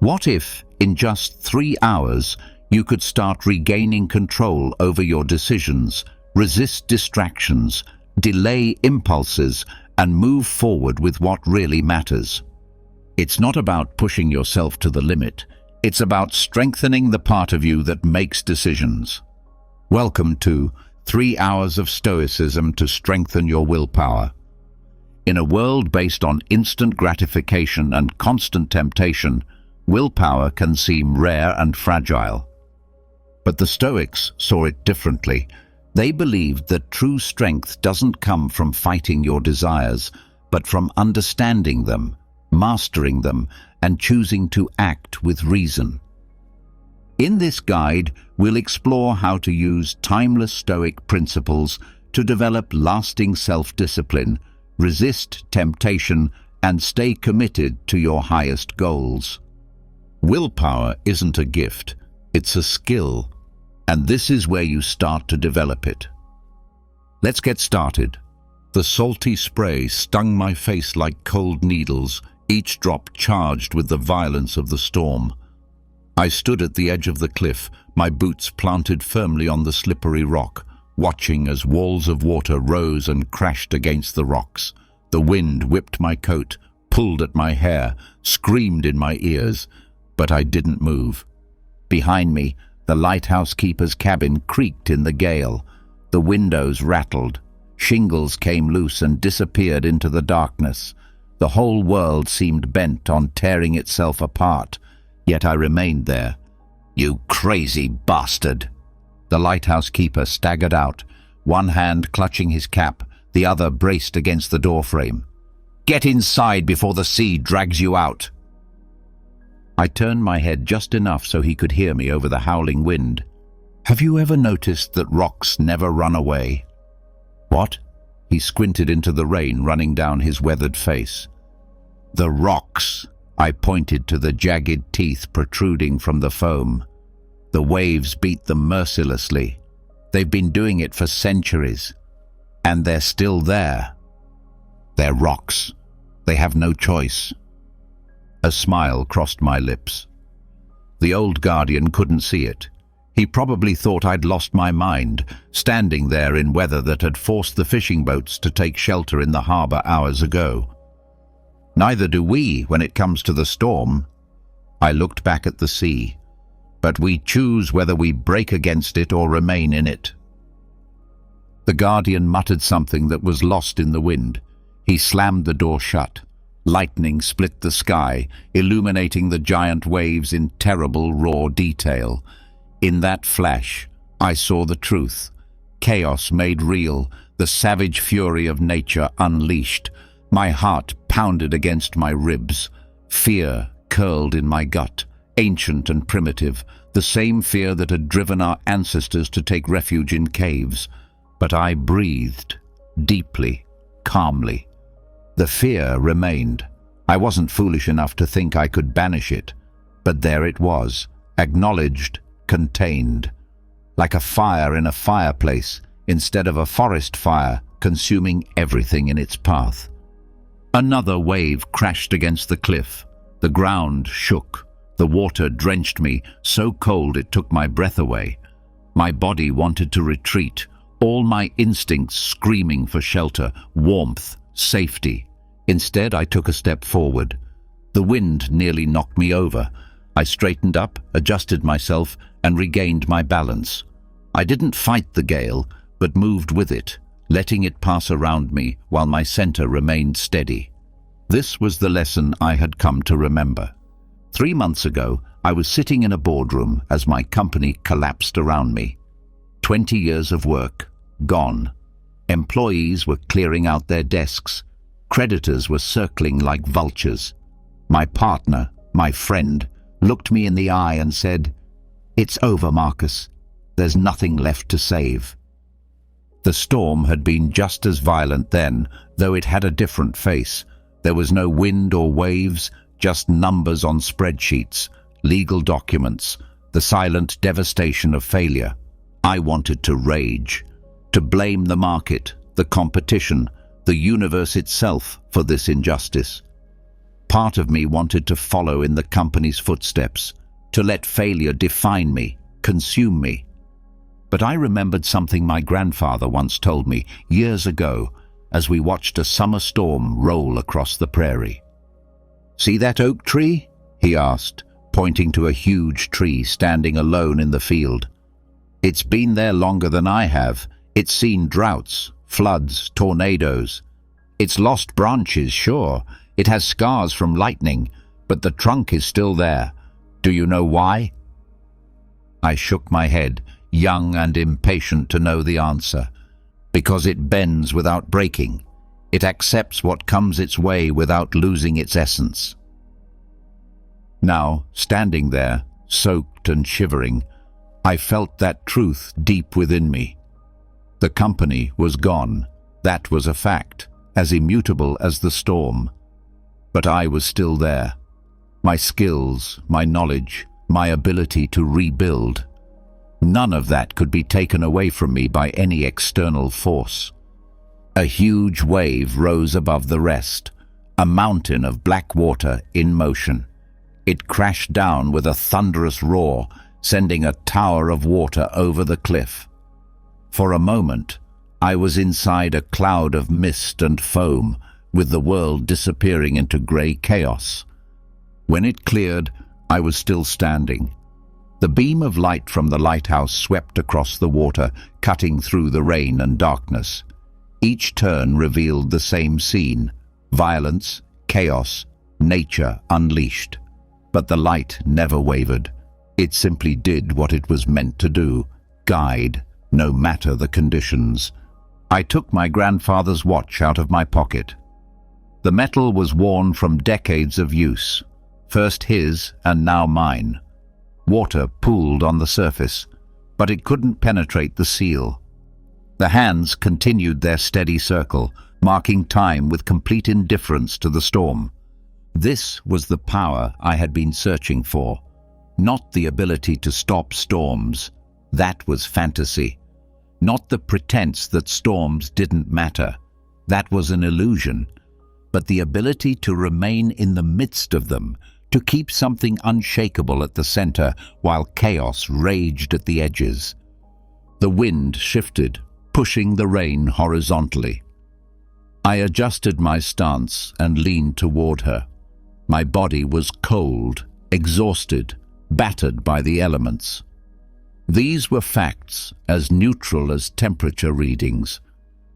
What if, in just 3 hours, you could start regaining control over your decisions, resist distractions, delay impulses, and move forward with what really matters? It's not about pushing yourself to the limit. It's about strengthening the part of you that makes decisions. Welcome to 3 Hours of Stoicism to Strengthen Your Willpower. In a world based on instant gratification and constant temptation, willpower can seem rare and fragile. But the Stoics saw it differently. They believed that true strength doesn't come from fighting your desires, but from understanding them, mastering them, and choosing to act with reason. In this guide, we'll explore how to use timeless Stoic principles to develop lasting self-discipline, resist temptation, and stay committed to your highest goals. Willpower isn't a gift, it's a skill, and this is where you start to develop it. Let's get started. The salty spray stung my face like cold needles, each drop charged with the violence of the storm. I stood at the edge of the cliff, my boots planted firmly on the slippery rock, watching as walls of water rose and crashed against the rocks. The wind whipped my coat, pulled at my hair, screamed in my ears, but I didn't move. Behind me, the lighthouse keeper's cabin creaked in the gale. The windows rattled. Shingles came loose and disappeared into the darkness. The whole world seemed bent on tearing itself apart, yet I remained there. "You crazy bastard!" The lighthouse keeper staggered out, one hand clutching his cap, the other braced against the doorframe. "Get inside before the sea drags you out!" I turned my head just enough so he could hear me over the howling wind. "Have you ever noticed that rocks never run away?" "What?" He squinted into the rain running down his weathered face. "The rocks." I pointed to the jagged teeth protruding from the foam. "The waves beat them mercilessly. They've been doing it for centuries. And they're still there. They're rocks. They have no choice." A smile crossed my lips. The old guardian couldn't see it. He probably thought I'd lost my mind, standing there in weather that had forced the fishing boats to take shelter in the harbor hours ago. Neither do we when it comes to the storm. I looked back at the sea, but we choose whether we break against it or remain in it. The guardian muttered something that was lost in the wind. He slammed the door shut. Lightning split the sky, illuminating the giant waves in terrible raw detail. In that flash, I saw the truth. Chaos made real, the savage fury of nature unleashed. My heart pounded against my ribs. Fear curled in my gut, ancient and primitive, the same fear that had driven our ancestors to take refuge in caves. But I breathed, deeply, calmly. The fear remained. I wasn't foolish enough to think I could banish it, but there it was, acknowledged, contained, like a fire in a fireplace instead of a forest fire consuming everything in its path. Another wave crashed against the cliff. The ground shook. The water drenched me, so cold it took my breath away. My body wanted to retreat, all my instincts screaming for shelter, warmth, safety. Instead, I took a step forward. The wind nearly knocked me over. I straightened up, adjusted myself, and regained my balance. I didn't fight the gale, but moved with it, letting it pass around me while my center remained steady. This was the lesson I had come to remember. 3 months ago, I was sitting in a boardroom as my company collapsed around me. 20 years of work, gone. Employees were clearing out their desks. Creditors were circling like vultures. My partner, my friend, looked me in the eye and said, "It's over, Marcus. There's nothing left to save." The storm had been just as violent then, though it had a different face. There was no wind or waves, just numbers on spreadsheets, legal documents, the silent devastation of failure. I wanted to rage, to blame the market, the competition, the universe itself for this injustice. Part of me wanted to follow in the company's footsteps, to let failure define me, consume me. But I remembered something my grandfather once told me years ago as we watched a summer storm roll across the prairie. "See that oak tree?" he asked, pointing to a huge tree standing alone in the field. "It's been there longer than I have. It's seen droughts, floods, tornadoes. It's lost branches, sure. It has scars from lightning, but the trunk is still there. Do you know why?" I shook my head, young and impatient to know the answer. Because it bends without breaking. It accepts what comes its way without losing its essence. Now, standing there, soaked and shivering, I felt that truth deep within me. The company was gone. That was a fact, as immutable as the storm. But I was still there. My skills, my knowledge, my ability to rebuild. None of that could be taken away from me by any external force. A huge wave rose above the rest, a mountain of black water in motion. It crashed down with a thunderous roar, sending a tower of water over the cliff. For a moment, I was inside a cloud of mist and foam, with the world disappearing into grey chaos. When it cleared, I was still standing. The beam of light from the lighthouse swept across the water, cutting through the rain and darkness. Each turn revealed the same scene: violence, chaos, nature unleashed. But the light never wavered. It simply did what it was meant to do: guide, no matter the conditions. I took my grandfather's watch out of my pocket. The metal was worn from decades of use, first his and now mine. Water pooled on the surface, but it couldn't penetrate the seal. The hands continued their steady circle, marking time with complete indifference to the storm. This was the power I had been searching for, not the ability to stop storms. That was fantasy. Not the pretense that storms didn't matter. That was an illusion. But the ability to remain in the midst of them, to keep something unshakable at the center while chaos raged at the edges. The wind shifted, pushing the rain horizontally. I adjusted my stance and leaned toward her. My body was cold, exhausted, battered by the elements. These were facts as neutral as temperature readings.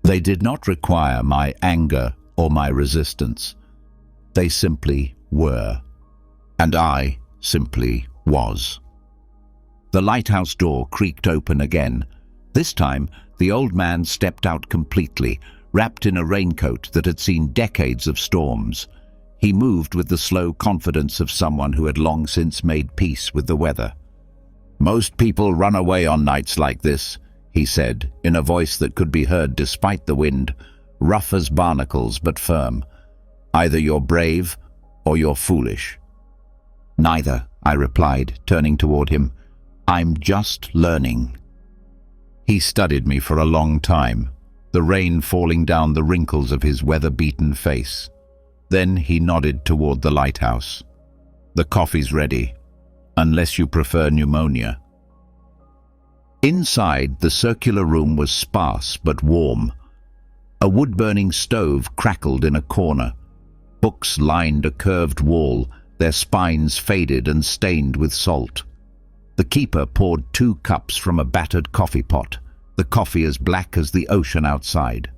They did not require my anger or my resistance. They simply were. And I simply was. The lighthouse door creaked open again. This time, the old man stepped out completely, wrapped in a raincoat that had seen decades of storms. He moved with the slow confidence of someone who had long since made peace with the weather. "Most people run away on nights like this," he said, in a voice that could be heard despite the wind, rough as barnacles but firm. "Either you're brave or you're foolish." "Neither," I replied, turning toward him. "I'm just learning." He studied me for a long time, the rain falling down the wrinkles of his weather-beaten face. Then he nodded toward the lighthouse. "The coffee's ready, unless you prefer pneumonia." Inside, the circular room was sparse but warm. A wood-burning stove crackled in a corner. Books lined a curved wall, their spines faded and stained with salt. The keeper poured 2 cups from a battered coffee pot, the coffee as black as the ocean outside.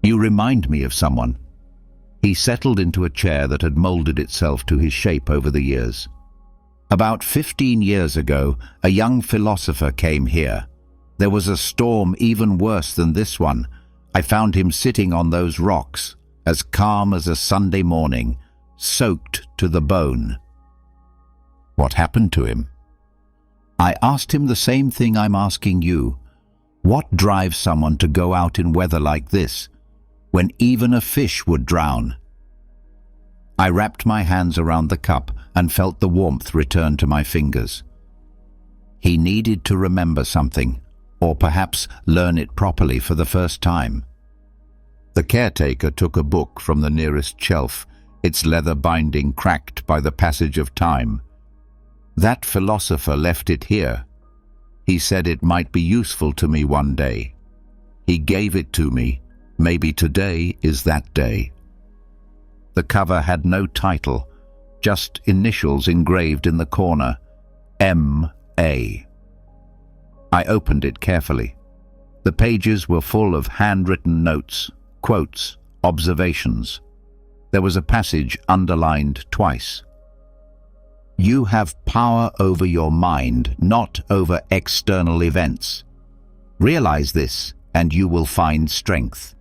"You remind me of someone." He settled into a chair that had molded itself to his shape over the years. "About 15 years ago, a young philosopher came here. There was a storm even worse than this one. I found him sitting on those rocks, as calm as a Sunday morning, soaked to the bone." "What happened to him?" I asked him the same thing I'm asking you. What drives someone to go out in weather like this, when even a fish would drown? I wrapped my hands around the cup and felt the warmth return to my fingers. He needed to remember something, or perhaps learn it properly for the first time. The caretaker took a book from the nearest shelf. its leather binding cracked by the passage of time. That philosopher left it here. He said it might be useful to me one day. He gave it to me. Maybe today is that day. The cover had no title, just initials engraved in the corner. M.A. I opened it carefully. The pages were full of handwritten notes, quotes, observations. There was a passage underlined twice. You have power over your mind, not over external events. Realize this, and you will find strength.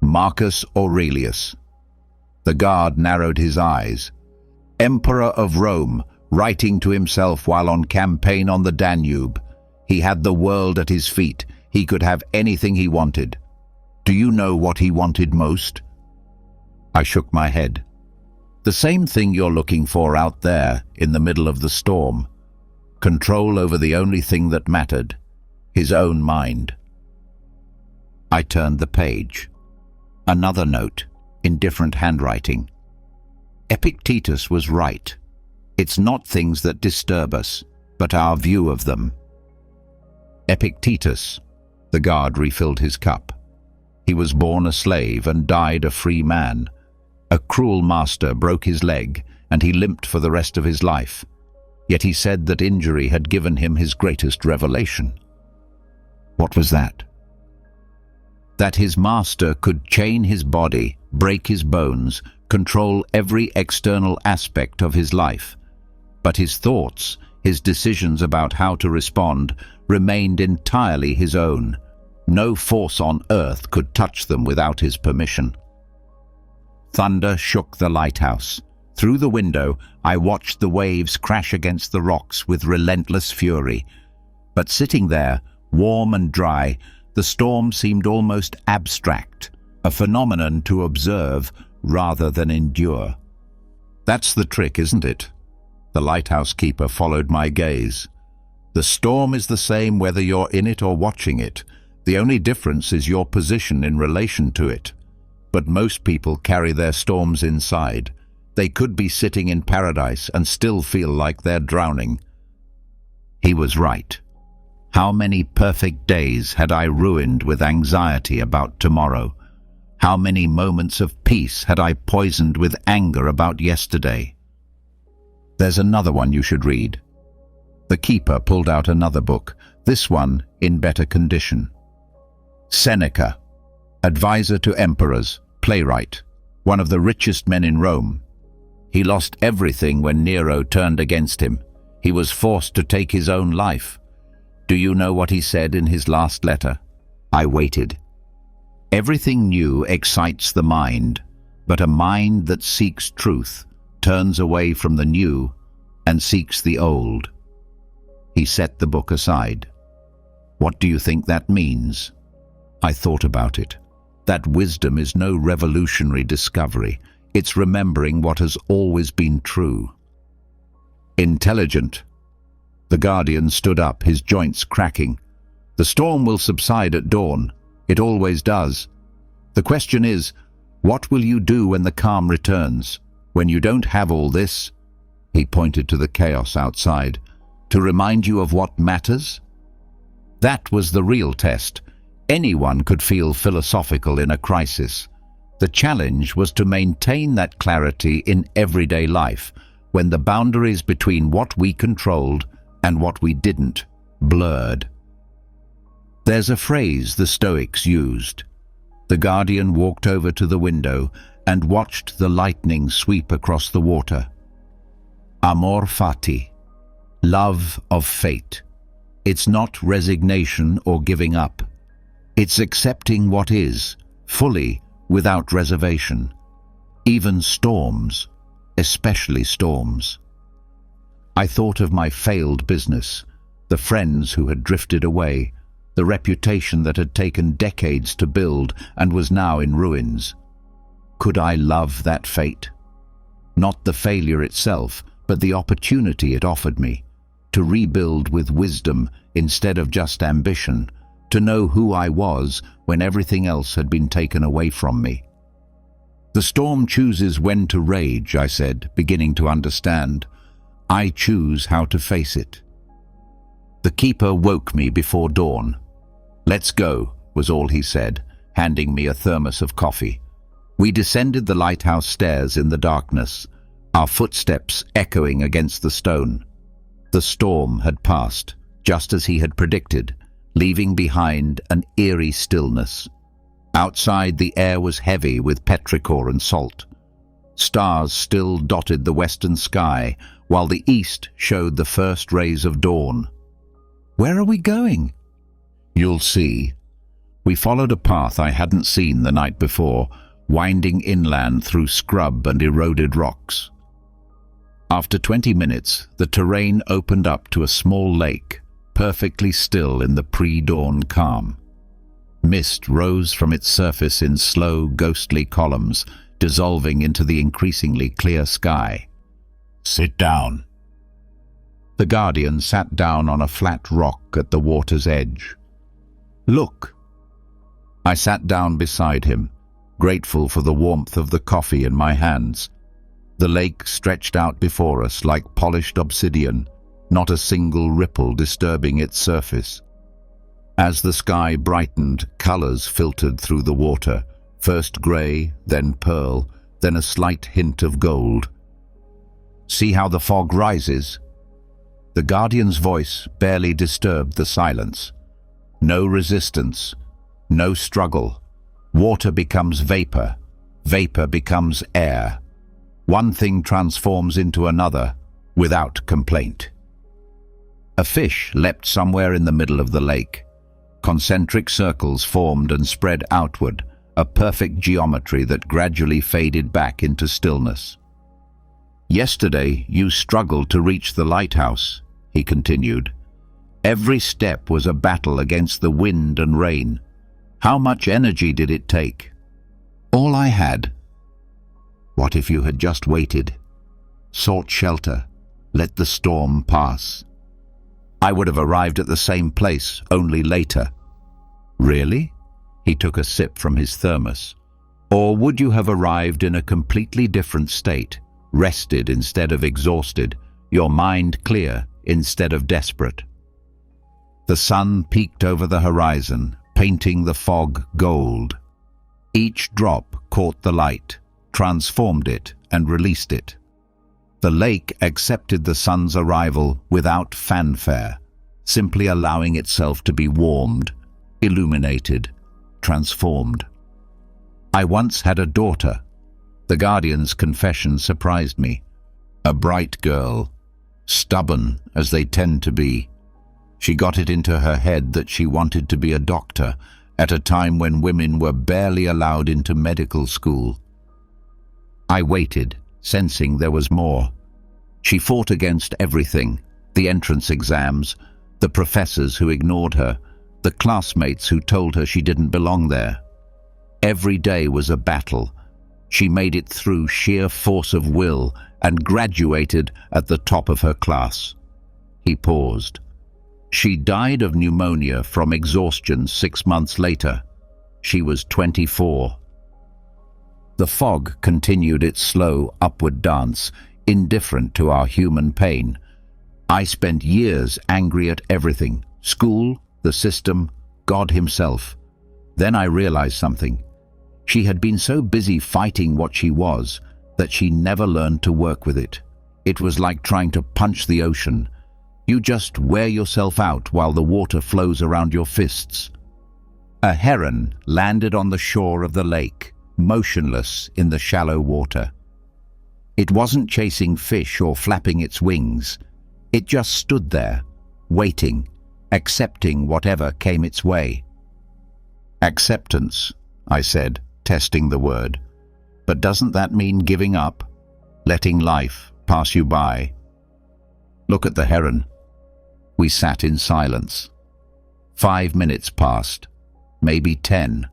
Marcus Aurelius. The guard narrowed his eyes. Emperor of Rome, writing to himself while on campaign on the Danube. He had the world at his feet. He could have anything he wanted. Do you know what he wanted most? I shook my head. The same thing you're looking for out there in the middle of the storm. Control over the only thing that mattered, his own mind. I turned the page. Another note, in different handwriting. Epictetus was right. It's not things that disturb us, but our view of them. Epictetus. The guard refilled his cup. He was born a slave and died a free man. A cruel master broke his leg, and he limped for the rest of his life. Yet he said that injury had given him his greatest revelation. What was that? That his master could chain his body, break his bones, control every external aspect of his life. But his thoughts, his decisions about how to respond, remained entirely his own. No force on earth could touch them without his permission. Thunder shook the lighthouse. Through the window, I watched the waves crash against the rocks with relentless fury. But sitting there, warm and dry, the storm seemed almost abstract, a phenomenon to observe rather than endure. That's the trick, isn't it? The lighthouse keeper followed my gaze. The storm is the same whether you're in it or watching it. The only difference is your position in relation to it. But most people carry their storms inside. They could be sitting in paradise and still feel like they're drowning. He was right. How many perfect days had I ruined with anxiety about tomorrow? How many moments of peace had I poisoned with anger about yesterday? There's another one you should read. The keeper pulled out another book, this one in better condition. Seneca, advisor to emperors, playwright, one of the richest men in Rome. He lost everything when Nero turned against him. He was forced to take his own life. Do you know what he said in his last letter? I waited. Everything new excites the mind, but a mind that seeks truth turns away from the new and seeks the old. He set the book aside. What do you think that means? I thought about it. That wisdom is no revolutionary discovery. It's remembering what has always been true. Intelligent. The guardian stood up, his joints cracking. The storm will subside at dawn. It always does. The question is, what will you do when the calm returns? When you don't have all this? He pointed to the chaos outside. To remind you of what matters? That was the real test. Anyone could feel philosophical in a crisis. The challenge was to maintain that clarity in everyday life, when the boundaries between what we controlled and what we didn't blurred. There's a phrase the Stoics used. The guardian walked over to the window and watched the lightning sweep across the water. Amor fati, love of fate. It's not resignation or giving up. It's accepting what is, fully, without reservation. Even storms, especially storms. I thought of my failed business, the friends who had drifted away, the reputation that had taken decades to build and was now in ruins. Could I love that fate? Not the failure itself, but the opportunity it offered me, to rebuild with wisdom instead of just ambition, to know who I was when everything else had been taken away from me. The storm chooses when to rage, I said, beginning to understand. I choose how to face it. The keeper woke me before dawn. "Let's go," was all he said, handing me a thermos of coffee. We descended the lighthouse stairs in the darkness, our footsteps echoing against the stone. The storm had passed, just as he had predicted, leaving behind an eerie stillness. Outside, the air was heavy with petrichor and salt. Stars still dotted the western sky, while the east showed the first rays of dawn. "Where are we going?" "You'll see." We followed a path I hadn't seen the night before, winding inland through scrub and eroded rocks. After 20 minutes, the terrain opened up to a small lake, perfectly still in the pre-dawn calm. Mist rose from its surface in slow, ghostly columns, dissolving into the increasingly clear sky. "Sit down." The guardian sat down on a flat rock at the water's edge. "Look." I sat down beside him, grateful for the warmth of the coffee in my hands. The lake stretched out before us like polished obsidian, not a single ripple disturbing its surface. As the sky brightened, colors filtered through the water, first gray, then pearl, then a slight hint of gold. "See how the fog rises?" The guardian's voice barely disturbed the silence. No resistance, no struggle. Water becomes vapor, vapor becomes air. One thing transforms into another without complaint. A fish leapt somewhere in the middle of the lake. Concentric circles formed and spread outward, a perfect geometry that gradually faded back into stillness. "Yesterday you struggled to reach the lighthouse," he continued. "Every step was a battle against the wind and rain. How much energy did it take?" "All I had." "What if you had just waited, sought shelter, let the storm pass?" "I would have arrived at the same place, only later." "Really?" He took a sip from his thermos. "Or would you have arrived in a completely different state, rested instead of exhausted, your mind clear instead of desperate?" The sun peeked over the horizon, painting the fog gold. Each drop caught the light, transformed it, and released it. The lake accepted the sun's arrival without fanfare, simply allowing itself to be warmed, illuminated, transformed. "I once had a daughter." The guardian's confession surprised me. "A bright girl, stubborn as they tend to be. She got it into her head that she wanted to be a doctor at a time when women were barely allowed into medical school." I waited, sensing there was more. She fought against everything: the entrance exams, the professors who ignored her, the classmates who told her she didn't belong there. Every day was a battle. She made it through sheer force of will and graduated at the top of her class. He paused. She died of pneumonia from exhaustion 6 months later. She was 24. The fog continued its slow upward dance, indifferent to our human pain. I spent years angry at everything: school, the system, God himself. Then I realized something. She had been so busy fighting what she was that she never learned to work with it. It was like trying to punch the ocean. You just wear yourself out while the water flows around your fists. A heron landed on the shore of the lake, motionless in the shallow water. It wasn't chasing fish or flapping its wings. It just stood there, waiting, accepting whatever came its way. "Acceptance," I said, testing the word. "But doesn't that mean giving up? Letting life pass you by?" "Look at the heron." We sat in silence. 5 minutes passed, maybe 10.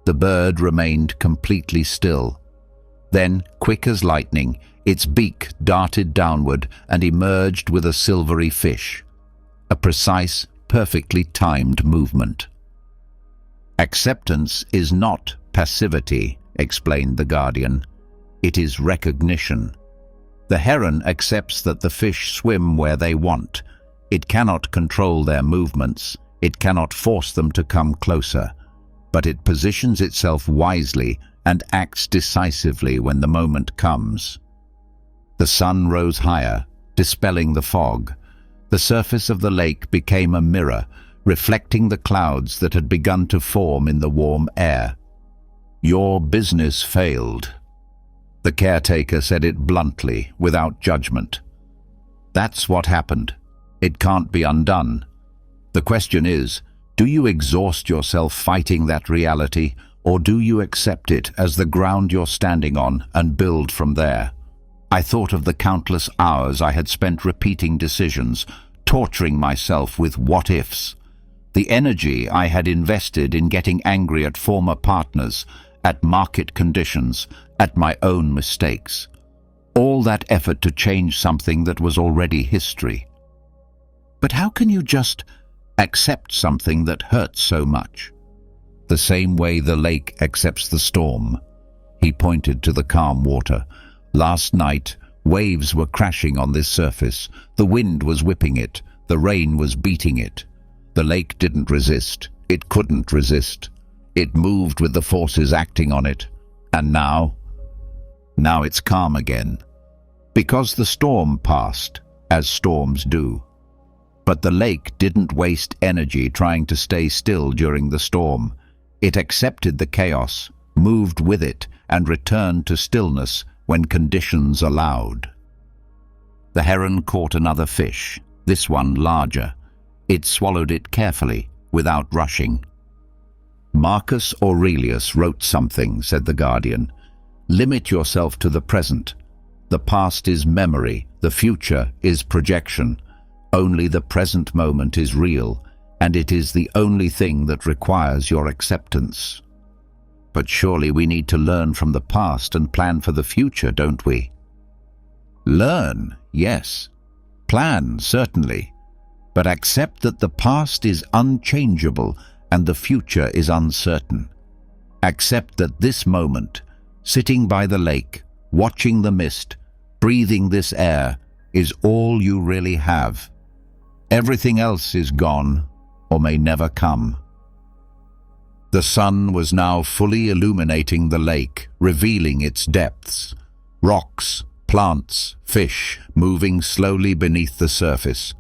The bird remained completely still. Then, quick as lightning, its beak darted downward and emerged with a silvery fish. A precise, perfectly timed movement. "Acceptance is not passivity," explained the guardian. It is recognition. The heron accepts that the fish swim where they want. It cannot control their movements. It cannot force them to come closer. But it positions itself wisely and acts decisively when the moment comes. The sun rose higher, dispelling the fog. The surface of the lake became a mirror, reflecting the clouds that had begun to form in the warm air. "Your business failed." The caretaker said it bluntly, without judgment. "That's what happened. It can't be undone. The question is, do you exhaust yourself fighting that reality, or do you accept it as the ground you're standing on and build from there?" I thought of the countless hours I had spent repeating decisions, torturing myself with what-ifs. The energy I had invested in getting angry at former partners, at market conditions, at my own mistakes. All that effort to change something that was already history. But how can you just accept something that hurts so much? The same way the lake accepts the storm. He pointed to the calm water. Last night, waves were crashing on this surface. The wind was whipping it. The rain was beating it. The lake didn't resist. It couldn't resist. It moved with the forces acting on it. And now it's calm again. Because the storm passed, as storms do. But the lake didn't waste energy trying to stay still during the storm. It accepted the chaos, moved with it, and returned to stillness when conditions allowed. The heron caught another fish, this one larger. It swallowed it carefully, without rushing. "Marcus Aurelius wrote something," said the guardian. "Limit yourself to the present. The past is memory, the future is projection. Only the present moment is real, and it is the only thing that requires your acceptance." But surely we need to learn from the past and plan for the future, don't we? Learn, yes. Plan, certainly. But accept that the past is unchangeable and the future is uncertain. Accept that this moment, sitting by the lake, watching the mist, breathing this air, is all you really have. Everything else is gone or may never come. The sun was now fully illuminating the lake, revealing its depths. Rocks, plants, fish moving slowly beneath the surface.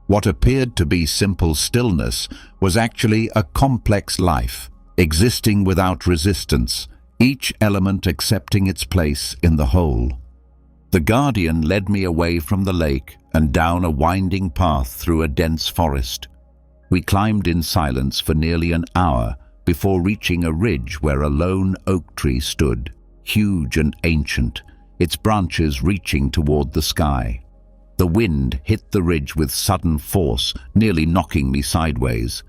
What appeared to be simple stillness was actually a complex life, existing without resistance, each element accepting its place in the whole. The guardian led me away from the lake and down a winding path through a dense forest. We climbed in silence for nearly an hour before reaching a ridge where a lone oak tree stood, huge and ancient, its branches reaching toward the sky. The wind hit the ridge with sudden force, nearly knocking me sideways.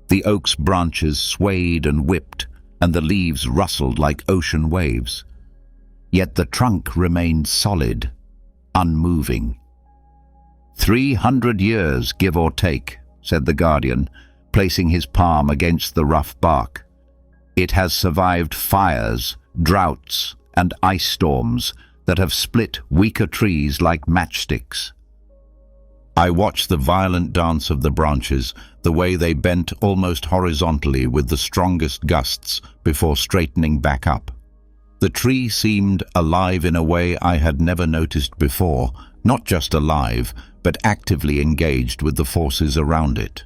The oak's branches swayed and whipped, and the leaves rustled like ocean waves. Yet the trunk remained solid, unmoving. 300 years, give or take, said the guardian, placing his palm against the rough bark. It has survived fires, droughts, and ice storms that have split weaker trees like matchsticks. I watched the violent dance of the branches, the way they bent almost horizontally with the strongest gusts before straightening back up. The tree seemed alive in a way I had never noticed before, not just alive, but actively engaged with the forces around it.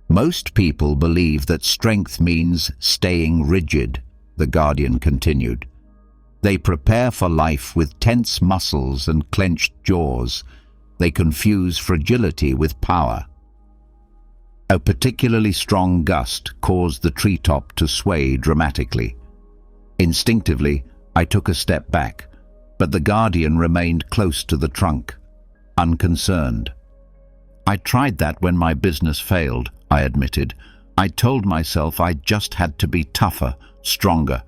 Most people believe that strength means staying rigid, the guardian continued. They prepare for life with tense muscles and clenched jaws. They confuse fragility with power. A particularly strong gust caused the treetop to sway dramatically. Instinctively, I took a step back, but the guardian remained close to the trunk, unconcerned. I tried that when my business failed, I admitted. I told myself I just had to be tougher, stronger,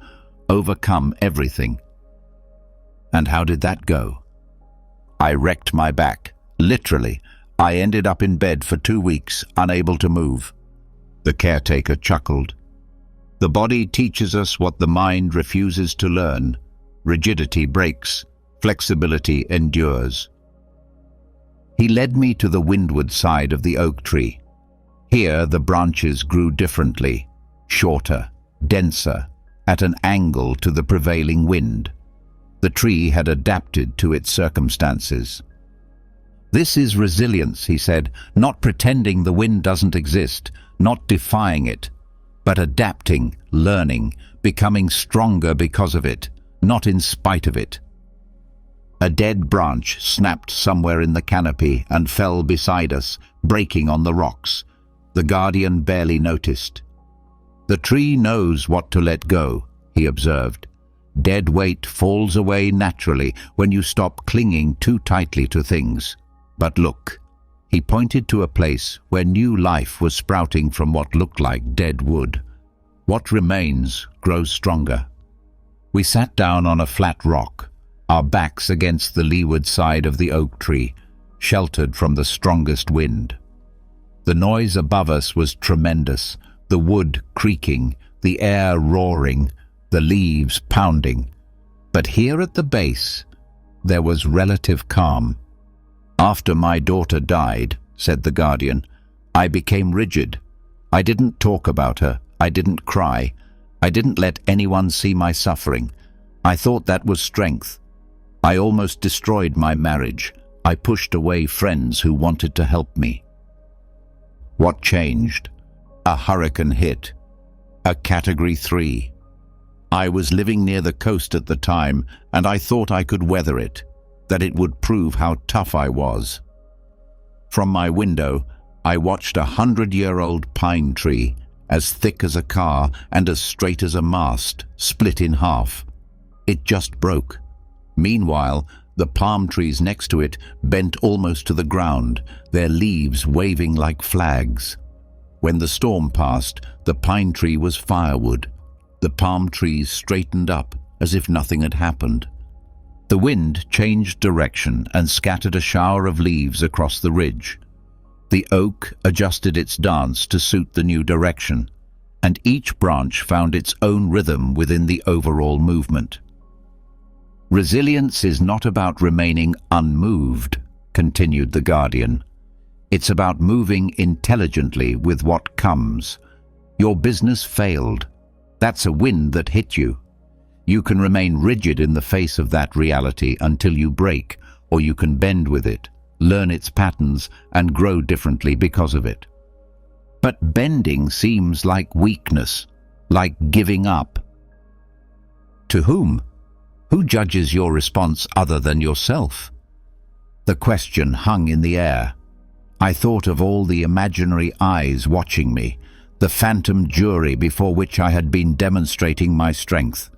overcome everything. And how did that go? I wrecked my back. Literally, I ended up in bed for 2 weeks, unable to move. The caretaker chuckled. The body teaches us what the mind refuses to learn. Rigidity breaks, flexibility endures. He led me to the windward side of the oak tree. Here the branches grew differently, shorter, denser, at an angle to the prevailing wind. The tree had adapted to its circumstances. "This is resilience," he said, "not pretending the wind doesn't exist, not defying it, but adapting, learning, becoming stronger because of it, not in spite of it." A dead branch snapped somewhere in the canopy and fell beside us, breaking on the rocks. The guardian barely noticed. "The tree knows what to let go," he observed. "Dead weight falls away naturally when you stop clinging too tightly to things. But look," he pointed to a place where new life was sprouting from what looked like dead wood. "What remains grows stronger." We sat down on a flat rock, our backs against the leeward side of the oak tree, sheltered from the strongest wind. The noise above us was tremendous, the wood creaking, the air roaring, the leaves pounding. But here at the base, there was relative calm. "After my daughter died," said the guardian, "I became rigid. I didn't talk about her. I didn't cry. I didn't let anyone see my suffering. I thought that was strength. I almost destroyed my marriage. I pushed away friends who wanted to help me." What changed? A hurricane hit. A Category 3. I was living near the coast at the time, and I thought I could weather it, that it would prove how tough I was. From my window, I watched a 100-year-old pine tree, as thick as a car and as straight as a mast, split in half. It just broke. Meanwhile, the palm trees next to it bent almost to the ground, their leaves waving like flags. When the storm passed, the pine tree was firewood. The palm trees straightened up as if nothing had happened. The wind changed direction and scattered a shower of leaves across the ridge. The oak adjusted its dance to suit the new direction, and each branch found its own rhythm within the overall movement. "Resilience is not about remaining unmoved," continued the guardian. "It's about moving intelligently with what comes. Your business failed. That's a wind that hit you. You can remain rigid in the face of that reality until you break, or you can bend with it, learn its patterns, and grow differently because of it. But bending seems like weakness, like giving up. To whom? Who judges your response other than yourself?" The question hung in the air. I thought of all the imaginary eyes watching me, the phantom jury before which I had been demonstrating my strength.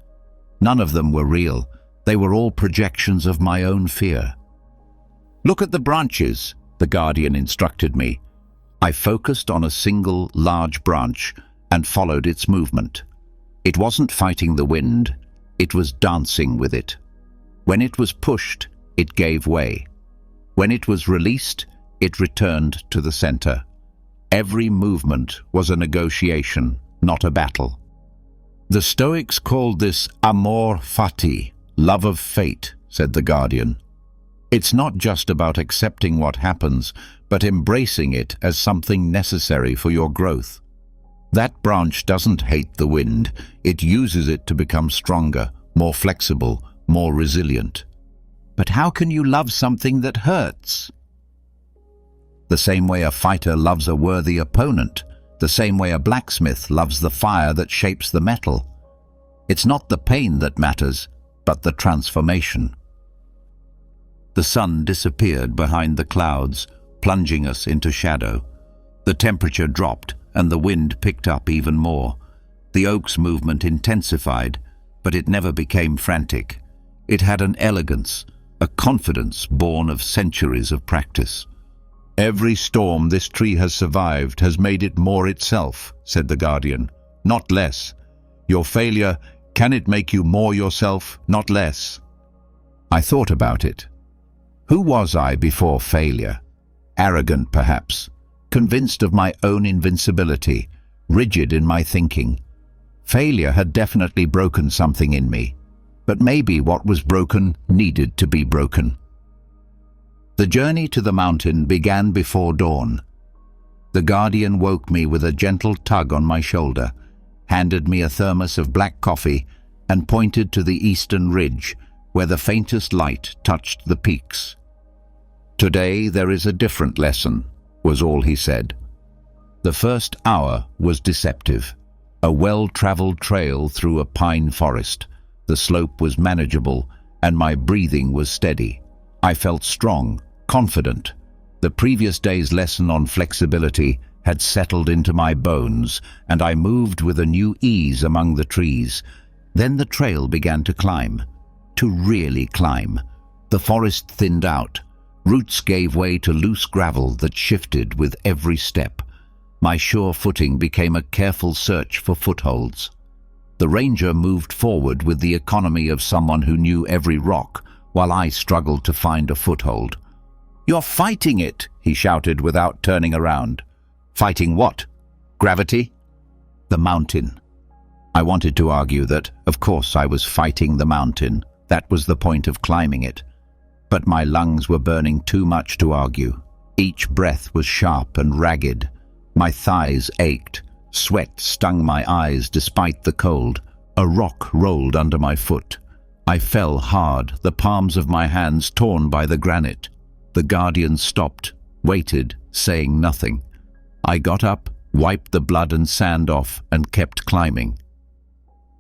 None of them were real. They were all projections of my own fear. "Look at the branches," the guardian instructed me. I focused on a single large branch and followed its movement. It wasn't fighting the wind, it was dancing with it. When it was pushed, it gave way. When it was released, it returned to the center. Every movement was a negotiation, not a battle. "The Stoics called this Amor fati, love of fate," said the guardian. "It's not just about accepting what happens, but embracing it as something necessary for your growth. That branch doesn't hate the wind, it uses it to become stronger, more flexible, more resilient." "But how can you love something that hurts?" "The same way a fighter loves a worthy opponent, the same way a blacksmith loves the fire that shapes the metal. It's not the pain that matters, but the transformation." The sun disappeared behind the clouds, plunging us into shadow. The temperature dropped, and the wind picked up even more. The oak's movement intensified, but it never became frantic. It had an elegance, a confidence born of centuries of practice. "Every storm this tree has survived has made it more itself," said the guardian, "not less. Your failure, can it make you more yourself, not less?" I thought about it. Who was I before failure? Arrogant, perhaps, convinced of my own invincibility, rigid in my thinking. Failure had definitely broken something in me, but maybe what was broken needed to be broken. The journey to the mountain began before dawn. The guardian woke me with a gentle tug on my shoulder, handed me a thermos of black coffee, and pointed to the eastern ridge, where the faintest light touched the peaks. "Today there is a different lesson," was all he said. The first hour was deceptive. A well-traveled trail through a pine forest. The slope was manageable, and my breathing was steady. I felt strong, confident. The previous day's lesson on flexibility had settled into my bones, and I moved with a new ease among the trees. Then the trail began to climb. To really climb. The forest thinned out. Roots gave way to loose gravel that shifted with every step. My sure footing became a careful search for footholds. The ranger moved forward with the economy of someone who knew every rock, while I struggled to find a foothold. "You're fighting it," he shouted without turning around. "Fighting what? Gravity?" "The mountain." I wanted to argue that, of course, I was fighting the mountain. That was the point of climbing it. But my lungs were burning too much to argue. Each breath was sharp and ragged. My thighs ached. Sweat stung my eyes despite the cold. A rock rolled under my foot. I fell hard, the palms of my hands torn by the granite. The guardian stopped, waited, saying nothing. I got up, wiped the blood and sand off, and kept climbing.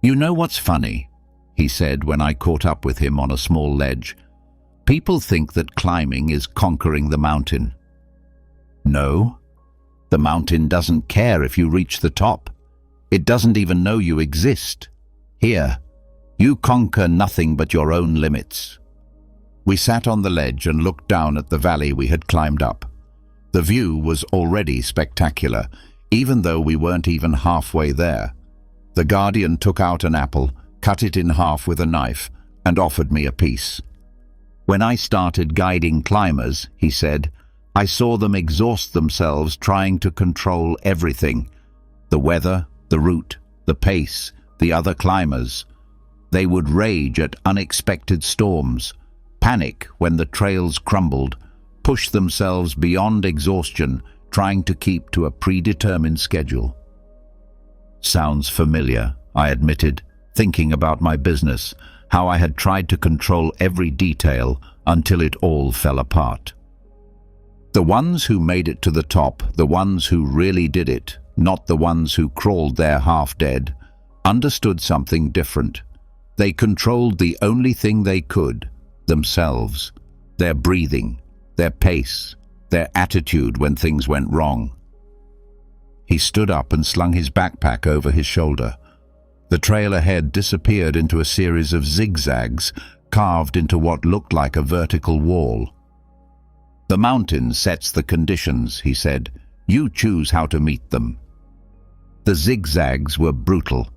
"You know what's funny?" he said when I caught up with him on a small ledge. "People think that climbing is conquering the mountain. No. The mountain doesn't care if you reach the top. It doesn't even know you exist. Here, you conquer nothing but your own limits." We sat on the ledge and looked down at the valley we had climbed up. The view was already spectacular, even though we weren't even halfway there. The guardian took out an apple, cut it in half with a knife, and offered me a piece. "When I started guiding climbers," he said, "I saw them exhaust themselves trying to control everything. The weather, the route, the pace, the other climbers. They would rage at unexpected storms, panic when the trails crumbled, push themselves beyond exhaustion, trying to keep to a predetermined schedule." Sounds familiar, I admitted, thinking about my business, how I had tried to control every detail until it all fell apart. The ones who made it to the top, the ones who really did it, not the ones who crawled there half dead, understood something different. They controlled the only thing they could, themselves, their breathing, their pace, their attitude when things went wrong. He stood up and slung his backpack over his shoulder. The trail ahead disappeared into a series of zigzags carved into what looked like a vertical wall. "The mountain sets the conditions," he said. "You choose how to meet them." The zigzags were brutal.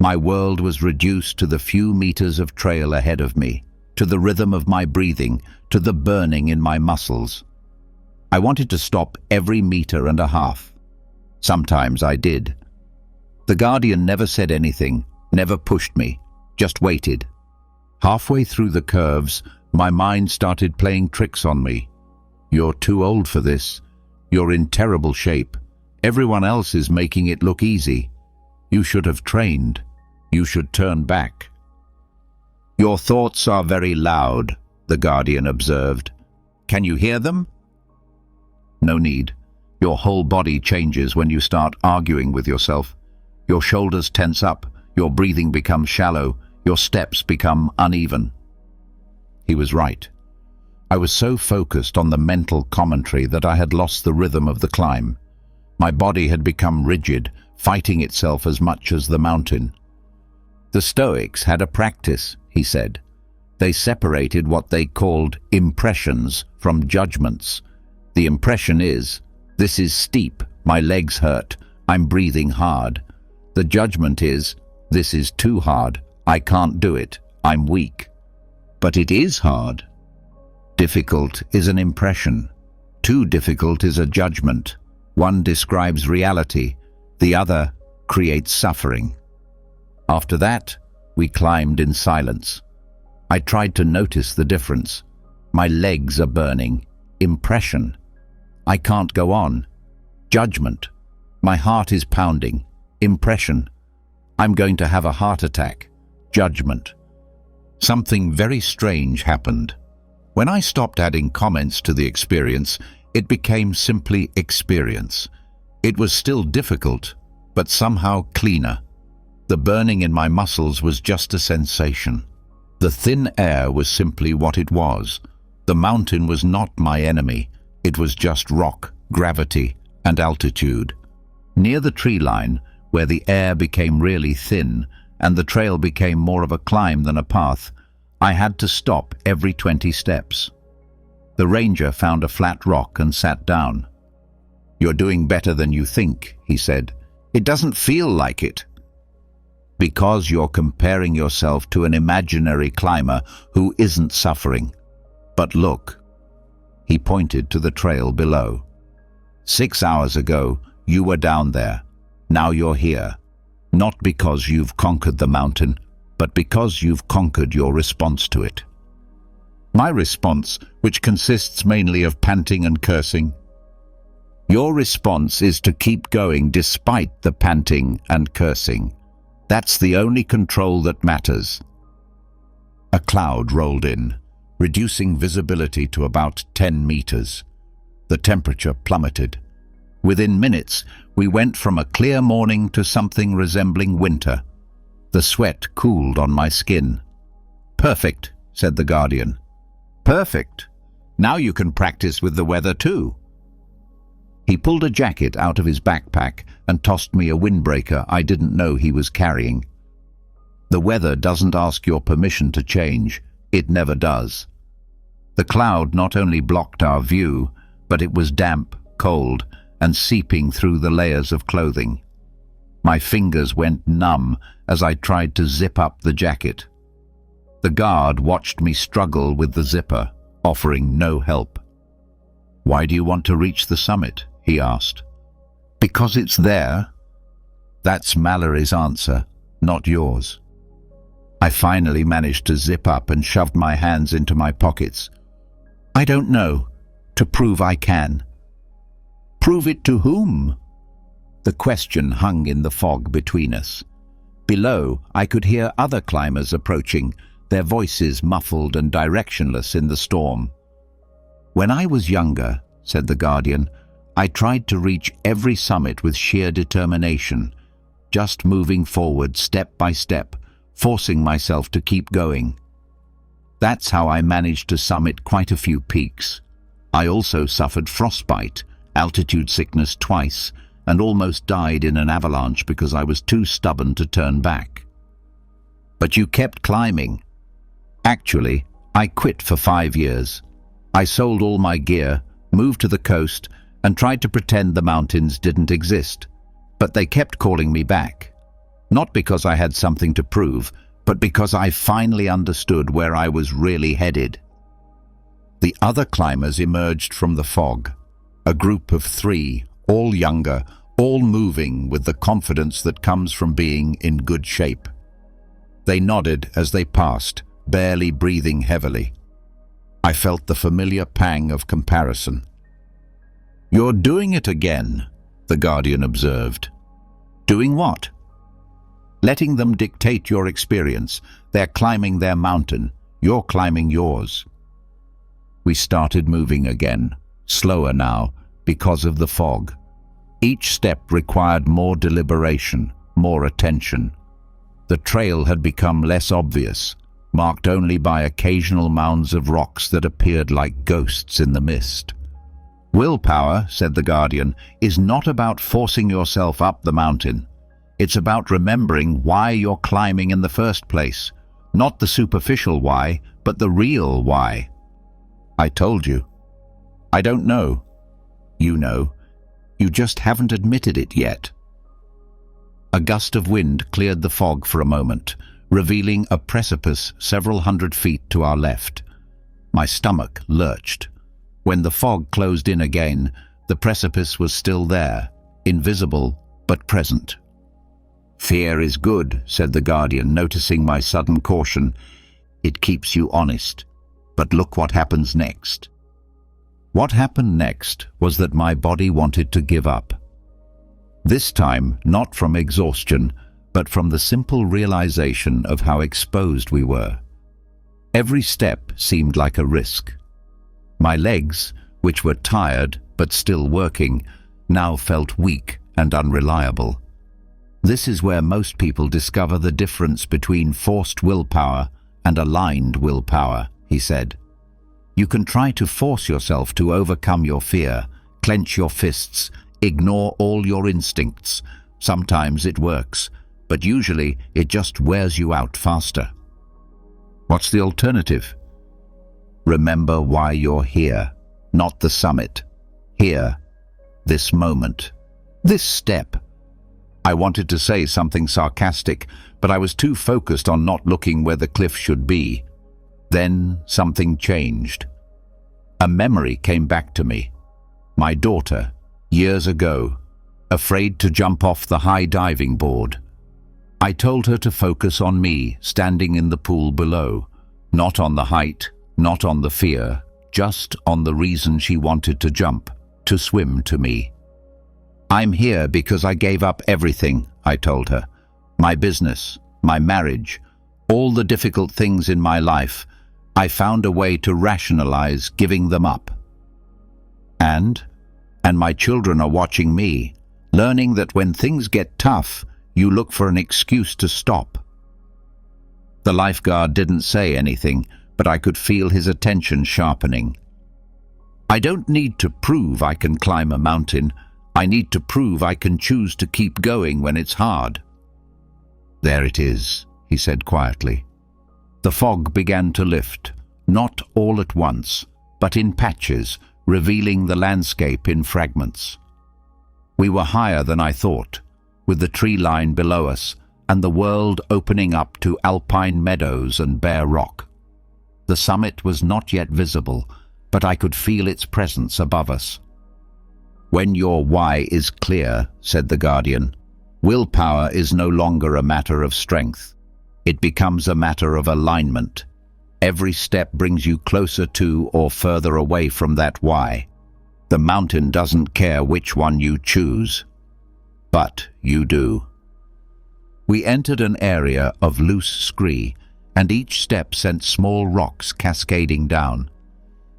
My world was reduced to the few meters of trail ahead of me, to the rhythm of my breathing, to the burning in my muscles. I wanted to stop every meter and a half. Sometimes I did. The guardian never said anything, never pushed me, just waited. Halfway through the curves, my mind started playing tricks on me. "You're too old for this. You're in terrible shape. Everyone else is making it look easy. You should have trained. You should turn back." "Your thoughts are very loud," the guardian observed. "Can you hear them?" "No need. Your whole body changes when you start arguing with yourself. Your shoulders tense up, your breathing becomes shallow, your steps become uneven." He was right. I was so focused on the mental commentary that I had lost the rhythm of the climb. My body had become rigid, fighting itself as much as the mountain. The Stoics had a practice, he said. They separated what they called impressions from judgments. The impression is, "This is steep, my legs hurt, I'm breathing hard." The judgment is, "This is too hard, I can't do it, I'm weak." But it is hard. Difficult is an impression. Too difficult is a judgment. One describes reality, the other creates suffering. After that, we climbed in silence. I tried to notice the difference. My legs are burning. Impression. I can't go on. Judgment. My heart is pounding. Impression. I'm going to have a heart attack. Judgment. Something very strange happened. When I stopped adding comments to the experience, it became simply experience. It was still difficult, but somehow cleaner. The burning in my muscles was just a sensation. The thin air was simply what it was. The mountain was not my enemy. It was just rock, gravity, and altitude. Near the tree line, where the air became really thin and the trail became more of a climb than a path, I had to stop every 20 steps. The ranger found a flat rock and sat down. "You're doing better than you think," he said. "It doesn't feel like it." "Because you're comparing yourself to an imaginary climber who isn't suffering. But look." He pointed to the trail below. 6 hours ago, you were down there. Now you're here. Not because you've conquered the mountain, but because you've conquered your response to it. My response, which consists mainly of panting and cursing. Your response is to keep going despite the panting and cursing. That's the only control that matters. A cloud rolled in, reducing visibility to about 10 meters. The temperature plummeted. Within minutes, we went from a clear morning to something resembling winter. The sweat cooled on my skin. "Perfect," said the guardian. "Perfect. Now you can practice with the weather too." He pulled a jacket out of his backpack and tossed me a windbreaker I didn't know he was carrying. The weather doesn't ask your permission to change. It never does. The cloud not only blocked our view, but it was damp, cold, and seeping through the layers of clothing. My fingers went numb as I tried to zip up the jacket. The guard watched me struggle with the zipper, offering no help. "Why do you want to reach the summit?" he asked. "Because it's there." That's Mallory's answer, not yours. I finally managed to zip up and shoved my hands into my pockets. "I don't know. To prove I can." "Prove it to whom?" The question hung in the fog between us. Below, I could hear other climbers approaching, their voices muffled and directionless in the storm. "When I was younger," said the guardian, "I tried to reach every summit with sheer determination, just moving forward step by step, forcing myself to keep going. That's how I managed to summit quite a few peaks. I also suffered frostbite, altitude sickness twice, and almost died in an avalanche because I was too stubborn to turn back." "But you kept climbing." "Actually, I quit for 5 years. I sold all my gear, moved to the coast, and tried to pretend the mountains didn't exist. But they kept calling me back. Not because I had something to prove, but because I finally understood where I was really headed." The other climbers emerged from the fog. A group of 3, all younger, all moving with the confidence that comes from being in good shape. They nodded as they passed, barely breathing heavily. I felt the familiar pang of comparison. "You're doing it again," the guardian observed. "Doing what?" "Letting them dictate your experience. They're climbing their mountain. You're climbing yours." We started moving again, slower now, because of the fog. Each step required more deliberation, more attention. The trail had become less obvious, marked only by occasional mounds of rocks that appeared like ghosts in the mist. "Willpower," said the guardian, "is not about forcing yourself up the mountain. It's about remembering why you're climbing in the first place. Not the superficial why, but the real why." "I told you." "I don't know." "You know. You just haven't admitted it yet." A gust of wind cleared the fog for a moment, revealing a precipice several hundred feet to our left. My stomach lurched. When the fog closed in again, the precipice was still there, invisible but present. "Fear is good," said the guardian, noticing my sudden caution. "It keeps you honest. But look what happens next." What happened next was that my body wanted to give up. This time, not from exhaustion, but from the simple realization of how exposed we were. Every step seemed like a risk. My legs, which were tired but still working, now felt weak and unreliable. This is where most people discover the difference between forced willpower and aligned willpower, he said. You can try to force yourself to overcome your fear, clench your fists, ignore all your instincts. Sometimes it works, but usually it just wears you out faster. What's the alternative? Remember why you're here, not the summit. Here, this moment, this step. I wanted to say something sarcastic, but I was too focused on not looking where the cliff should be. Then something changed. A memory came back to me. My daughter, years ago, afraid to jump off the high diving board. I told her to focus on me, standing in the pool below. Not on the height, not on the fear, just on the reason she wanted to jump, to swim to me. I'm here because I gave up everything, I told her. My business, my marriage, all the difficult things in my life. I found a way to rationalize giving them up. And my children are watching me, learning that when things get tough, you look for an excuse to stop. The lifeguard didn't say anything, but I could feel his attention sharpening. I don't need to prove I can climb a mountain. I need to prove I can choose to keep going when it's hard. There it is, he said quietly. The fog began to lift, not all at once, but in patches, revealing the landscape in fragments. We were higher than I thought, with the tree line below us and the world opening up to alpine meadows and bare rock. The summit was not yet visible, but I could feel its presence above us. When your why is clear, said the guardian, willpower is no longer a matter of strength. It becomes a matter of alignment. Every step brings you closer to or further away from that why. The mountain doesn't care which one you choose, but you do. We entered an area of loose scree, and each step sent small rocks cascading down.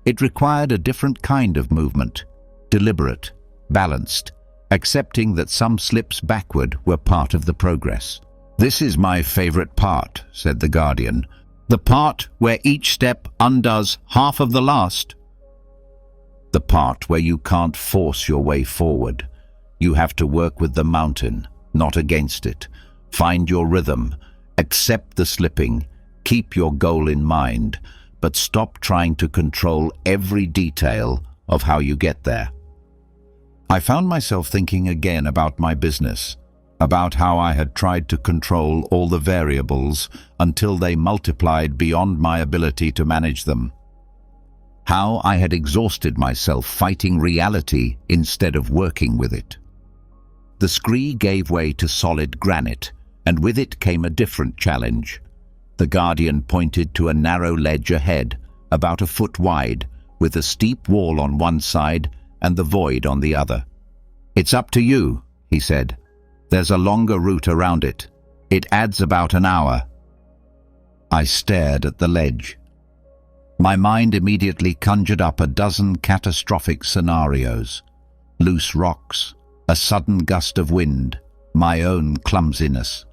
It required a different kind of movement, deliberate, balanced, accepting that some slips backward were part of the progress. This is my favorite part, said the guardian, the part where each step undoes half of the last. The part where you can't force your way forward. You have to work with the mountain, not against it. Find your rhythm, accept the slipping, keep your goal in mind, but stop trying to control every detail of how you get there. I found myself thinking again about my business, about how I had tried to control all the variables until they multiplied beyond my ability to manage them. How I had exhausted myself fighting reality instead of working with it. The scree gave way to solid granite, and with it came a different challenge. The guardian pointed to a narrow ledge ahead, about a foot wide, with a steep wall on one side and the void on the other. It's up to you, he said. There's a longer route around it. It adds about an hour. I stared at the ledge. My mind immediately conjured up a dozen catastrophic scenarios. Loose rocks, a sudden gust of wind, my own clumsiness.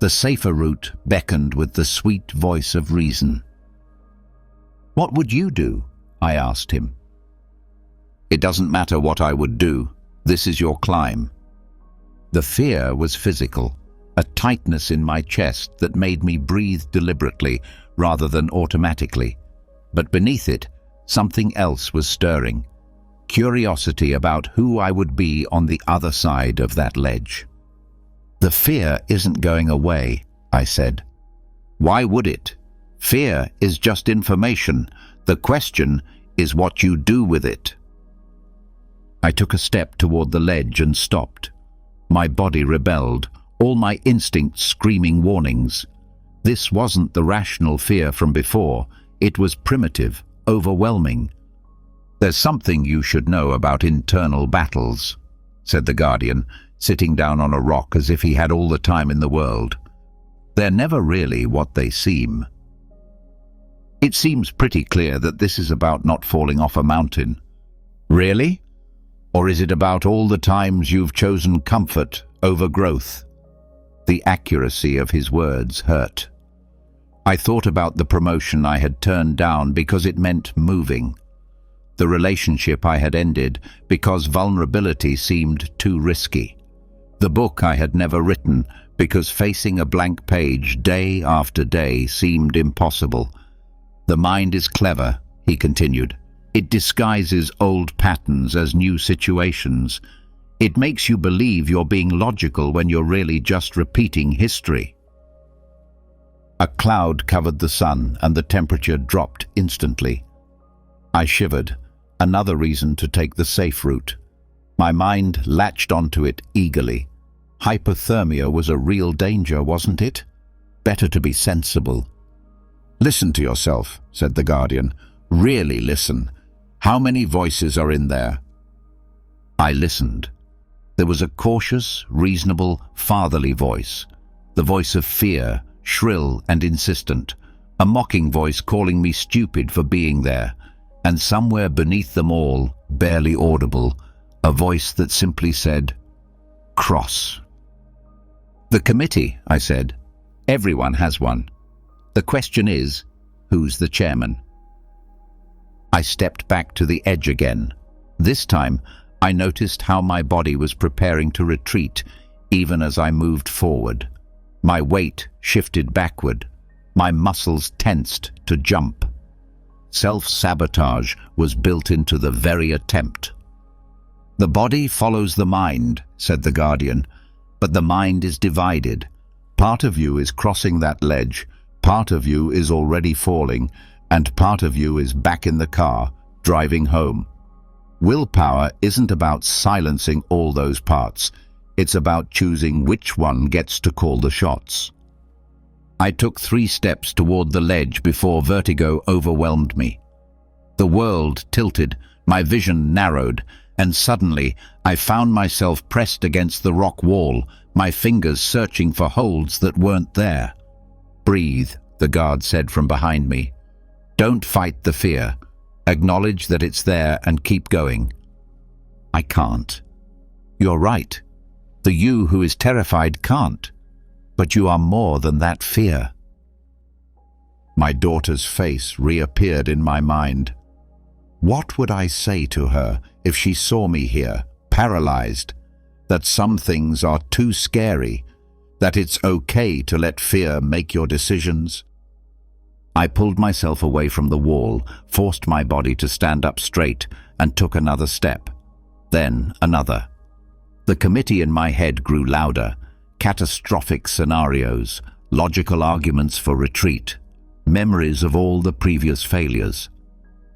The safer route beckoned with the sweet voice of reason. What would you do? I asked him. It doesn't matter what I would do. This is your climb. The fear was physical, a tightness in my chest that made me breathe deliberately rather than automatically. But beneath it, something else was stirring. Curiosity about who I would be on the other side of that ledge. The fear isn't going away, I said. Why would it? Fear is just information. The question is what you do with it. I took a step toward the ledge and stopped. My body rebelled, all my instincts screaming warnings. This wasn't the rational fear from before. It was primitive, overwhelming. "There's something you should know about internal battles," said the guardian, sitting down on a rock as if he had all the time in the world. "They're never really what they seem. It seems pretty clear that this is about not falling off a mountain. Really? Or is it about all the times you've chosen comfort over growth?" The accuracy of his words hurt. I thought about the promotion I had turned down because it meant moving, the relationship I had ended because vulnerability seemed too risky, the book I had never written because facing a blank page day after day seemed impossible. "The mind is clever," he continued. "It disguises old patterns as new situations. It makes you believe you're being logical when you're really just repeating history." A cloud covered the sun and the temperature dropped instantly. I shivered, another reason to take the safe route. My mind latched onto it eagerly. Hypothermia was a real danger, wasn't it? Better to be sensible. "Listen to yourself," said the guardian. "Really listen. How many voices are in there?" I listened. There was a cautious, reasonable, fatherly voice. The voice of fear, shrill and insistent. A mocking voice calling me stupid for being there. And somewhere beneath them all, barely audible, a voice that simply said, "Cross." "The committee," I said. "Everyone has one. The question is, who's the chairman?" I stepped back to the edge again. This time, I noticed how my body was preparing to retreat, even as I moved forward. My weight shifted backward. My muscles tensed to jump. Self-sabotage was built into the very attempt. "The body follows the mind," said the guardian, "but the mind is divided. Part of you is crossing that ledge, part of you is already falling, and part of you is back in the car, driving home. Willpower isn't about silencing all those parts. It's about choosing which one gets to call the shots." I took 3 steps toward the ledge before vertigo overwhelmed me. The world tilted, my vision narrowed, and suddenly I found myself pressed against the rock wall, my fingers searching for holds that weren't there. "Breathe," the guard said from behind me. "Don't fight the fear. Acknowledge that it's there and keep going." I can't. You're right. The you who is terrified can't. But you are more than that fear. My daughter's face reappeared in my mind. What would I say to her if she saw me here, paralyzed? That some things are too scary, that it's okay to let fear make your decisions? I pulled myself away from the wall, forced my body to stand up straight, and took another step. Then another. The committee in my head grew louder. Catastrophic scenarios, logical arguments for retreat, memories of all the previous failures.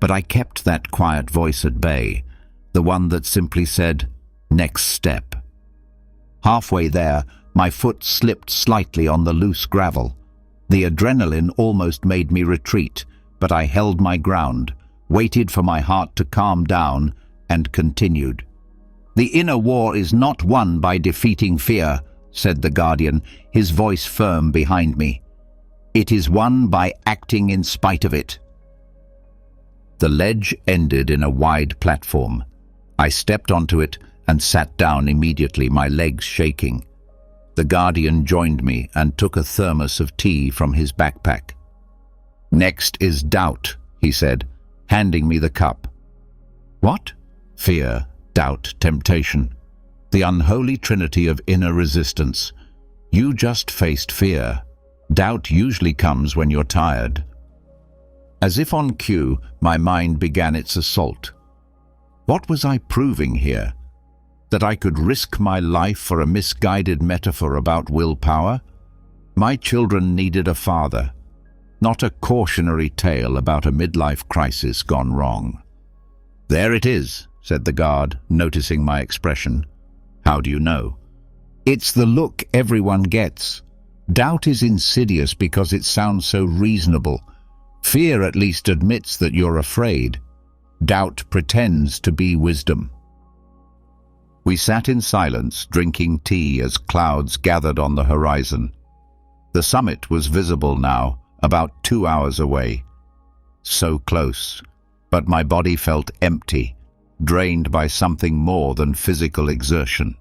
But I kept that quiet voice at bay, the one that simply said, "Next step." Halfway there, my foot slipped slightly on the loose gravel. The adrenaline almost made me retreat, but I held my ground, waited for my heart to calm down, and continued. "The inner war is not won by defeating fear," said the guardian, his voice firm behind me. "It is won by acting in spite of it." The ledge ended in a wide platform. I stepped onto it and sat down immediately, my legs shaking. The guardian joined me and took a thermos of tea from his backpack. "Next is doubt," he said, handing me the cup. "What?" "Fear, doubt, temptation. The unholy trinity of inner resistance. You just faced fear. Doubt usually comes when you're tired." As if on cue, my mind began its assault. What was I proving here? That I could risk my life for a misguided metaphor about willpower? My children needed a father, not a cautionary tale about a midlife crisis gone wrong. "There it is," said the guard, noticing my expression. "How do you know?" It's the look everyone gets. Doubt is insidious because it sounds so reasonable. Fear at least admits that you're afraid. Doubt pretends to be wisdom. We sat in silence, drinking tea as clouds gathered on the horizon. The summit was visible now, about 2 hours away. So close, but my body felt empty, drained by something more than physical exertion.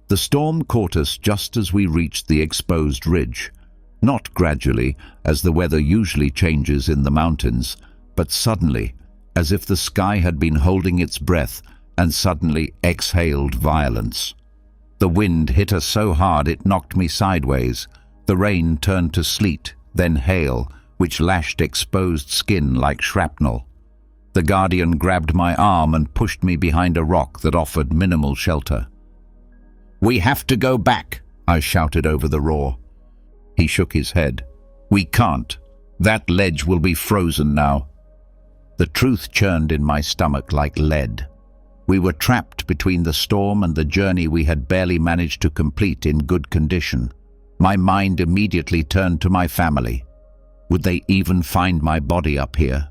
The storm caught us just as we reached the exposed ridge, not gradually, as the weather usually changes in the mountains, but suddenly, as if the sky had been holding its breath and suddenly exhaled violence. The wind hit us so hard it knocked me sideways. The rain turned to sleet, then hail, which lashed exposed skin like shrapnel. The guardian grabbed my arm and pushed me behind a rock that offered minimal shelter. "We have to go back," I shouted over the roar. He shook his head. "We can't. That ledge will be frozen now." The truth churned in my stomach like lead. We were trapped between the storm and the journey we had barely managed to complete in good condition. My mind immediately turned to my family. Would they even find my body up here?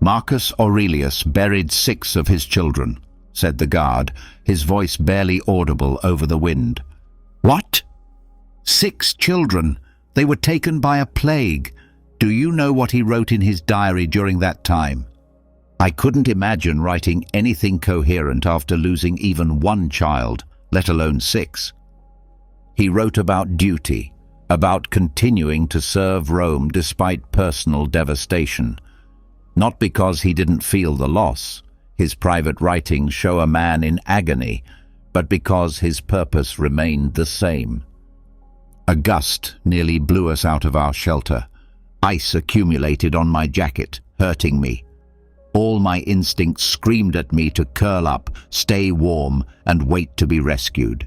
"Marcus Aurelius buried 6 of his children," said the guard, his voice barely audible over the wind. "What? 6 children? They were taken by a plague. Do you know what he wrote in his diary during that time?" I couldn't imagine writing anything coherent after losing even 1 child, let alone 6. He wrote about duty, about continuing to serve Rome despite personal devastation. Not because he didn't feel the loss. His private writings show a man in agony, but because his purpose remained the same. A gust nearly blew us out of our shelter. Ice accumulated on my jacket, hurting me. All my instincts screamed at me to curl up, stay warm, and wait to be rescued.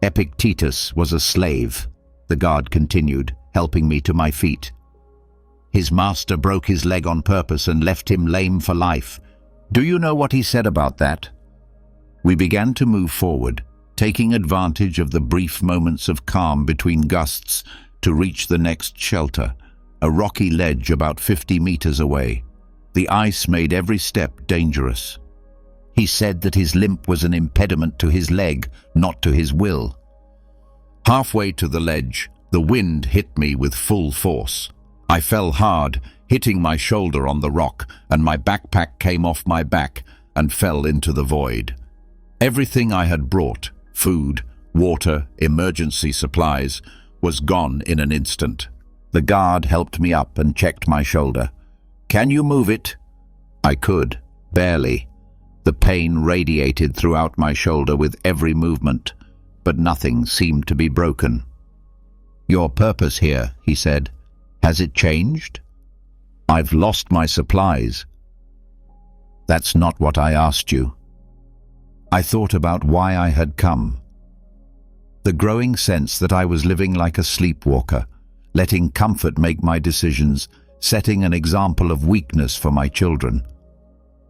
"Epictetus was a slave," the guard continued, helping me to my feet. "His master broke his leg on purpose and left him lame for life. Do you know what he said about that?" We began to move forward, taking advantage of the brief moments of calm between gusts to reach the next shelter, a rocky ledge about 50 meters away. The ice made every step dangerous. He said that his limp was an impediment to his leg, not to his will. Halfway to the ledge, the wind hit me with full force. I fell hard, hitting my shoulder on the rock, and my backpack came off my back and fell into the void. Everything I had brought, food, water, emergency supplies, was gone in an instant. The guard helped me up and checked my shoulder. "Can you move it?" I could, barely. The pain radiated throughout my shoulder with every movement, but nothing seemed to be broken. "Your purpose here," he said, "has it changed?" "I've lost my supplies." "That's not what I asked you." I thought about why I had come. The growing sense that I was living like a sleepwalker, letting comfort make my decisions, setting an example of weakness for my children.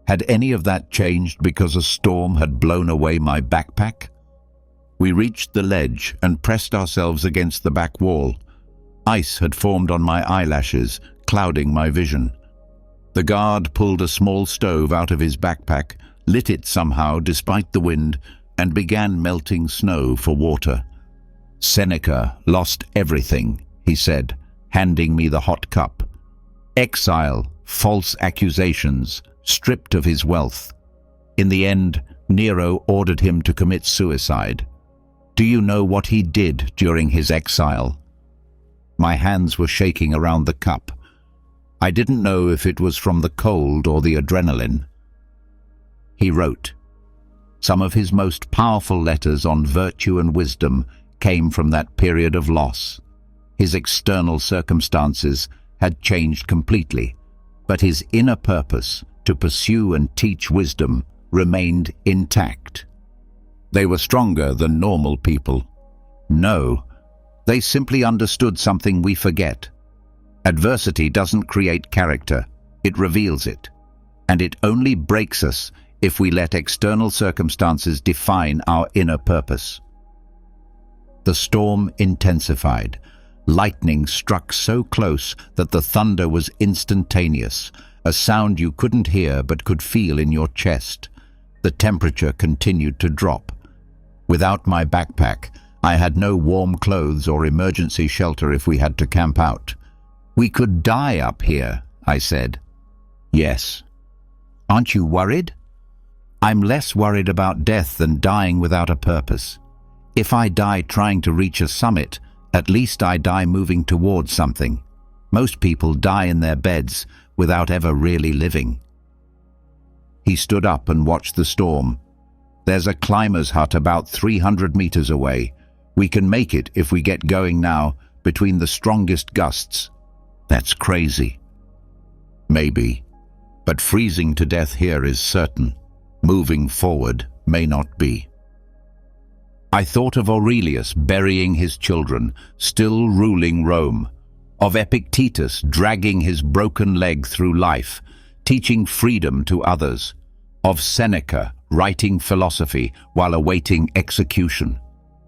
Had any of that changed because a storm had blown away my backpack? We reached the ledge and pressed ourselves against the back wall. Ice had formed on my eyelashes, clouding my vision. The guard pulled a small stove out of his backpack, lit it somehow despite the wind, and began melting snow for water. "Seneca lost everything," he said, handing me the hot cup. "Exile, false accusations, stripped of his wealth. In the end, Nero ordered him to commit suicide. Do you know what he did during his exile?" My hands were shaking around the cup. I didn't know if it was from the cold or the adrenaline. He wrote. Some of his most powerful letters on virtue and wisdom came from that period of loss. His external circumstances had changed completely, but his inner purpose to pursue and teach wisdom remained intact. They were stronger than normal people. No, they simply understood something we forget. Adversity doesn't create character, it reveals it. And it only breaks us if we let external circumstances define our inner purpose. The storm intensified. Lightning struck so close that the thunder was instantaneous, a sound you couldn't hear but could feel in your chest. The temperature continued to drop. Without my backpack, I had no warm clothes or emergency shelter if we had to camp out. "We could die up here," I said. "Yes." "Aren't you worried?" "I'm less worried about death than dying without a purpose. If I die trying to reach a summit, at least I die moving towards something. Most people die in their beds without ever really living." He stood up and watched the storm. "There's a climber's hut about 300 meters away. We can make it if we get going now, between the strongest gusts." "That's crazy." "Maybe, but freezing to death here is certain. Moving forward may not be." I thought of Aurelius burying his children, still ruling Rome, of Epictetus dragging his broken leg through life, teaching freedom to others, of Seneca writing philosophy while awaiting execution.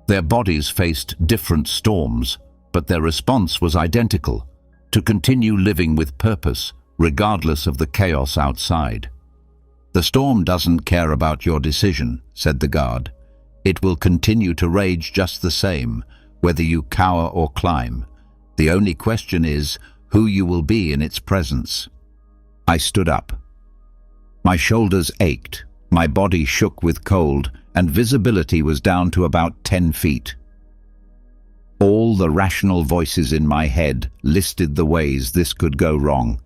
Their bodies faced different storms, but their response was identical: to continue living with purpose, regardless of the chaos outside. "The storm doesn't care about your decision," said the guard. "It will continue to rage just the same, whether you cower or climb. The only question is who you will be in its presence." I stood up. My shoulders ached, my body shook with cold, and visibility was down to about 10 feet. All the rational voices in my head listed the ways this could go wrong.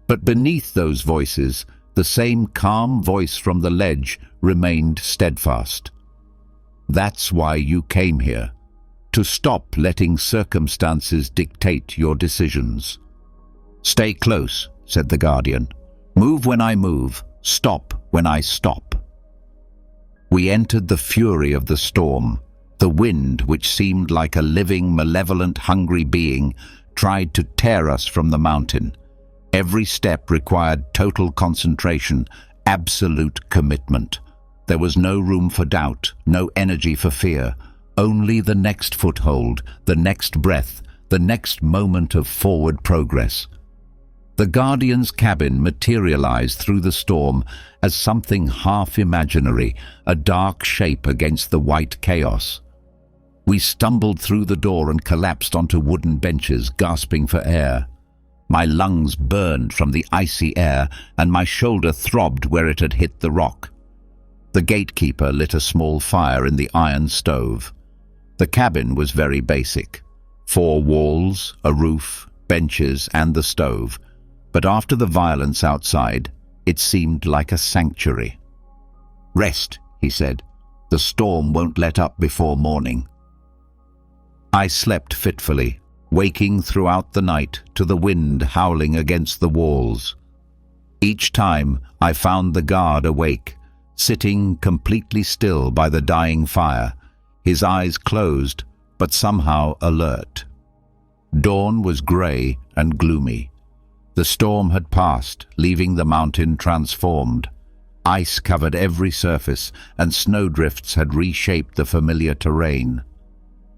But beneath those voices, the same calm voice from the ledge remained steadfast. "That's why you came here, to stop letting circumstances dictate your decisions." "Stay close," said the guardian. "Move when I move, stop when I stop." We entered the fury of the storm. The wind, which seemed like a living, malevolent, hungry being, tried to tear us from the mountain. Every step required total concentration, absolute commitment. There was no room for doubt, no energy for fear, only the next foothold, the next breath, the next moment of forward progress. The Guardian's cabin materialized through the storm as something half imaginary, a dark shape against the white chaos. We stumbled through the door and collapsed onto wooden benches, gasping for air. My lungs burned from the icy air, and my shoulder throbbed where it had hit the rock. The gatekeeper lit a small fire in the iron stove. The cabin was very basic: 4 walls, a roof, benches, and the stove. But after the violence outside, it seemed like a sanctuary. "Rest," he said. "The storm won't let up before morning." I slept fitfully, waking throughout the night to the wind howling against the walls. Each time I found the guard awake, sitting completely still by the dying fire, his eyes closed, but somehow alert. Dawn was grey and gloomy. The storm had passed, leaving the mountain transformed. Ice covered every surface, and snowdrifts had reshaped the familiar terrain.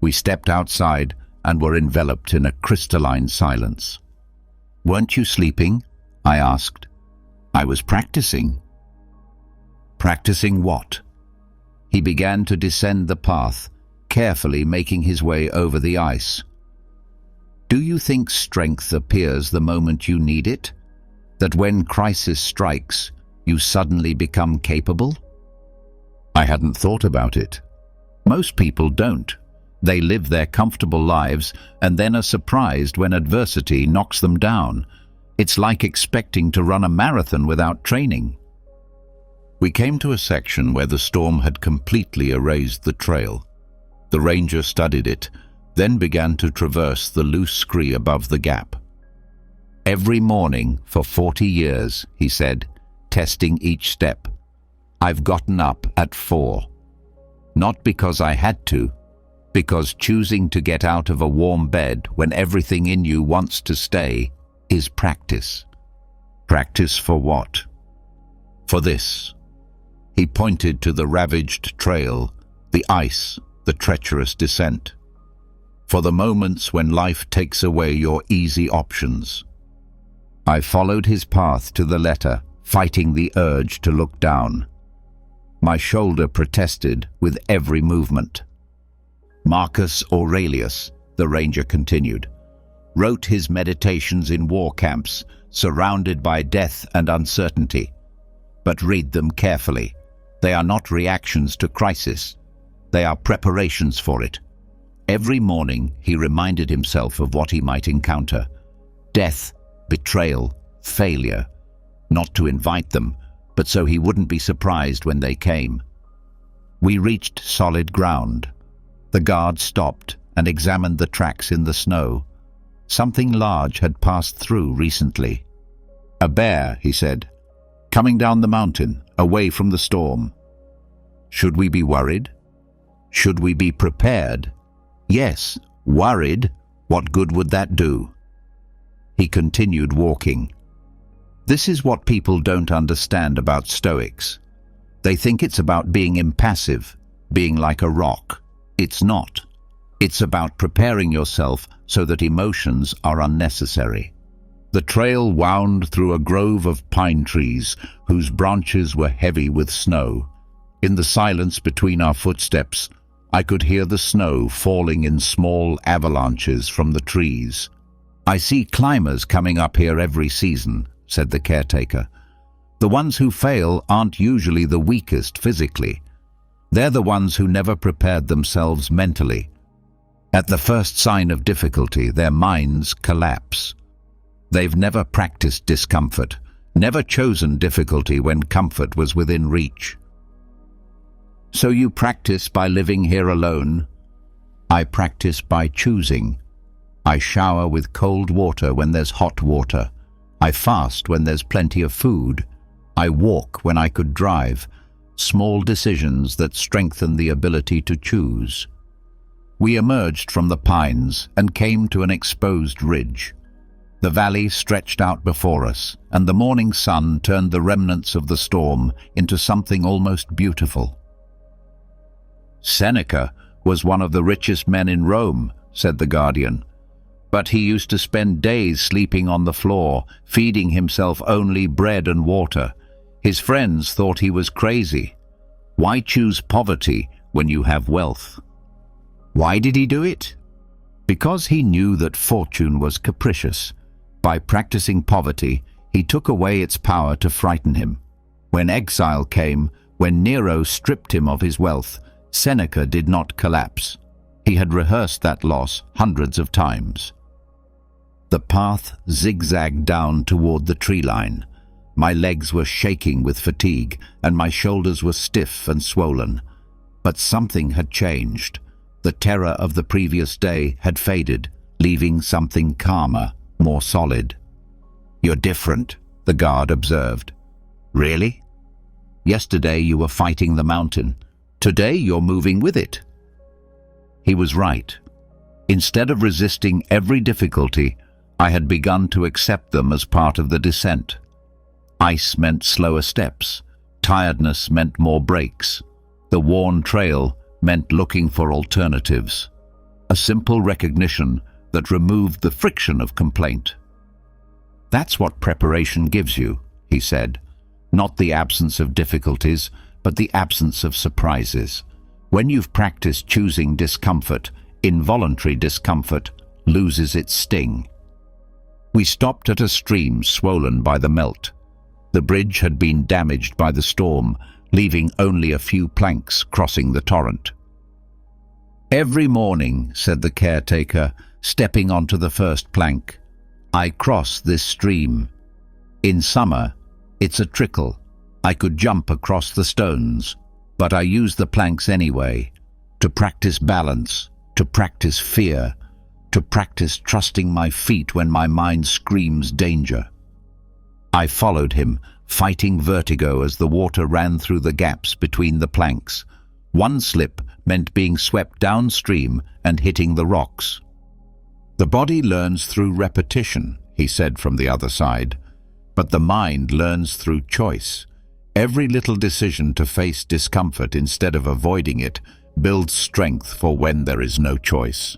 We stepped outside and were enveloped in a crystalline silence. "Weren't you sleeping?" I asked. "I was practicing." "Practicing what?" He began to descend the path, carefully making his way over the ice. "Do you think strength appears the moment you need it? That when crisis strikes, you suddenly become capable?" I hadn't thought about it. Most people don't. They live their comfortable lives and then are surprised when adversity knocks them down. It's like expecting to run a marathon without training. We came to a section where the storm had completely erased the trail. The ranger studied it, then began to traverse the loose scree above the gap. "Every morning for 40 years, he said, testing each step, "I've gotten up at 4. Not because I had to, because choosing to get out of a warm bed when everything in you wants to stay is practice." Practice for what? For this. He pointed to the ravaged trail, the ice, the treacherous descent. For the moments when life takes away your easy options. I followed his path to the letter, fighting the urge to look down. My shoulder protested with every movement. Marcus Aurelius, the ranger continued, wrote his meditations in war camps, surrounded by death and uncertainty. But read them carefully. They are not reactions to crisis. They are preparations for it. Every morning he reminded himself of what he might encounter. Death, betrayal, failure. Not to invite them, but so he wouldn't be surprised when they came. We reached solid ground. The guard stopped and examined the tracks in the snow. Something large had passed through recently. A bear, he said, coming down the mountain, away from the storm. Should we be worried? Should we be prepared? Yes, worried. What good would that do? He continued walking. This is what people don't understand about Stoics. They think it's about being impassive, being like a rock. It's not. It's about preparing yourself so that emotions are unnecessary. The trail wound through a grove of pine trees whose branches were heavy with snow. In the silence between our footsteps, I could hear the snow falling in small avalanches from the trees. I see climbers coming up here every season, said the caretaker. The ones who fail aren't usually the weakest physically. They're the ones who never prepared themselves mentally. At the first sign of difficulty, their minds collapse. They've never practiced discomfort, never chosen difficulty when comfort was within reach. So you practice by living here alone? I practice by choosing. I shower with cold water when there's hot water. I fast when there's plenty of food. I walk when I could drive. Small decisions that strengthen the ability to choose. We emerged from the pines and came to an exposed ridge. The valley stretched out before us, and the morning sun turned the remnants of the storm into something almost beautiful. Seneca was one of the richest men in Rome, said the guardian. But he used to spend days sleeping on the floor, feeding himself only bread and water. His friends thought he was crazy. Why choose poverty when you have wealth? Why did he do it? Because he knew that fortune was capricious. By practicing poverty, he took away its power to frighten him. When exile came, when Nero stripped him of his wealth, Seneca did not collapse. He had rehearsed that loss hundreds of times. The path zigzagged down toward the tree line. My legs were shaking with fatigue, and my shoulders were stiff and swollen. But something had changed. The terror of the previous day had faded, leaving something calmer, more solid. You're different, the guard observed. Really? Yesterday you were fighting the mountain. Today you're moving with it. He was right. Instead of resisting every difficulty, I had begun to accept them as part of the descent. Ice meant slower steps. Tiredness meant more breaks. The worn trail meant looking for alternatives. A simple recognition that removed the friction of complaint. That's what preparation gives you, he said. Not the absence of difficulties, but the absence of surprises. When you've practiced choosing discomfort, involuntary discomfort loses its sting. We stopped at a stream swollen by the melt. The bridge had been damaged by the storm, leaving only a few planks crossing the torrent. Every morning, said the caretaker, stepping onto the first plank, I cross this stream. In summer, it's a trickle. I could jump across the stones, but I use the planks anyway, to practice balance, to practice fear, to practice trusting my feet when my mind screams danger. I followed him, fighting vertigo as the water ran through the gaps between the planks. One slip meant being swept downstream and hitting the rocks. The body learns through repetition, he said from the other side, but the mind learns through choice. Every little decision to face discomfort instead of avoiding it builds strength for when there is no choice.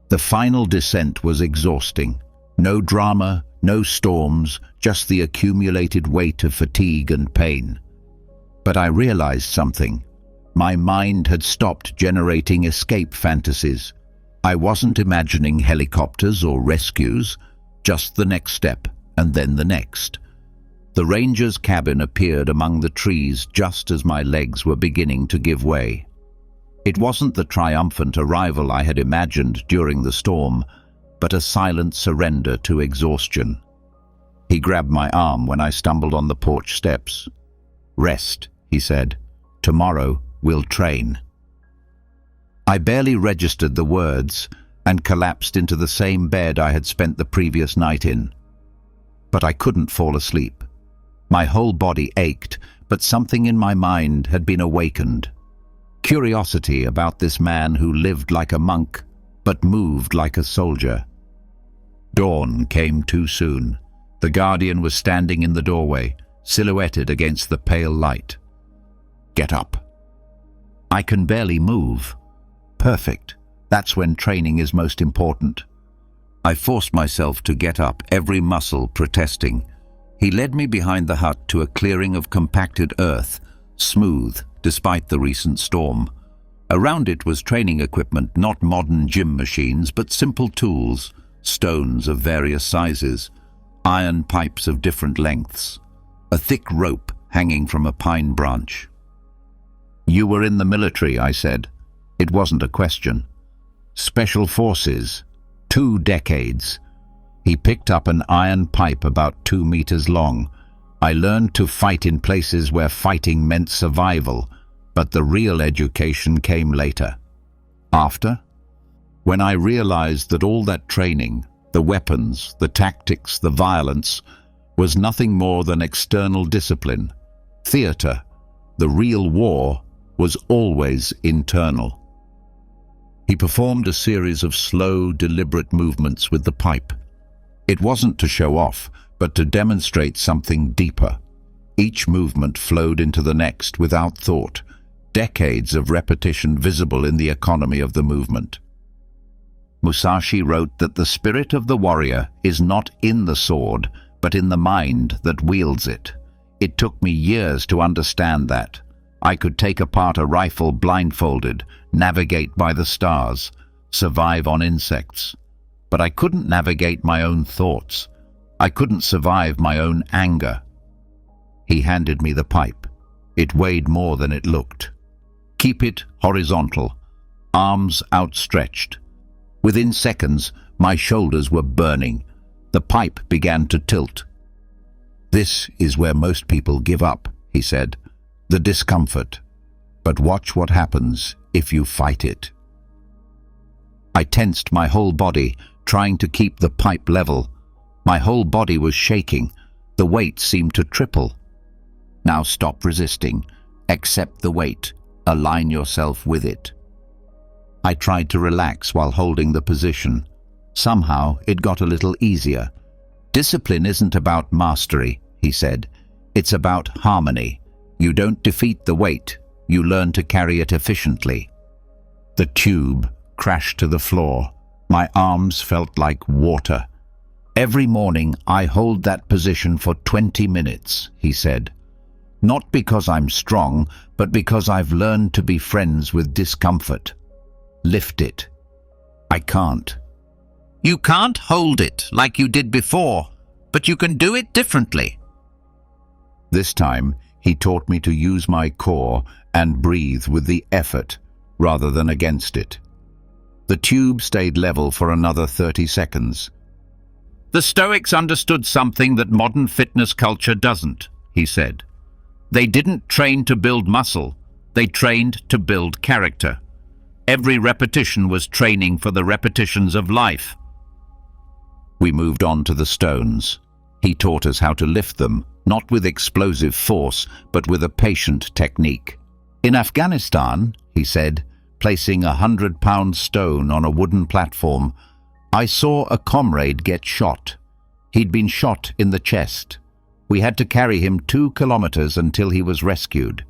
The final descent was exhausting. No drama, no storms, just the accumulated weight of fatigue and pain. But I realized something. My mind had stopped generating escape fantasies. I wasn't imagining helicopters or rescues, just the next step and then the next. The ranger's cabin appeared among the trees just as my legs were beginning to give way. It wasn't the triumphant arrival I had imagined during the storm, but a silent surrender to exhaustion. He grabbed my arm when I stumbled on the porch steps. "Rest," he said. "Tomorrow we'll train." I barely registered the words and collapsed into the same bed I had spent the previous night in. But I couldn't fall asleep. My whole body ached, but something in my mind had been awakened. Curiosity about this man who lived like a monk, but moved like a soldier. Dawn came too soon. The guardian was standing in the doorway, silhouetted against the pale light. "Get up." I can barely move. Perfect. That's when training is most important. I forced myself to get up, every muscle protesting. He led me behind the hut to a clearing of compacted earth, smooth despite the recent storm. Around it was training equipment, not modern gym machines, but simple tools, stones of various sizes, iron pipes of different lengths, a thick rope hanging from a pine branch. "You were in the military," I said. It wasn't a question. "Special Forces, 2 decades. He picked up an iron pipe about 2 meters long. "I learned to fight in places where fighting meant survival, but the real education came later." After? When I realized that all that training, the weapons, the tactics, the violence, was nothing more than external discipline. Theater, the real war, was always internal. He performed a series of slow, deliberate movements with the pipe. It wasn't to show off, but to demonstrate something deeper. Each movement flowed into the next without thought, decades of repetition visible in the economy of the movement. Musashi wrote that the spirit of the warrior is not in the sword, but in the mind that wields it. It took me years to understand that. I could take apart a rifle blindfolded, navigate by the stars, survive on insects. But I couldn't navigate my own thoughts. I couldn't survive my own anger. He handed me the pipe. It weighed more than it looked. "Keep it horizontal, arms outstretched." Within seconds, my shoulders were burning. The pipe began to tilt. "This is where most people give up," he said. "The discomfort. But watch what happens if you fight it." I tensed my whole body, trying to keep the pipe level. My whole body was shaking. The weight seemed to triple. "Now stop resisting. Accept the weight. Align yourself with it." I tried to relax while holding the position. Somehow it got a little easier. "Discipline isn't about mastery," he said. "It's about harmony. You don't defeat the weight. You learn to carry it efficiently." The tube crashed to the floor. My arms felt like water. "Every morning I hold that position for 20 minutes, he said. "Not because I'm strong, but because I've learned to be friends with discomfort. Lift it." "I can't." "You can't hold it like you did before, but you can do it differently." This time, he taught me to use my core and breathe with the effort rather than against it. The tube stayed level for another 30 seconds. "The Stoics understood something that modern fitness culture doesn't," he said. "They didn't train to build muscle, they trained to build character. Every repetition was training for the repetitions of life." We moved on to the stones. He taught us how to lift them, not with explosive force, but with a patient technique. "In Afghanistan," he said, placing a 100-pound stone on a wooden platform, "I saw a comrade get shot. He'd been shot in the chest. We had to carry him 2 kilometers until he was rescued.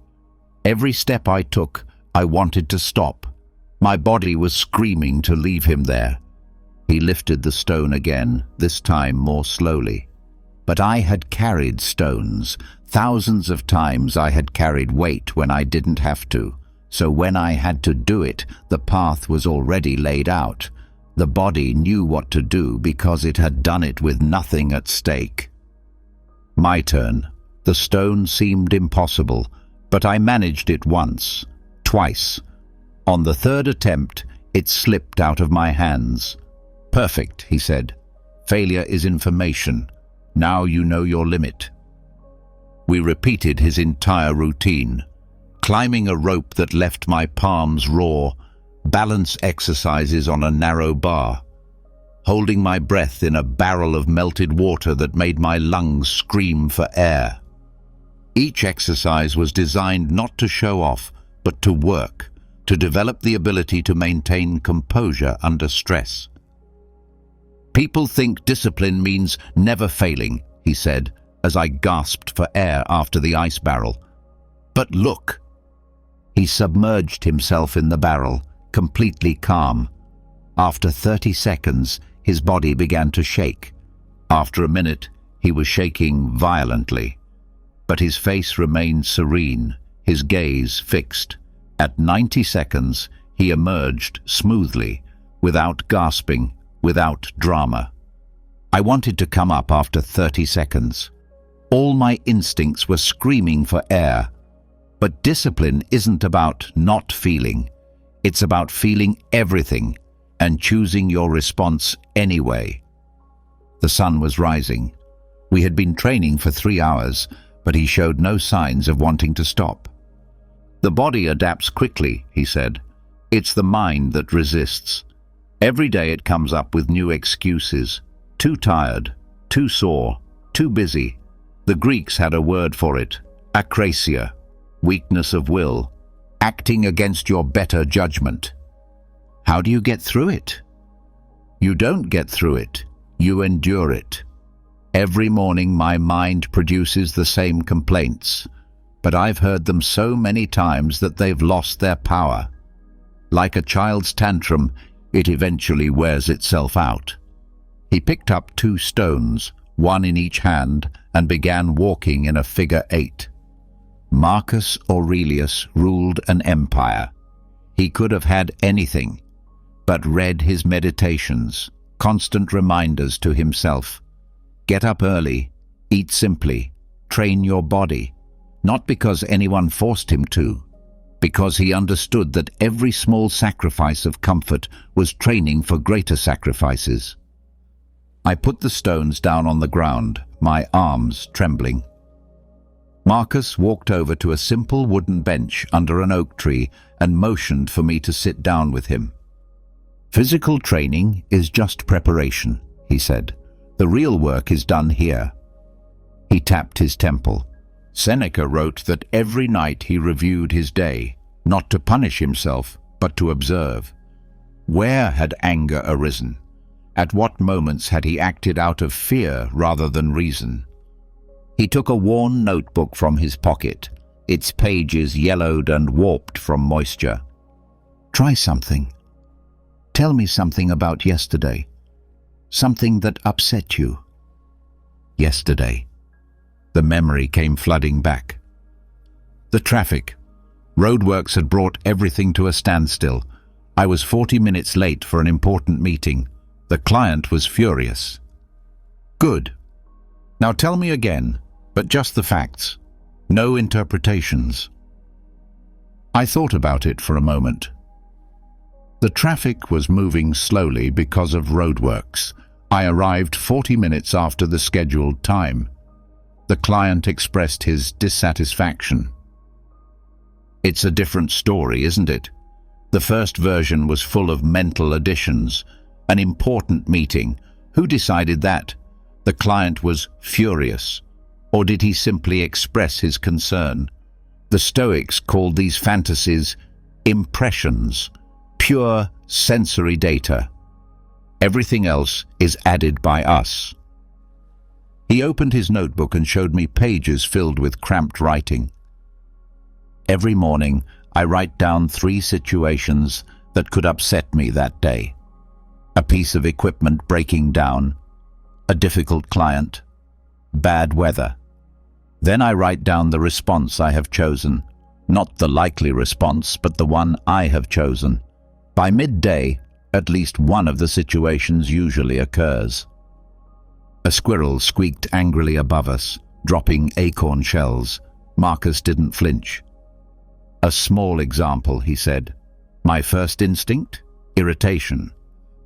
Every step I took, I wanted to stop. My body was screaming to leave him there. He lifted the stone again, this time more slowly. But I had carried stones. Thousands of times I had carried weight when I didn't have to. So when I had to do it, the path was already laid out. The body knew what to do because it had done it with nothing at stake. My turn. The stone seemed impossible, but I managed it once, twice. On the third attempt, it slipped out of my hands. "Perfect," he said. "Failure is information. Now you know your limit." We repeated his entire routine. Climbing a rope that left my palms raw, balance exercises on a narrow bar, holding my breath in a barrel of melted water that made my lungs scream for air. Each exercise was designed not to show off, but to work, to develop the ability to maintain composure under stress. "People think discipline means never failing," he said, as I gasped for air after the ice barrel. "But look!" He submerged himself in the barrel, completely calm. After 30 seconds, his body began to shake. After a minute, he was shaking violently. But his face remained serene, his gaze fixed. At 90 seconds, he emerged smoothly, without gasping, without drama. I wanted to come up after 30 seconds. All my instincts were screaming for air. But discipline isn't about not feeling. It's about feeling everything and choosing your response anyway. The sun was rising. We had been training for 3 hours, but he showed no signs of wanting to stop. "The body adapts quickly," he said. "It's the mind that resists. Every day it comes up with new excuses. Too tired, too sore, too busy. The Greeks had a word for it, akrasia, weakness of will, acting against your better judgment. How do you get through it? You don't get through it, you endure it. Every morning my mind produces the same complaints, but I've heard them so many times that they've lost their power. Like a child's tantrum, it eventually wears itself out." He picked up 2 stones, one in each hand, and began walking in a figure 8. Marcus Aurelius ruled an empire. He could have had anything, but read his meditations, constant reminders to himself. Get up early, eat simply, train your body, not because anyone forced him to, because he understood that every small sacrifice of comfort was training for greater sacrifices. I put the stones down on the ground, my arms trembling. Marcus walked over to a simple wooden bench under an oak tree and motioned for me to sit down with him. "Physical training is just preparation," he said. "The real work is done here." He tapped his temple. Seneca wrote that every night he reviewed his day, not to punish himself, but to observe. Where had anger arisen? At what moments had he acted out of fear rather than reason? He took a worn notebook from his pocket, its pages yellowed and warped from moisture. "Try something. Tell me something about yesterday. Something that upset you." Yesterday. The memory came flooding back. The traffic. Roadworks had brought everything to a standstill. I was 40 minutes late for an important meeting. The client was furious. "Good. Now tell me again, but just the facts. No interpretations." I thought about it for a moment. The traffic was moving slowly because of roadworks. I arrived 40 minutes after the scheduled time. The client expressed his dissatisfaction. "It's a different story, isn't it? The first version was full of mental additions. An important meeting. Who decided that?" The client was furious. Or did he simply express his concern? The Stoics called these fantasies impressions, pure sensory data. Everything else is added by us. He opened his notebook and showed me pages filled with cramped writing. Every morning, I write down 3 situations that could upset me that day. A piece of equipment breaking down, a difficult client, bad weather. Then I write down the response I have chosen, not the likely response, but the one I have chosen. By midday, at least one of the situations usually occurs. A squirrel squeaked angrily above us, dropping acorn shells. Marcus didn't flinch. "A small example," he said. "My first instinct? Irritation.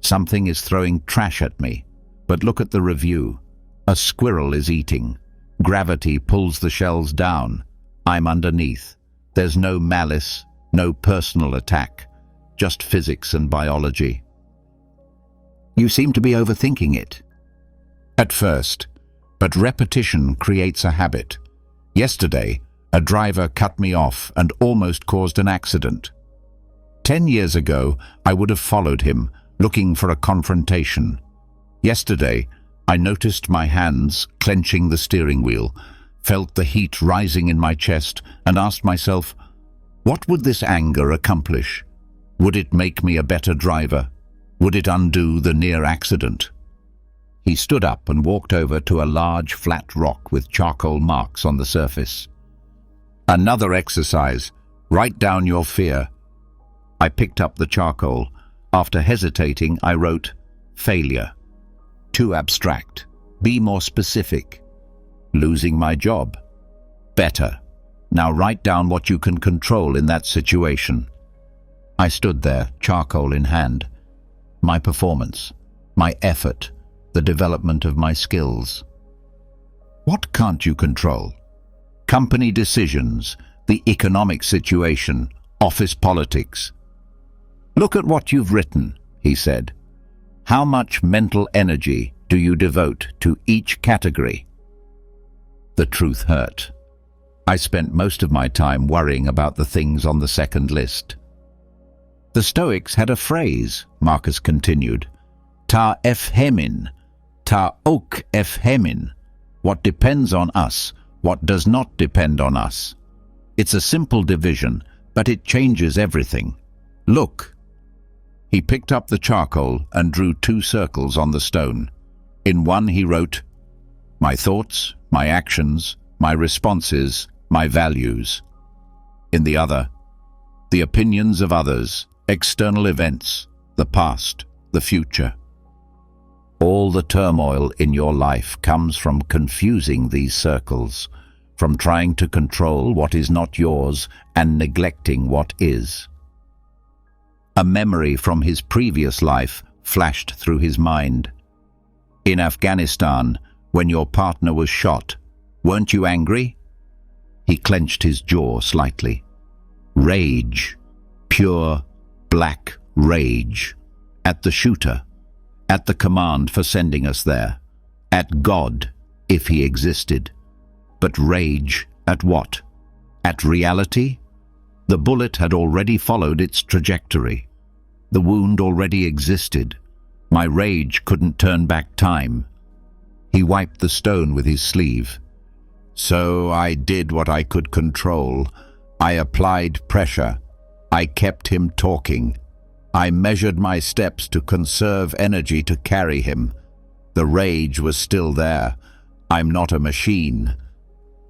Something is throwing trash at me. But look at the review. A squirrel is eating. Gravity pulls the shells down. I'm underneath. There's no malice, no personal attack, just physics and biology." "You seem to be overthinking it." "At first, but repetition creates a habit. Yesterday, a driver cut me off and almost caused an accident. 10 years ago, I would have followed him, looking for a confrontation. Yesterday, I noticed my hands clenching the steering wheel, felt the heat rising in my chest, and asked myself, what would this anger accomplish? Would it make me a better driver? Would it undo the near accident?" He stood up and walked over to a large flat rock with charcoal marks on the surface. "Another exercise. Write down your fear." I picked up the charcoal. After hesitating, I wrote, "Failure." "Too abstract. Be more specific." "Losing my job." "Better. Now write down what you can control in that situation." I stood there, charcoal in hand. My performance, my effort, the development of my skills. "What can't you control?" "Company decisions, the economic situation, office politics." "Look at what you've written," he said. "How much mental energy do you devote to each category?" The truth hurt. I spent most of my time worrying about the things on the second list. "The Stoics had a phrase," Marcus continued, "ta efhemin, ta ok efhemin, what depends on us, what does not depend on us. It's a simple division, but it changes everything. Look." He picked up the charcoal and drew 2 circles on the stone. In one he wrote, "My thoughts, my actions, my responses, my values." In the other, "The opinions of others, external events, the past, the future." All the turmoil in your life comes from confusing these circles, from trying to control what is not yours and neglecting what is. A memory from his previous life flashed through his mind. "In Afghanistan, when your partner was shot, weren't you angry?" He clenched his jaw slightly. Rage, pure, black rage. At the shooter, at the command for sending us there, at God, if he existed. But rage at what? At reality? The bullet had already followed its trajectory. The wound already existed. My rage couldn't turn back time. He wiped the stone with his sleeve. "So I did what I could control. I applied pressure. I kept him talking. I measured my steps to conserve energy to carry him. The rage was still there. I'm not a machine.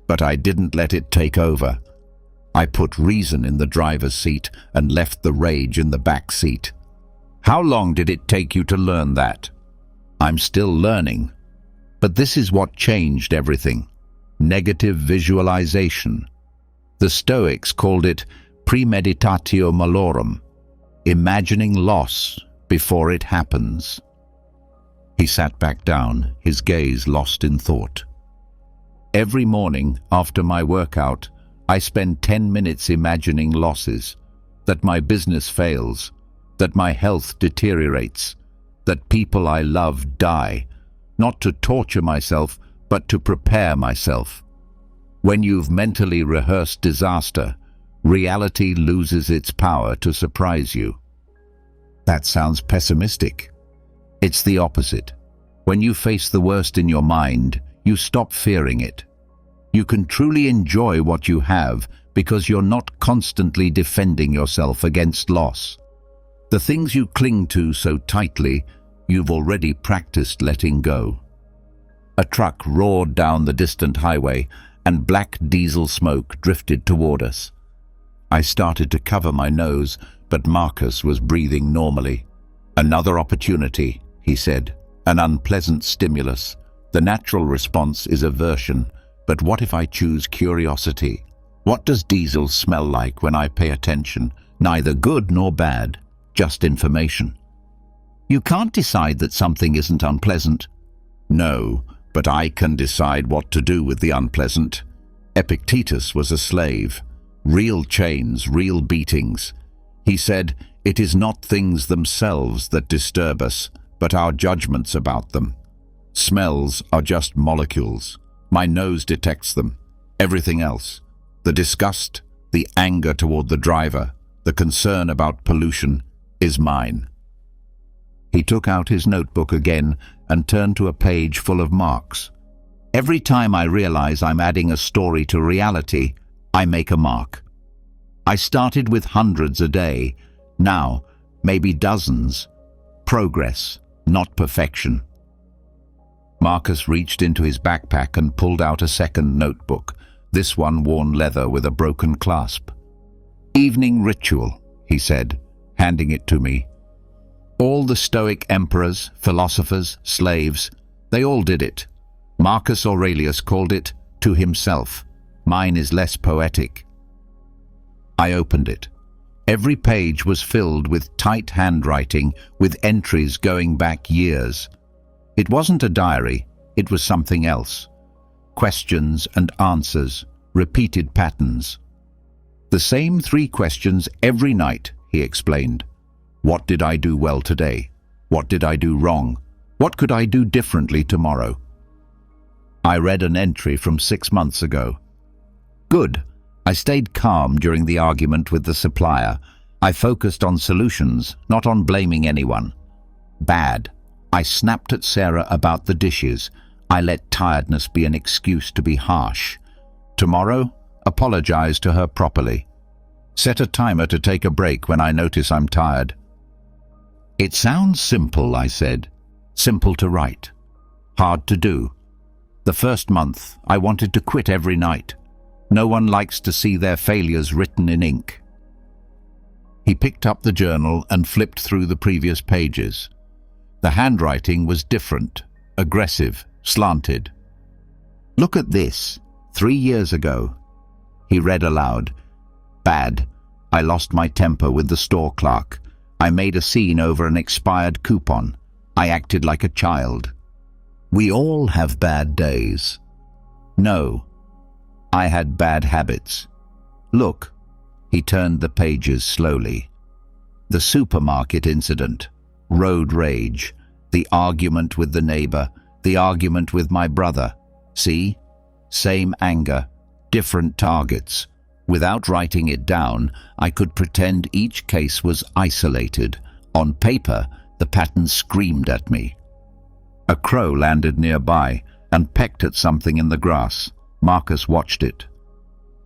But I didn't let it take over. I put reason in the driver's seat and left the rage in the back seat." "How long did it take you to learn that?" "I'm still learning. But this is what changed everything. Negative visualization. The Stoics called it premeditatio malorum, imagining loss before it happens." He sat back down, his gaze lost in thought. "Every morning after my workout, I spend 10 minutes imagining losses, that my business fails, that my health deteriorates, that people I love die, not to torture myself, but to prepare myself. When you've mentally rehearsed disaster, reality loses its power to surprise you." That sounds pessimistic. It's the opposite. When you face the worst in your mind, you stop fearing it. You can truly enjoy what you have because you're not constantly defending yourself against loss. The things you cling to so tightly, you've already practiced letting go. A truck roared down the distant highway, and black diesel smoke drifted toward us. I started to cover my nose, but Marcus was breathing normally. "Another opportunity," he said. "An unpleasant stimulus. The natural response is aversion, but what if I choose curiosity? What does diesel smell like when I pay attention? Neither good nor bad, just information." "You can't decide that something isn't unpleasant." "No, but I can decide what to do with the unpleasant." Epictetus was a slave. Real chains, real beatings. He said, "It is not things themselves that disturb us, but our judgments about them. Smells are just molecules. My nose detects them. Everything else, the disgust, the anger toward the driver, the concern about pollution, is mine." He took out his notebook again and turned to a page full of marks. "Every time I realize I'm adding a story to reality, I make a mark. I started with hundreds a day. Now, maybe dozens. Progress, not perfection." Marcus reached into his backpack and pulled out a second notebook, this one worn leather with a broken clasp. "Evening ritual," he said, handing it to me. "All the Stoic emperors, philosophers, slaves, they all did it. Marcus Aurelius called it to himself. Mine is less poetic." I opened it. Every page was filled with tight handwriting, with entries going back years. It wasn't a diary, it was something else. Questions and answers, repeated patterns. "The same 3 questions every night," he explained. "What did I do well today? What did I do wrong? What could I do differently tomorrow?" I read an entry from 6 months ago. "Good. I stayed calm during the argument with the supplier. I focused on solutions, not on blaming anyone." Bad. I snapped at Sarah about the dishes. I let tiredness be an excuse to be harsh. Tomorrow, apologize to her properly. Set a timer to take a break when I notice I'm tired. "It sounds simple," I said. "Simple to write. Hard to do. The first month, I wanted to quit every night. No one likes to see their failures written in ink." He picked up the journal and flipped through the previous pages. The handwriting was different, aggressive, slanted. "Look at this. 3 years ago." He read aloud. "Bad. I lost my temper with the store clerk. I made a scene over an expired coupon. I acted like a child." We all have bad days. No. I had bad habits. Look. He turned the pages slowly. The supermarket incident, road rage, the argument with the neighbor, the argument with my brother. See? Same anger, different targets. Without writing it down, I could pretend each case was isolated. On paper, the pattern screamed at me. A crow landed nearby and pecked at something in the grass. Marcus watched it.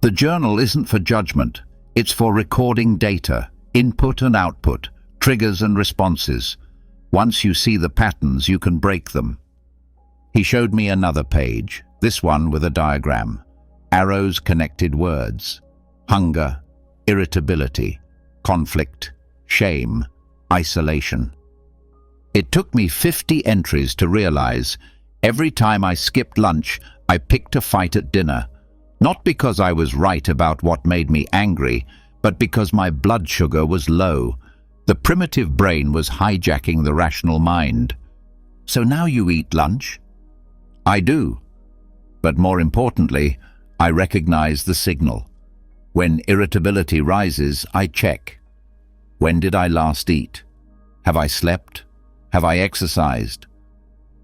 "The journal isn't for judgment. It's for recording data, input and output, triggers and responses. Once you see the patterns, you can break them." He showed me another page, this one with a diagram. Arrows connected words. Hunger, irritability, conflict, shame, isolation. It took me 50 entries to realize every time I skipped lunch, I picked a fight at dinner. Not because I was right about what made me angry, but because my blood sugar was low. The primitive brain was hijacking the rational mind. "So now you eat lunch?" "I do. But more importantly, I recognize the signal. When irritability rises, I check. When did I last eat? Have I slept? Have I exercised?"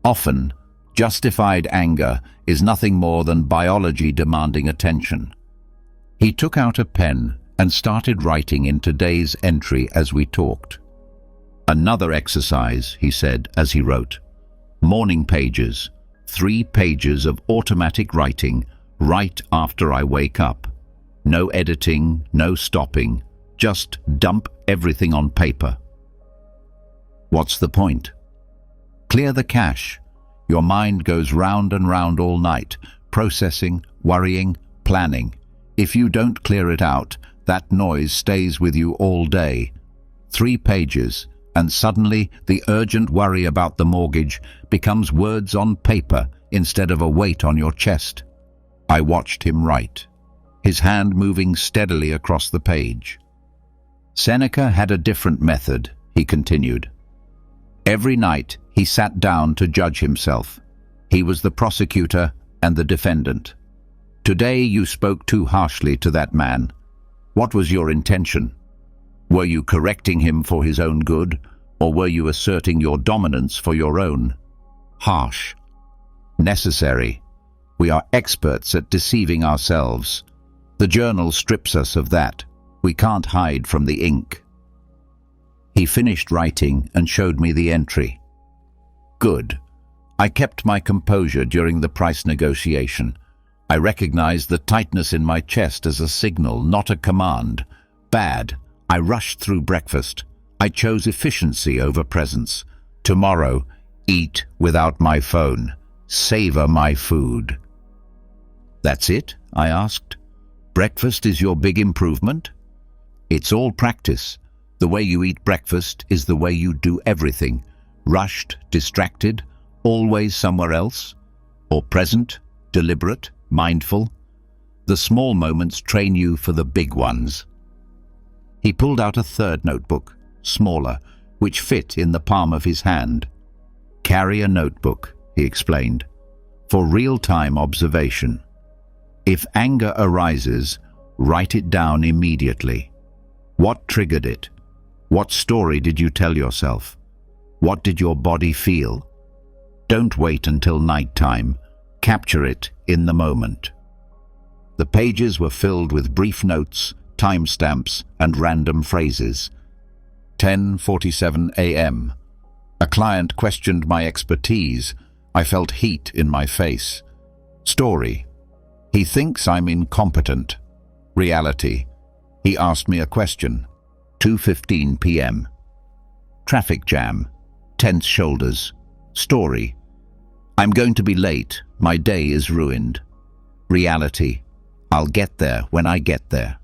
Often, justified anger is nothing more than biology demanding attention. He took out a pen and started writing in today's entry as we talked. "Another exercise," he said as he wrote. "Morning pages. 3 pages of automatic writing right after I wake up. No editing, no stopping, just dump everything on paper. What's the point? Clear the cache. Your mind goes round and round all night, processing, worrying, planning. If you don't clear it out, that noise stays with you all day. 3 pages, and suddenly the urgent worry about the mortgage becomes words on paper instead of a weight on your chest. I watched him write, his hand moving steadily across the page. Seneca had a different method, he continued. Every night he sat down to judge himself. He was the prosecutor and the defendant. Today you spoke too harshly to that man. What was your intention? Were you correcting him for his own good, or were you asserting your dominance for your own? Harsh. Necessary. We are experts at deceiving ourselves. The journal strips us of that. We can't hide from the ink. He finished writing and showed me the entry. Good. I kept my composure during the price negotiation. I recognized the tightness in my chest as a signal, not a command. Bad. I rushed through breakfast. I chose efficiency over presence. Tomorrow, eat without my phone. Savor my food. That's it? I asked. Breakfast is your big improvement? It's all practice. The way you eat breakfast is the way you do everything. Rushed, distracted, always somewhere else? Or present, deliberate, mindful? The small moments train you for the big ones. He pulled out a third notebook, smaller, which fit in the palm of his hand. Carry a notebook, he explained, for real-time observation. If anger arises, write it down immediately. What triggered it? What story did you tell yourself? What did your body feel? Don't wait until nighttime. Capture it in the moment. The pages were filled with brief notes, timestamps, and random phrases. 10:47 a.m. A client questioned my expertise. I felt heat in my face. Story. He thinks I'm incompetent. Reality. He asked me a question. 2:15 p.m. Traffic jam. Tense shoulders. Story. I'm going to be late. My day is ruined. Reality. I'll get there when I get there.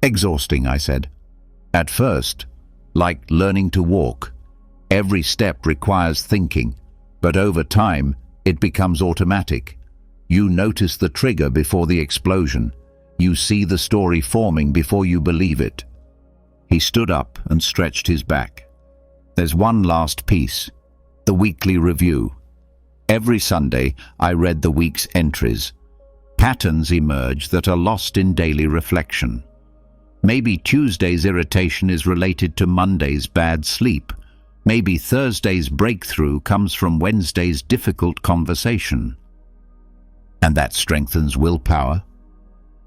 Exhausting, I said. At first, like learning to walk. Every step requires thinking, but over time, it becomes automatic. You notice the trigger before the explosion. You see the story forming before you believe it. He stood up and stretched his back. There's one last piece. The weekly review. Every Sunday, I read the week's entries. Patterns emerge that are lost in daily reflection. Maybe Tuesday's irritation is related to Monday's bad sleep. Maybe Thursday's breakthrough comes from Wednesday's difficult conversation. And that strengthens willpower.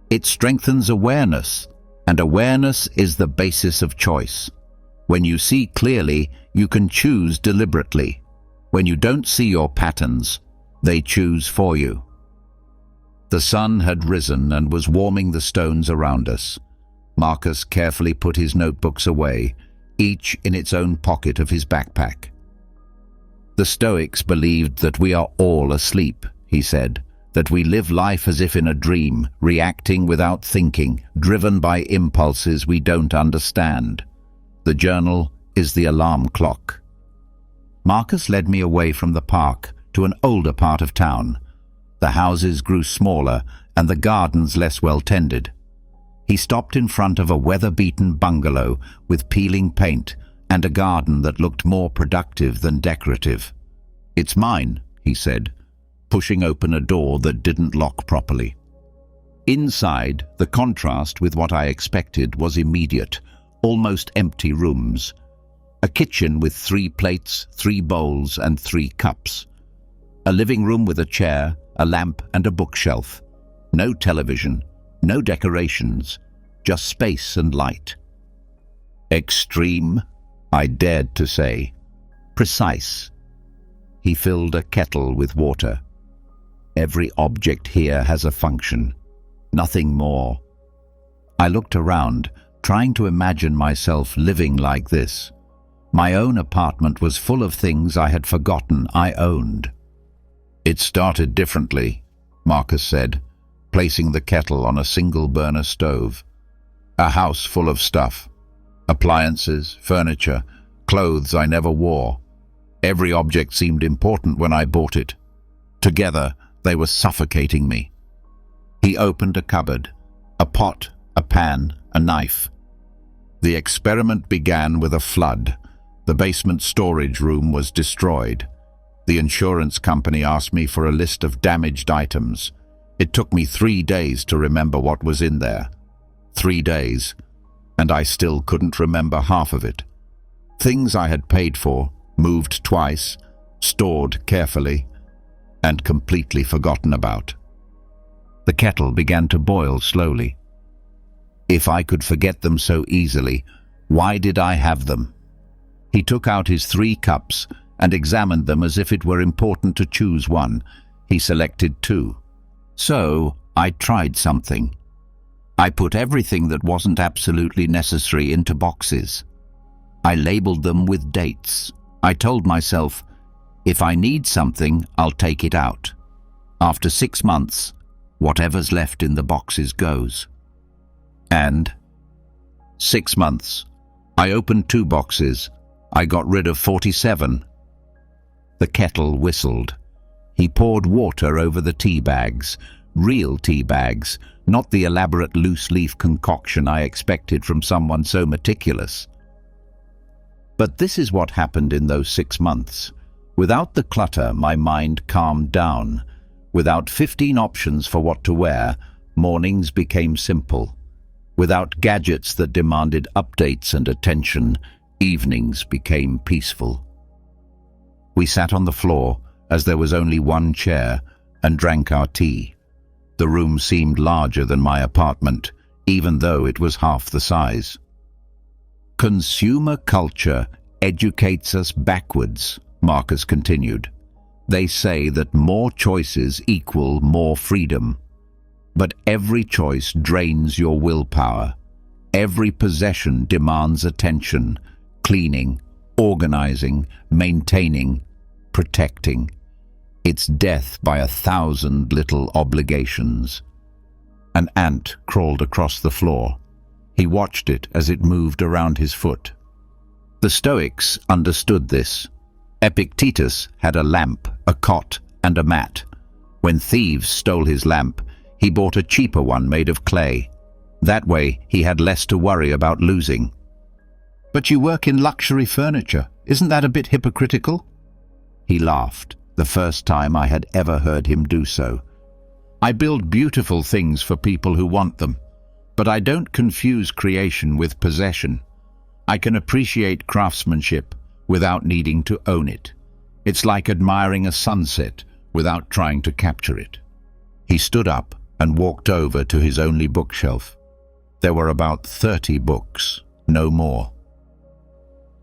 It strengthens awareness, and awareness is the basis of choice. When you see clearly, you can choose deliberately. When you don't see your patterns, they choose for you. The sun had risen and was warming the stones around us. Marcus carefully put his notebooks away, each in its own pocket of his backpack. The Stoics believed that we are all asleep, he said, that we live life as if in a dream, reacting without thinking, driven by impulses we don't understand. The journal is the alarm clock. Marcus led me away from the park to an older part of town. The houses grew smaller and the gardens less well tended. He stopped in front of a weather-beaten bungalow with peeling paint and a garden that looked more productive than decorative. "It's mine," he said, pushing open a door that didn't lock properly. Inside, the contrast with what I expected was immediate, almost empty rooms. A kitchen with 3 plates, 3 bowls, and 3 cups. A living room with a chair, a lamp, and a bookshelf. No television, no decorations, just space and light. Extreme, I dared to say. Precise. He filled a kettle with water. Every object here has a function, nothing more. I looked around, trying to imagine myself living like this. My own apartment was full of things I had forgotten I owned. It started differently, Marcus said, placing the kettle on a single-burner stove. A house full of stuff. Appliances, furniture, clothes I never wore. Every object seemed important when I bought it. Together, they were suffocating me. He opened a cupboard. A pot, a pan, a knife. The experiment began with a flood. The basement storage room was destroyed. The insurance company asked me for a list of damaged items. It took me 3 days to remember what was in there. 3 days, and I still couldn't remember half of it. Things I had paid for, moved twice, stored carefully, and completely forgotten about. The kettle began to boil slowly. If I could forget them so easily, why did I have them? He took out his 3 cups and examined them as if it were important to choose one. He selected 2. So, I tried something. I put everything that wasn't absolutely necessary into boxes. I labeled them with dates. I told myself, if I need something, I'll take it out. After 6 months, whatever's left in the boxes goes. And 6 months. I opened 2 boxes. I got rid of 47. The kettle whistled. He poured water over the tea bags, real tea bags, not the elaborate loose-leaf concoction I expected from someone so meticulous. But this is what happened in those 6 months. Without the clutter, my mind calmed down. Without 15 options for what to wear, mornings became simple. Without gadgets that demanded updates and attention, evenings became peaceful. We sat on the floor, as there was only one chair, and drank our tea. The room seemed larger than my apartment, even though it was half the size. Consumer culture educates us backwards, Marcus continued. They say that more choices equal more freedom. But every choice drains your willpower. Every possession demands attention, cleaning, organizing, maintaining, protecting. It's death by 1,000 little obligations. An ant crawled across the floor. He watched it as it moved around his foot. The Stoics understood this. Epictetus had a lamp, a cot, and a mat. When thieves stole his lamp, he bought a cheaper one made of clay. That way, he had less to worry about losing. "But you work in luxury furniture. Isn't that a bit hypocritical?" He laughed, the first time I had ever heard him do so. "I build beautiful things for people who want them, but I don't confuse creation with possession. I can appreciate craftsmanship without needing to own it. It's like admiring a sunset without trying to capture it." He stood up and walked over to his only bookshelf. There were about 30 books, no more.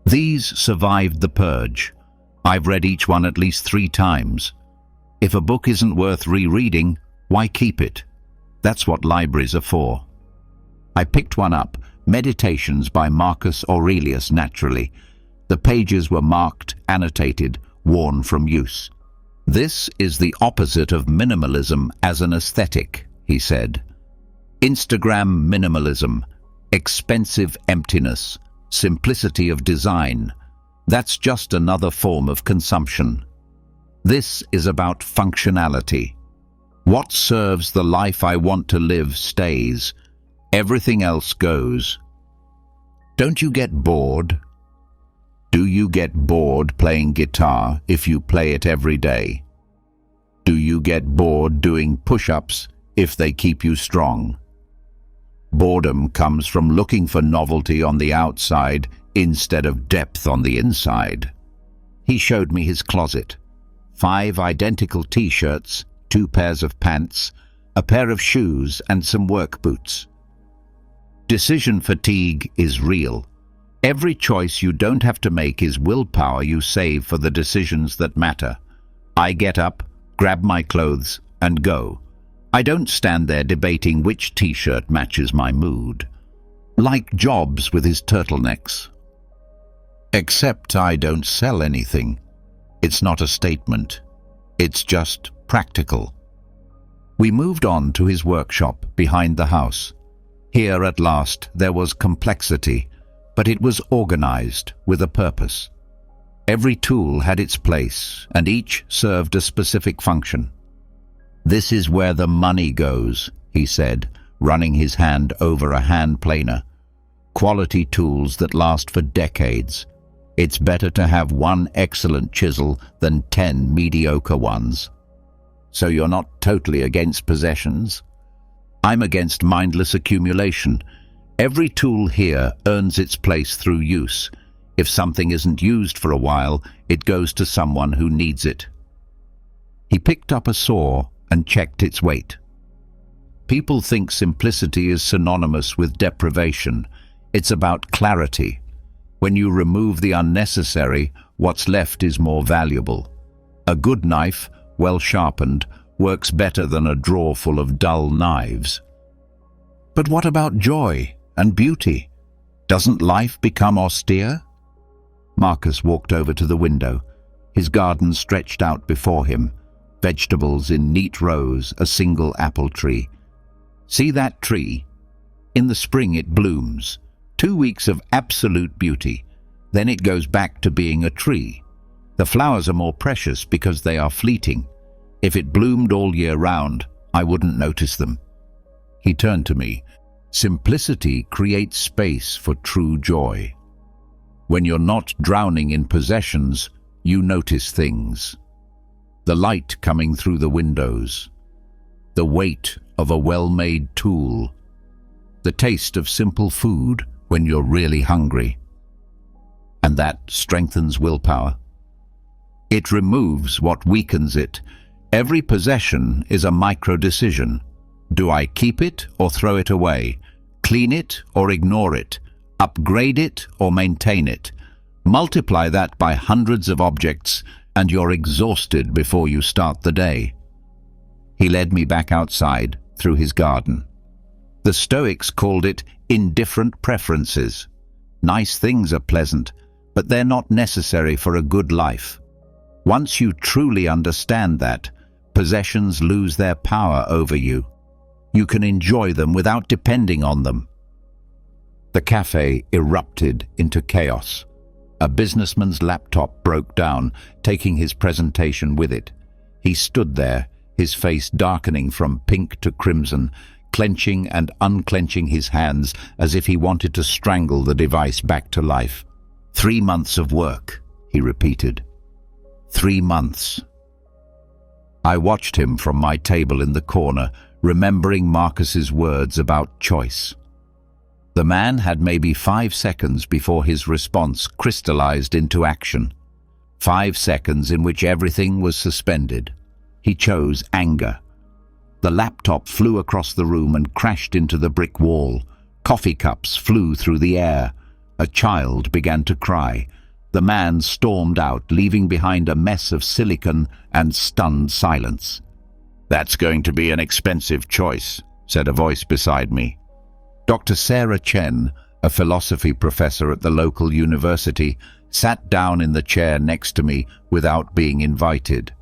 These survived the purge. I've read each one at least 3 times. If a book isn't worth rereading, why keep it? That's what libraries are for. I picked one up, Meditations by Marcus Aurelius, naturally. The pages were marked, annotated, worn from use. "This is the opposite of minimalism as an aesthetic," he said. "Instagram minimalism, expensive emptiness, simplicity of design. That's just another form of consumption. This is about functionality. What serves the life I want to live stays. Everything else goes." Don't you get bored? Do you get bored playing guitar if you play it every day? Do you get bored doing push-ups if they keep you strong? Boredom comes from looking for novelty on the outside instead of depth on the inside. He showed me his closet. 5 identical t-shirts, 2 pairs of pants, a pair of shoes, and some work boots. Decision fatigue is real. Every choice you don't have to make is willpower you save for the decisions that matter. I get up, grab my clothes, and go. I don't stand there debating which t-shirt matches my mood. Like Jobs with his turtlenecks. Except I don't sell anything. It's not a statement. It's just practical. We moved on to his workshop behind the house. Here at last there was complexity, but it was organized with a purpose. Every tool had its place, and each served a specific function. "This is where the money goes," he said, running his hand over a hand planer. "Quality tools that last for decades. It's better to have one excellent chisel than 10 mediocre ones." "So you're not totally against possessions?" "I'm against mindless accumulation. Every tool here earns its place through use. If something isn't used for a while, it goes to someone who needs it." He picked up a saw and checked its weight. People think simplicity is synonymous with deprivation. It's about clarity. When you remove the unnecessary, what's left is more valuable. A good knife, well sharpened, works better than a drawer full of dull knives. "But what about joy and beauty? Doesn't life become austere?" Marcus walked over to the window. His garden stretched out before him, vegetables in neat rows, a single apple tree. "See that tree? In the spring it blooms. 2 weeks of absolute beauty. Then it goes back to being a tree. The flowers are more precious because they are fleeting. If it bloomed all year round, I wouldn't notice them." He turned to me. "Simplicity creates space for true joy. When you're not drowning in possessions, you notice things. The light coming through the windows, the weight of a well-made tool, the taste of simple food when you're really hungry. And that strengthens willpower. It removes what weakens it. Every possession is a micro-decision. Do I keep it or throw it away? Clean it or ignore it? Upgrade it or maintain it? Multiply that by hundreds of objects and you're exhausted before you start the day." He led me back outside through his garden. The Stoics called it indifferent preferences. Nice things are pleasant, but they're not necessary for a good life. Once you truly understand that, possessions lose their power over you. You can enjoy them without depending on them. The cafe erupted into chaos. A businessman's laptop broke down, taking his presentation with it. He stood there, his face darkening from pink to crimson, clenching and unclenching his hands as if he wanted to strangle the device back to life. 3 months of work, he repeated. 3 months. I watched him from my table in the corner, remembering Marcus's words about choice. The man had maybe 5 seconds before his response crystallized into action. 5 seconds in which everything was suspended. He chose anger. The laptop flew across the room and crashed into the brick wall. Coffee cups flew through the air. A child began to cry. The man stormed out, leaving behind a mess of silicon and stunned silence. "That's going to be an expensive choice," said a voice beside me. Dr. Sarah Chen, a philosophy professor at the local university, sat down in the chair next to me without being invited.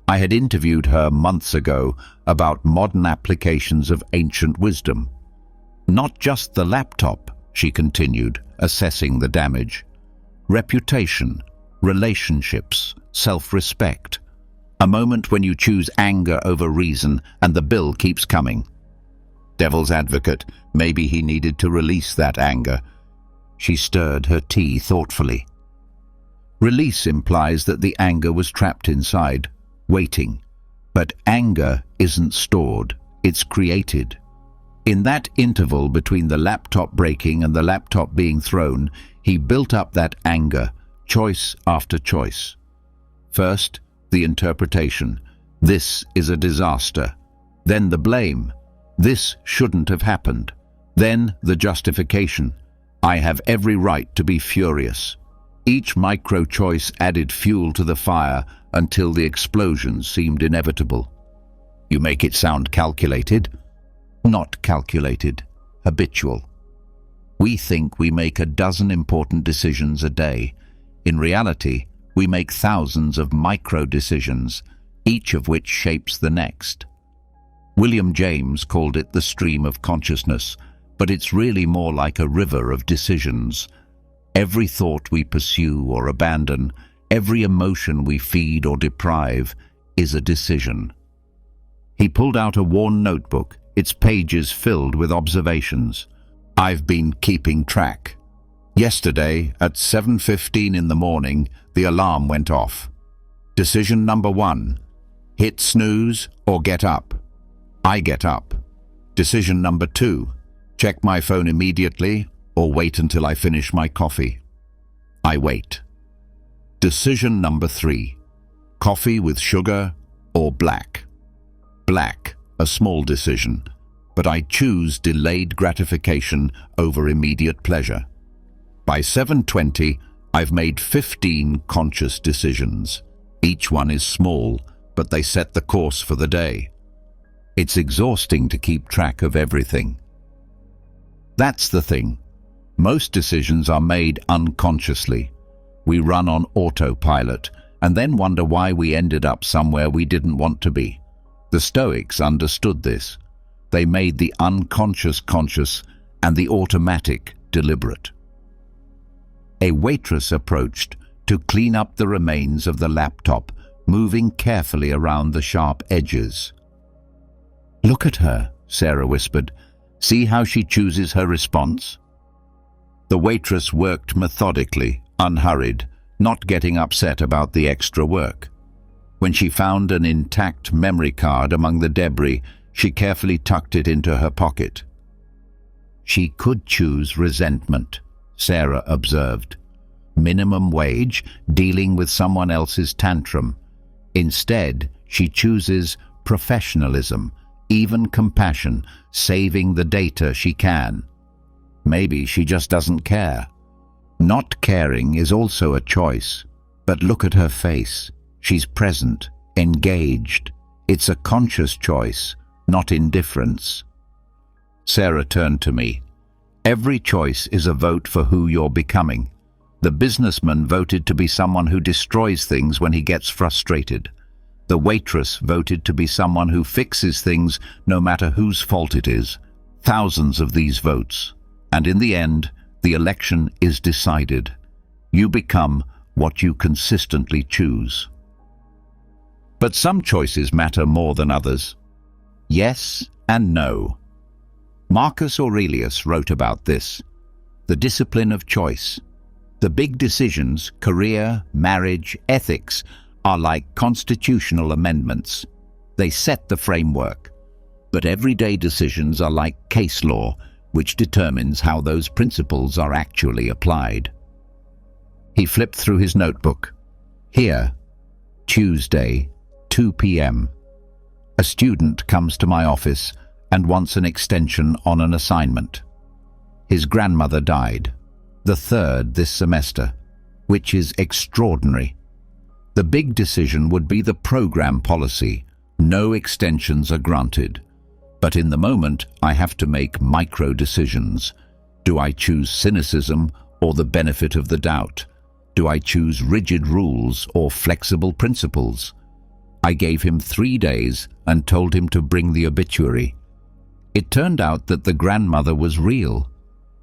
I had interviewed her months ago about modern applications of ancient wisdom. "Not just the laptop," she continued, assessing the damage. "Reputation, relationships, self-respect. A moment when you choose anger over reason and the bill keeps coming." Devil's advocate, maybe he needed to release that anger. She stirred her tea thoughtfully. Release implies that the anger was trapped inside, waiting. But anger isn't stored, it's created. In that interval between the laptop breaking and the laptop being thrown, he built up that anger, choice after choice. First, the interpretation. This is a disaster. Then the blame. This shouldn't have happened. Then the justification. I have every right to be furious. Each micro-choice added fuel to the fire until the explosion seemed inevitable. You make it sound calculated. Not calculated, habitual. We think we make a dozen important decisions a day. In reality, we make thousands of micro-decisions, each of which shapes the next. William James called it the stream of consciousness, but it's really more like a river of decisions. Every thought we pursue or abandon, every emotion we feed or deprive, is a decision. He pulled out a worn notebook, its pages filled with observations. I've been keeping track. Yesterday, at 7:15 in the morning, the alarm went off. Decision number 1, hit snooze or get up. I get up. Decision number 2, check my phone immediately or wait until I finish my coffee. I wait. Decision number 3, coffee with sugar or black. Black, a small decision, but I choose delayed gratification over immediate pleasure. By 7:20, I've made 15 conscious decisions. Each one is small, but they set the course for the day. It's exhausting to keep track of everything. That's the thing. Most decisions are made unconsciously. We run on autopilot and then wonder why we ended up somewhere we didn't want to be. The Stoics understood this. They made the unconscious conscious and the automatic deliberate. A waitress approached to clean up the remains of the laptop, moving carefully around the sharp edges. "Look at her," Sarah whispered. "See how she chooses her response?" The waitress worked methodically, unhurried, not getting upset about the extra work. When she found an intact memory card among the debris, she carefully tucked it into her pocket. She could choose resentment, Sarah observed. Minimum wage, dealing with someone else's tantrum. Instead, she chooses professionalism, even compassion, saving the data she can. Maybe she just doesn't care. Not caring is also a choice. But look at her face. She's present, engaged. It's a conscious choice, not indifference. Sarah turned to me. Every choice is a vote for who you're becoming. The businessman voted to be someone who destroys things when he gets frustrated. The waitress voted to be someone who fixes things no matter whose fault it is. Thousands of these votes. And in the end, the election is decided. You become what you consistently choose. But some choices matter more than others. Yes and no. Marcus Aurelius wrote about this. The discipline of choice. The big decisions, career, marriage, ethics, are like constitutional amendments. They set the framework. But everyday decisions are like case law, which determines how those principles are actually applied. He flipped through his notebook. Here, Tuesday, 2 p.m. A student comes to my office and wants an extension on an assignment. His grandmother died, the third this semester, which is extraordinary. The big decision would be the program policy. No extensions are granted. But in the moment, I have to make micro decisions. Do I choose cynicism or the benefit of the doubt? Do I choose rigid rules or flexible principles? I gave him 3 days and told him to bring the obituary. It turned out that the grandmother was real.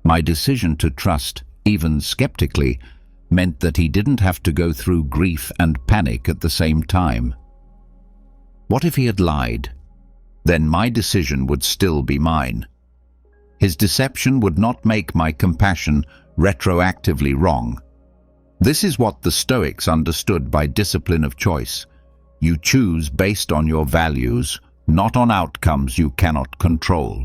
My decision to trust, even skeptically, meant that he didn't have to go through grief and panic at the same time. What if he had lied? Then my decision would still be mine. His deception would not make my compassion retroactively wrong. This is what the Stoics understood by discipline of choice. You choose based on your values, not on outcomes you cannot control.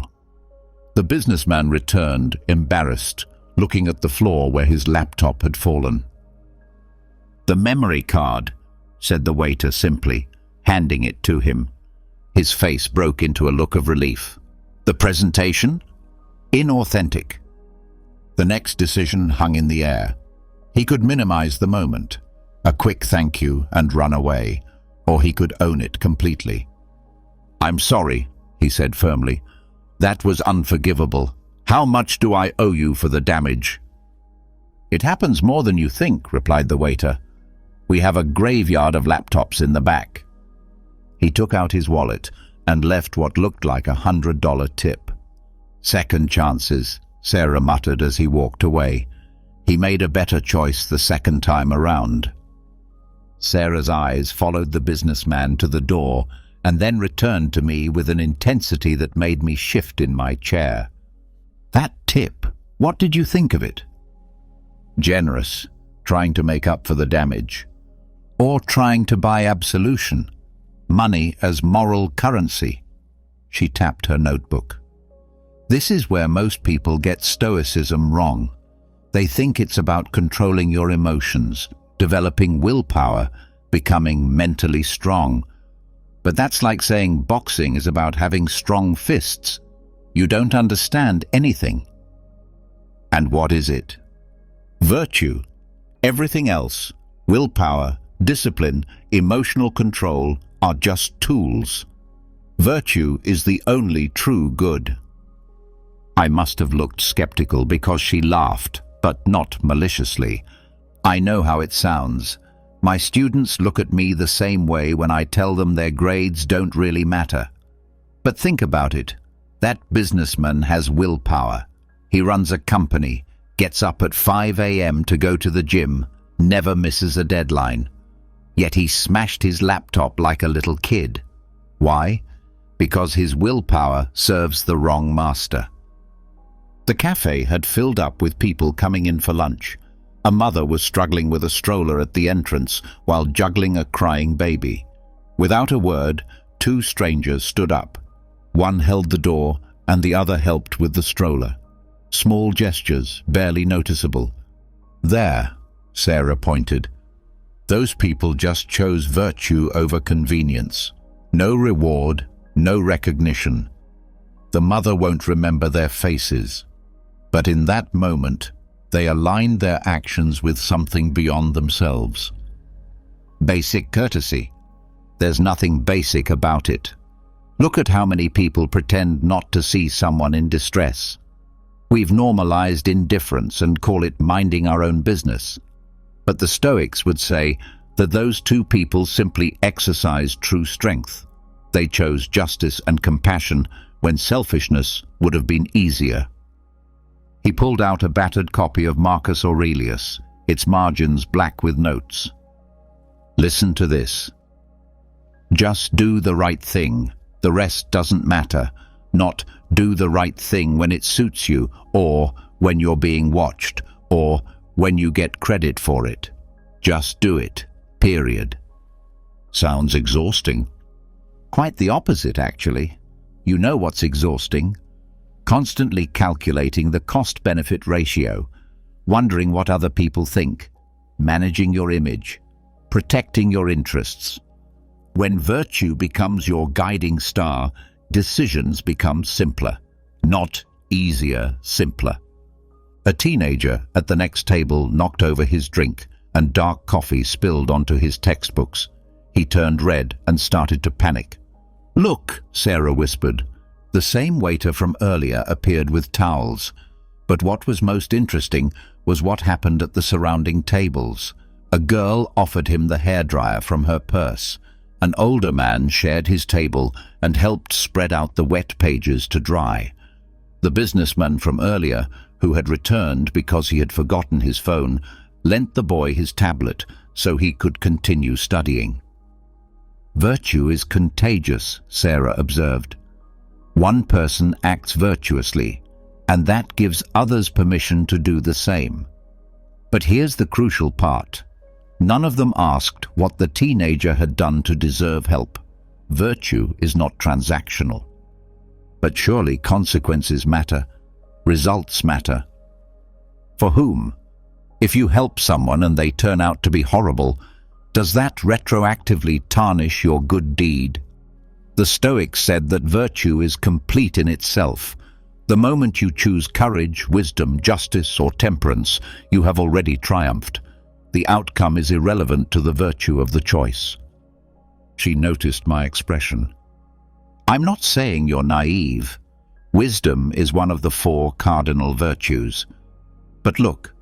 The businessman returned, embarrassed, looking at the floor where his laptop had fallen. "The memory card," said the waiter simply, handing it to him. His face broke into a look of relief. "The presentation? Inauthentic." The next decision hung in the air. He could minimize the moment, a quick thank you and run away, or he could own it completely. "I'm sorry," he said firmly. "That was unforgivable. How much do I owe you for the damage?" "It happens more than you think," replied the waiter. "We have a graveyard of laptops in the back." He took out his wallet and left what looked like $100 tip. "Second chances," Sarah muttered as he walked away. He made a better choice the second time around. Sarah's eyes followed the businessman to the door and then returned to me with an intensity that made me shift in my chair. "That tip, what did you think of it?" "Generous, trying to make up for the damage. Or trying to buy absolution, money as moral currency." She tapped her notebook. "This is where most people get Stoicism wrong. They think it's about controlling your emotions, developing willpower, becoming mentally strong. But that's like saying boxing is about having strong fists. You don't understand anything." "And what is it?" "Virtue. Everything else, willpower, discipline, emotional control, are just tools. Virtue is the only true good." I must have looked skeptical because she laughed, but not maliciously. "I know how it sounds. My students look at me the same way when I tell them their grades don't really matter. But think about it. That businessman has willpower. He runs a company, gets up at 5 a.m. to go to the gym, never misses a deadline. Yet he smashed his laptop like a little kid. Why? Because his willpower serves the wrong master." The cafe had filled up with people coming in for lunch. A mother was struggling with a stroller at the entrance while juggling a crying baby. Without a word, two strangers stood up. One held the door and the other helped with the stroller. Small gestures, barely noticeable. "There," Sarah pointed. "Those people just chose virtue over convenience. No reward, no recognition. The mother won't remember their faces. But in that moment, they aligned their actions with something beyond themselves. Basic courtesy. There's nothing basic about it. Look at how many people pretend not to see someone in distress. We've normalized indifference and call it minding our own business. But the Stoics would say that those two people simply exercised true strength. They chose justice and compassion when selfishness would have been easier." He pulled out a battered copy of Marcus Aurelius, its margins black with notes. "Listen to this. Just do the right thing. The rest doesn't matter. Not do the right thing when it suits you, or when you're being watched, or when you get credit for it. Just do it. Period." Sounds exhausting. Quite the opposite, actually. You know what's exhausting? Constantly calculating the cost-benefit ratio, wondering what other people think, managing your image, protecting your interests. When virtue becomes your guiding star, decisions become simpler. Not easier, simpler. A teenager at the next table knocked over his drink and dark coffee spilled onto his textbooks. He turned red and started to panic. "Look," Sarah whispered. The same waiter from earlier appeared with towels, but what was most interesting was what happened at the surrounding tables. A girl offered him the hairdryer from her purse. An older man shared his table and helped spread out the wet pages to dry. The businessman from earlier, who had returned because he had forgotten his phone, lent the boy his tablet so he could continue studying. "Virtue is contagious," Sarah observed. One person acts virtuously, and that gives others permission to do the same. But here's the crucial part. None of them asked what the teenager had done to deserve help. Virtue is not transactional. But surely consequences matter. Results matter. For whom? If you help someone and they turn out to be horrible, does that retroactively tarnish your good deed? The Stoics said that virtue is complete in itself. The moment you choose courage, wisdom, justice, or temperance, you have already triumphed. The outcome is irrelevant to the virtue of the choice. She noticed my expression. I'm not saying you're naive. Wisdom is one of the 4 cardinal virtues. But look,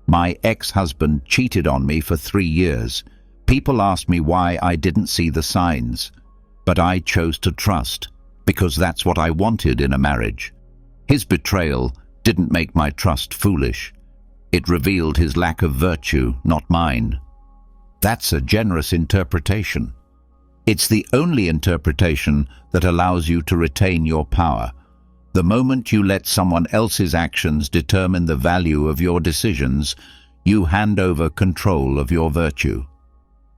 my ex-husband cheated on me for 3 years. People asked me why I didn't see the signs. But I chose to trust, because that's what I wanted in a marriage. His betrayal didn't make my trust foolish. It revealed his lack of virtue, not mine. That's a generous interpretation. It's the only interpretation that allows you to retain your power. The moment you let someone else's actions determine the value of your decisions, you hand over control of your virtue.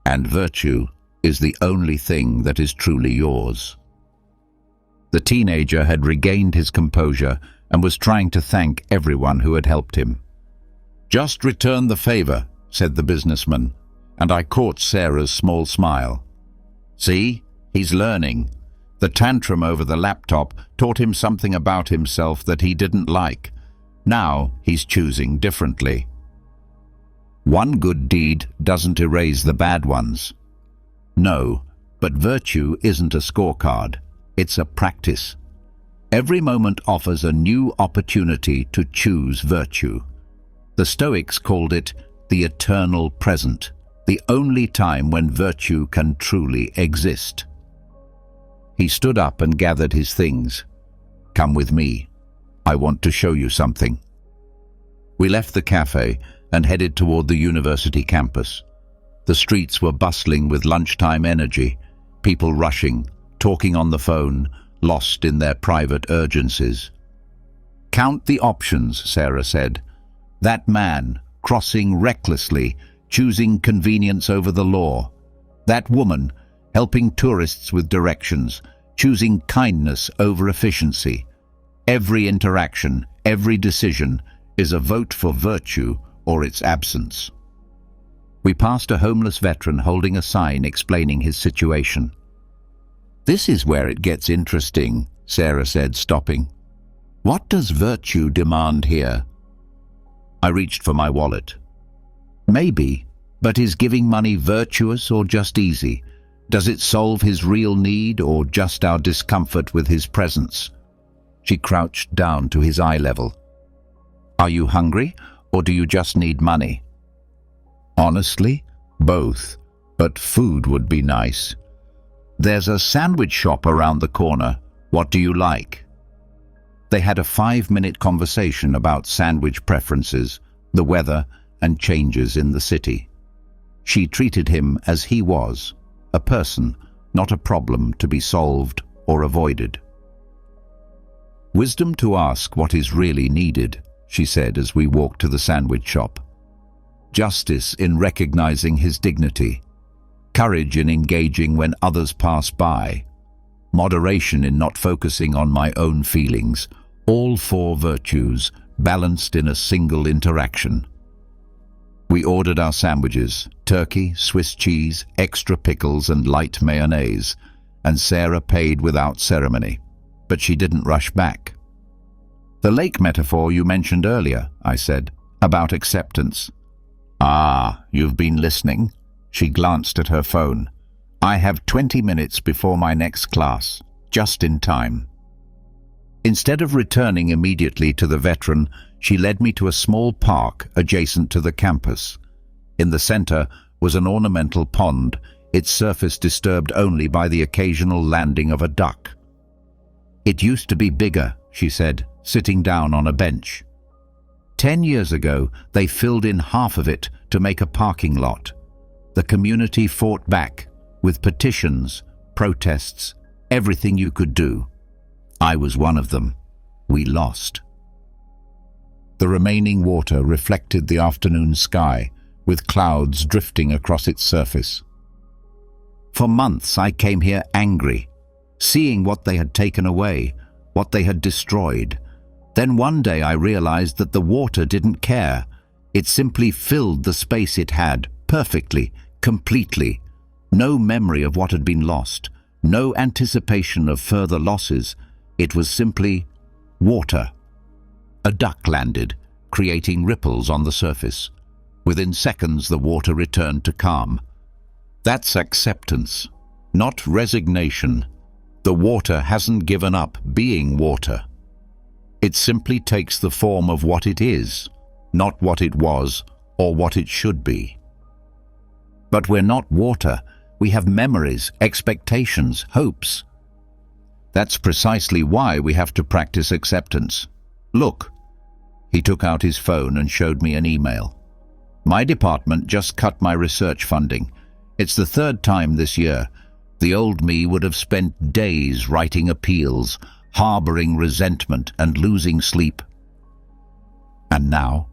And virtue is the only thing that is truly yours. The teenager had regained his composure and was trying to thank everyone who had helped him. "Just return the favor," said the businessman, and I caught Sarah's small smile. "See, he's learning. The tantrum over the laptop taught him something about himself that he didn't like. Now he's choosing differently." One good deed doesn't erase the bad ones. No, but virtue isn't a scorecard. It's a practice. Every moment offers a new opportunity to choose virtue. The Stoics called it the eternal present, the only time when virtue can truly exist. He stood up and gathered his things. "Come with me. I want to show you something." We left the cafe and headed toward the university campus. The streets were bustling with lunchtime energy, people rushing, talking on the phone, lost in their private urgencies. "Count the options," Sarah said. "That man, crossing recklessly, choosing convenience over the law. That woman, helping tourists with directions, choosing kindness over efficiency. Every interaction, every decision is a vote for virtue or its absence." We passed a homeless veteran holding a sign explaining his situation. "This is where it gets interesting," Sarah said, stopping. "What does virtue demand here?" I reached for my wallet. "Maybe, but is giving money virtuous or just easy? Does it solve his real need or just our discomfort with his presence?" She crouched down to his eye level. "Are you hungry, or do you just need money?" "Honestly, both, but food would be nice." "There's a sandwich shop around the corner. What do you like?" They had a 5-minute conversation about sandwich preferences, the weather, and changes in the city. She treated him as he was, a person, not a problem to be solved or avoided. "Wisdom to ask what is really needed," she said as we walked to the sandwich shop. "Justice in recognizing his dignity. Courage in engaging when others pass by. Moderation in not focusing on my own feelings. All 4 virtues balanced in a single interaction." We ordered our sandwiches, turkey, Swiss cheese, extra pickles and light mayonnaise, and Sarah paid without ceremony, but she didn't rush back. "The lake metaphor you mentioned earlier," I said, "about acceptance." "Ah, you've been listening?" She glanced at her phone. "I have 20 minutes before my next class, just in time." Instead of returning immediately to the veteran, she led me to a small park adjacent to the campus. In the center was an ornamental pond, its surface disturbed only by the occasional landing of a duck. "It used to be bigger," she said, sitting down on a bench. 10 years ago, they filled in half of it to make a parking lot. The community fought back, with petitions, protests, everything you could do. I was one of them. We lost. The remaining water reflected the afternoon sky, with clouds drifting across its surface. For months I came here angry, seeing what they had taken away, what they had destroyed. Then one day I realized that the water didn't care. It simply filled the space it had, perfectly, completely. No memory of what had been lost, no anticipation of further losses. It was simply water. A duck landed, creating ripples on the surface. Within seconds, the water returned to calm. That's acceptance, not resignation. The water hasn't given up being water. It simply takes the form of what it is, not what it was or what it should be. But we're not water. We have memories, expectations, hopes. That's precisely why we have to practice acceptance. Look. He took out his phone and showed me an email. My department just cut my research funding. It's the third time this year. The old me would have spent days writing appeals, harboring resentment and losing sleep. And now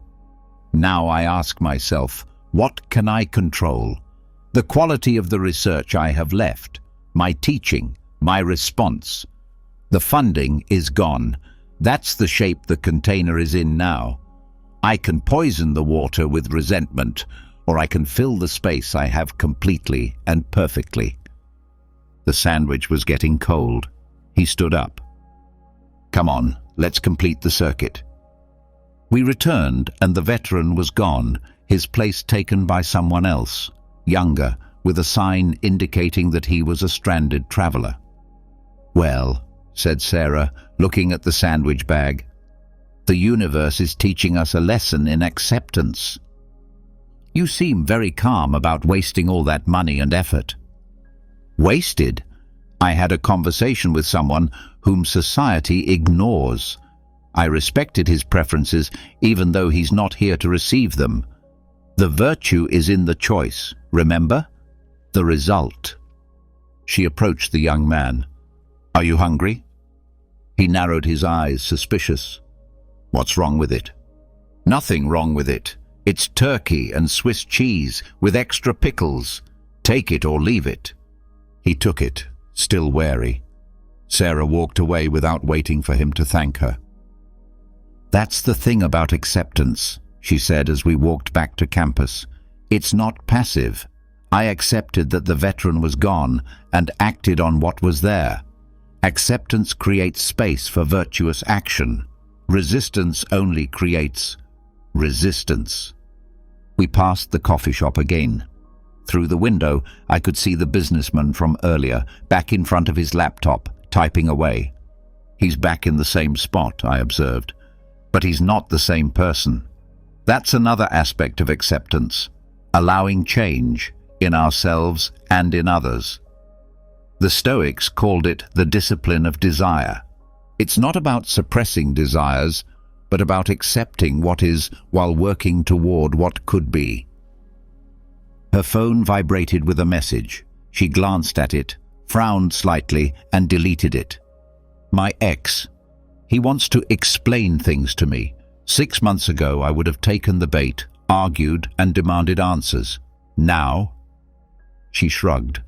I ask myself, what can I control? The quality of the research I have left, my teaching, my response. The funding is gone. That's the shape the container is in now. I can poison the water with resentment, or I can fill the space I have completely and perfectly. The sandwich was getting cold. He stood up. Come on, let's complete the circuit. We returned, and the veteran was gone, his place taken by someone else, younger, with a sign indicating that he was a stranded traveler. Well, said Sarah, looking at the sandwich bag, the universe is teaching us a lesson in acceptance. You seem very calm about wasting all that money and effort. Wasted? I had a conversation with someone whom society ignores. I respected his preferences, even though he's not here to receive them. The virtue is in the choice, remember? The result. She approached the young man. Are you hungry? He narrowed his eyes, suspicious. What's wrong with it? Nothing wrong with it. It's turkey and Swiss cheese with extra pickles. Take it or leave it. He took it, still wary. Sarah walked away without waiting for him to thank her. That's the thing about acceptance, she said as we walked back to campus. It's not passive. I accepted that the veteran was gone and acted on what was there. Acceptance creates space for virtuous action. Resistance only creates resistance. We passed the coffee shop again. Through the window, I could see the businessman from earlier, back in front of his laptop, typing away. He's back in the same spot, I observed. But he's not the same person. That's another aspect of acceptance, allowing change in ourselves and in others. The Stoics called it the discipline of desire. It's not about suppressing desires, but about accepting what is while working toward what could be. Her phone vibrated with a message. She glanced at it, frowned slightly, and deleted it. My ex. He wants to explain things to me. 6 months ago, I would have taken the bait, argued, and demanded answers. Now? She shrugged.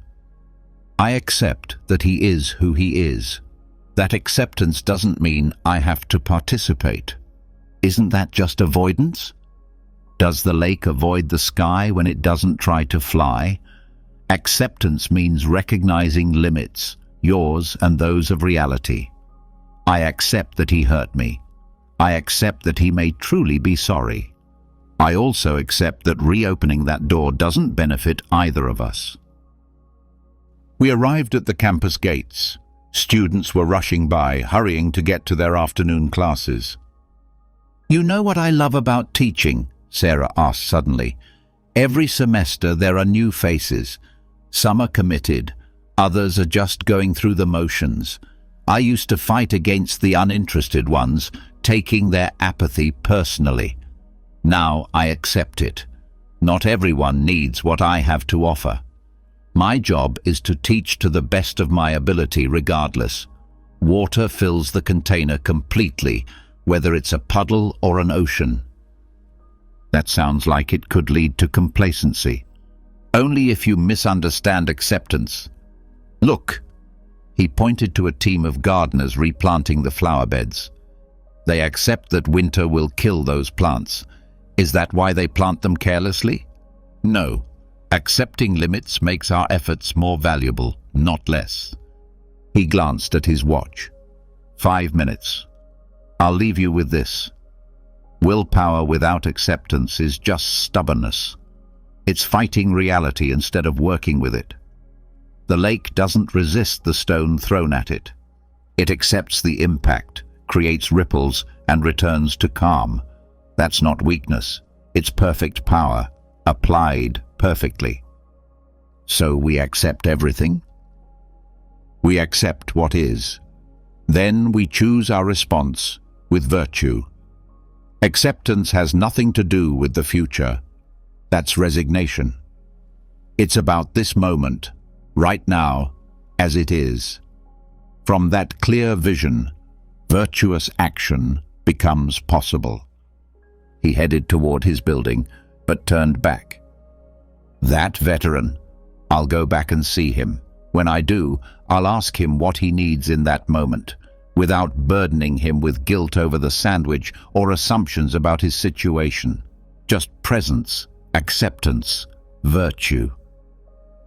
I accept that he is who he is. That acceptance doesn't mean I have to participate. Isn't that just avoidance? Does the lake avoid the sky when it doesn't try to fly? Acceptance means recognizing limits, yours and those of reality. I accept that he hurt me. I accept that he may truly be sorry. I also accept that reopening that door doesn't benefit either of us. We arrived at the campus gates. Students were rushing by, hurrying to get to their afternoon classes. You know what I love about teaching? Sarah asked suddenly. Every semester there are new faces. Some are committed, others are just going through the motions. I used to fight against the uninterested ones, taking their apathy personally. Now I accept it. Not everyone needs what I have to offer. My job is to teach to the best of my ability regardless. Water fills the container completely, whether it's a puddle or an ocean. That sounds like it could lead to complacency. Only if you misunderstand acceptance. Look, he pointed to a team of gardeners replanting the flower beds. They accept that winter will kill those plants. Is that why they plant them carelessly? No. Accepting limits makes our efforts more valuable, not less. He glanced at his watch. 5 minutes. I'll leave you with this. Willpower without acceptance is just stubbornness. It's fighting reality instead of working with it. The lake doesn't resist the stone thrown at it. It accepts the impact, creates ripples, and returns to calm. That's not weakness. It's perfect power, applied perfectly. So we accept everything? We accept what is. Then we choose our response with virtue. Acceptance has nothing to do with the future. That's resignation. It's about this moment, right now, as it is. From that clear vision, virtuous action becomes possible. He headed toward his building, but turned back. That veteran. I'll go back and see him. When I do, I'll ask him what he needs in that moment, without burdening him with guilt over the sandwich or assumptions about his situation. Just presence, acceptance, virtue.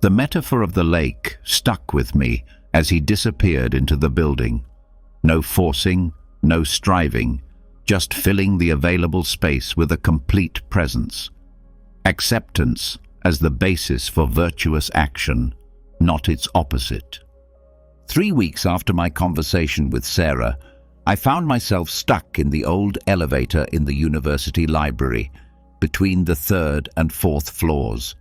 The metaphor of the lake stuck with me as he disappeared into the building. No forcing, no striving, just filling the available space with a complete presence. Acceptance as the basis for virtuous action, not its opposite. 3 weeks after my conversation with Sarah, I found myself stuck in the old elevator in the university library, between the 3rd and 4th floors.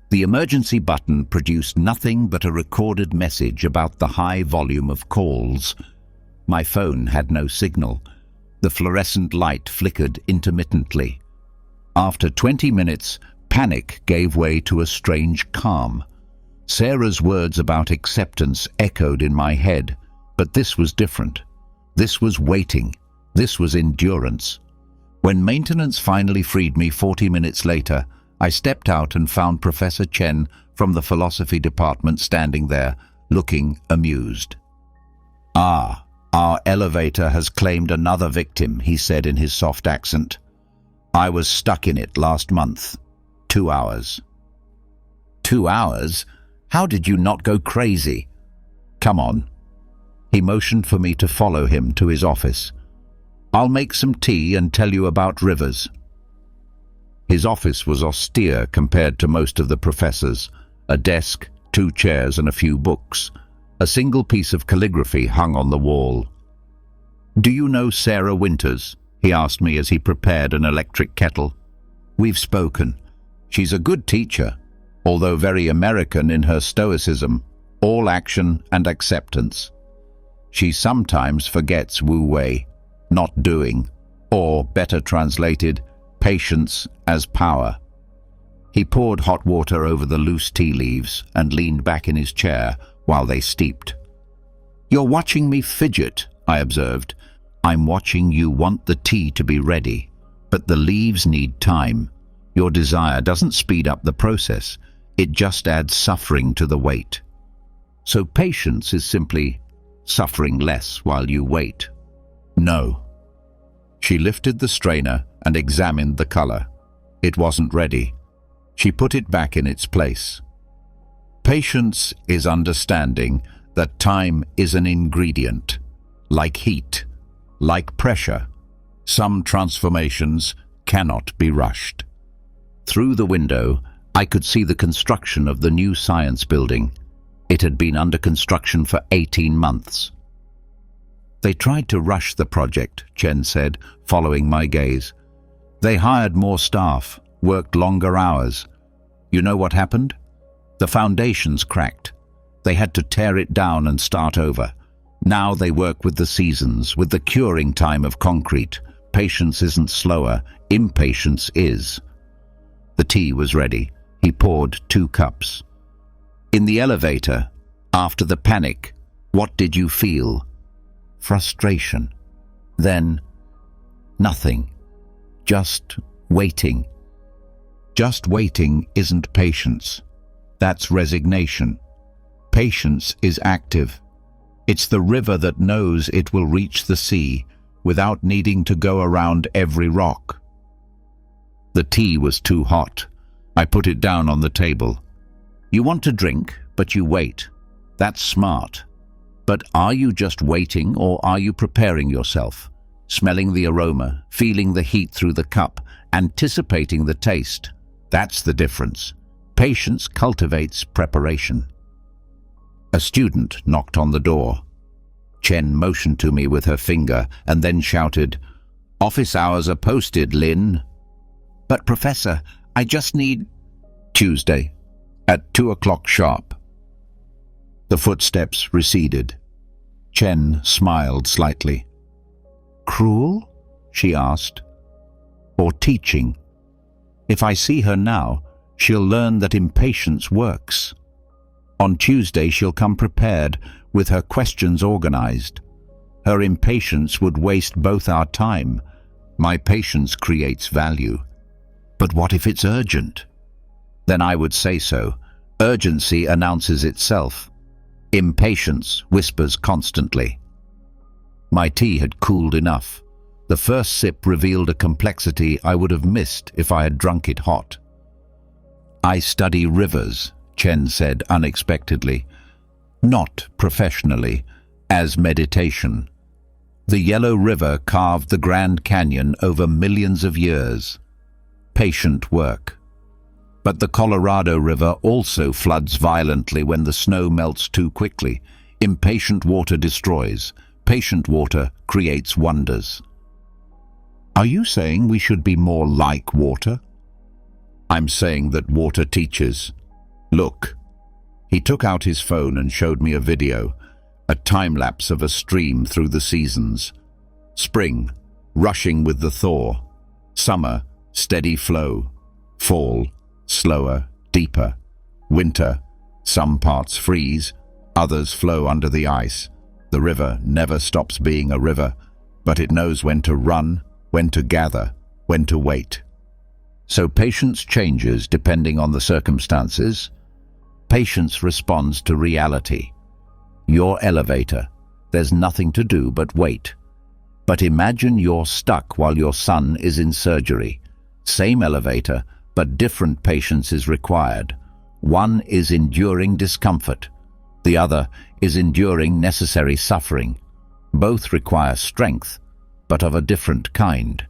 The emergency button produced nothing but a recorded message about the high volume of calls. My phone had no signal. The fluorescent light flickered intermittently. After 20 minutes, panic gave way to a strange calm. Sarah's words about acceptance echoed in my head, but this was different. This was waiting. This was endurance. When maintenance finally freed me 40 minutes later, I stepped out and found Professor Chen from the philosophy department standing there, looking amused. "Ah, our elevator has claimed another victim," he said in his soft accent. "I was stuck in it last month. 2 hours." 2 hours? How did you not go crazy? Come on. He motioned for me to follow him to his office. "I'll make some tea and tell you about rivers." His office was austere compared to most of the professors. A desk, 2 chairs and a few books. A single piece of calligraphy hung on the wall. "Do you know Sarah Winters?" he asked me as he prepared an electric kettle. "We've spoken. She's a good teacher, although very American in her Stoicism, all action and acceptance. She sometimes forgets wu-wei, not doing, or, better translated, patience as power." He poured hot water over the loose tea leaves and leaned back in his chair while they steeped. "You're watching me fidget," I observed. "I'm watching you want the tea to be ready, but the leaves need time. Your desire doesn't speed up the process. It just adds suffering to the wait. So patience is simply suffering less while you wait." "No." She lifted the strainer and examined the color. It wasn't ready. She put it back in its place. "Patience is understanding that time is an ingredient, like heat, like pressure. Some transformations cannot be rushed." Through the window, I could see the construction of the new science building. It had been under construction for 18 months. "They tried to rush the project," Chen said, following my gaze. "They hired more staff, worked longer hours. You know what happened? The foundations cracked. They had to tear it down and start over. Now they work with the seasons, with the curing time of concrete. Patience isn't slower, impatience is." The tea was ready. He poured 2 cups. "In the elevator, after the panic, what did you feel?" "Frustration. Then, nothing. Just waiting." Just waiting isn't patience. That's resignation. Patience is active. It's the river that knows it will reach the sea without needing to go around every rock. The tea was too hot. I put it down on the table. "You want to drink, but you wait. That's smart. But are you just waiting, or are you preparing yourself? smelling the aroma, feeling the heat through the cup, anticipating the taste. That's the difference. Patience cultivates preparation. A student knocked on the door. Chen motioned to me with her finger and then shouted, "Office hours are posted, Lin." "But Professor, I just need—" "Tuesday, at 2 o'clock sharp." The footsteps receded. Chen smiled slightly. "Cruel?" she asked. "Or teaching? If I see her now, she'll learn that impatience works. On Tuesday she'll come prepared, with her questions organized. Her impatience would waste both our time. My patience creates value. But what if it's urgent? Then I would say so. Urgency announces itself. Impatience whispers constantly." My tea had cooled enough. The first sip revealed a complexity I would have missed if I had drunk it hot. "I study rivers," Chen said unexpectedly. "Not professionally, as meditation. The Yellow River carved the Grand Canyon over millions of years. Patient work. But the Colorado River also floods violently when the snow melts too quickly. Impatient water destroys. Patient water creates wonders." "Are you saying we should be more like water?" "I'm saying that water teaches. Look." He took out his phone and showed me a video, a time-lapse of a stream through the seasons. Spring, rushing with the thaw. Summer, steady flow. Fall, slower, deeper. Winter, some parts freeze, others flow under the ice. The river never stops being a river, but it knows when to run, when to gather, when to wait. So patience changes depending on the circumstances. Patience responds to reality. Your elevator, there's nothing to do but wait. But imagine you're stuck while your son is in surgery. Same elevator, but different patience is required. One is enduring discomfort. The other is enduring necessary suffering. Both require strength, but of a different kind.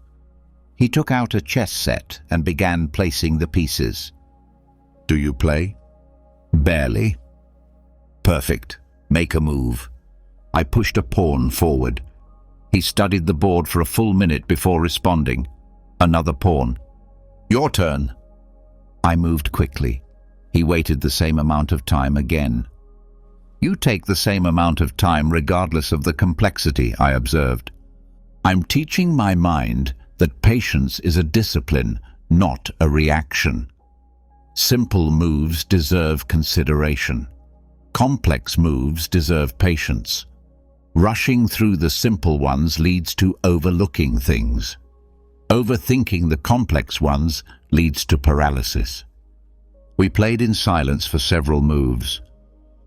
He took out a chess set and began placing the pieces. "Do you play?" "Barely." "Perfect. Make a move." I pushed a pawn forward. He studied the board for a full minute before responding. "Another pawn." "Your turn." I moved quickly. He waited the same amount of time again. "You take the same amount of time regardless of the complexity," I observed. "I'm teaching my mind that patience is a discipline, not a reaction. Simple moves deserve consideration. Complex moves deserve patience. Rushing through the simple ones leads to overlooking things. Overthinking the complex ones leads to paralysis." We played in silence for several moves.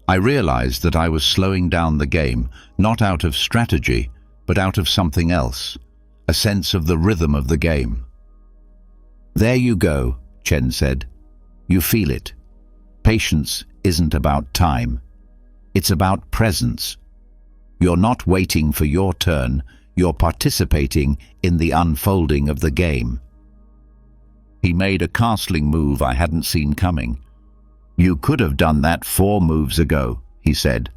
I realized that I was slowing down the game, not out of strategy, but out of something else, a sense of the rhythm of the game. "There you go," Chen said. "You feel it. Patience isn't about time. It's about presence. You're not waiting for your turn, you're participating in the unfolding of the game." He made a castling move I hadn't seen coming. "You could have done that 4 moves ago," he said,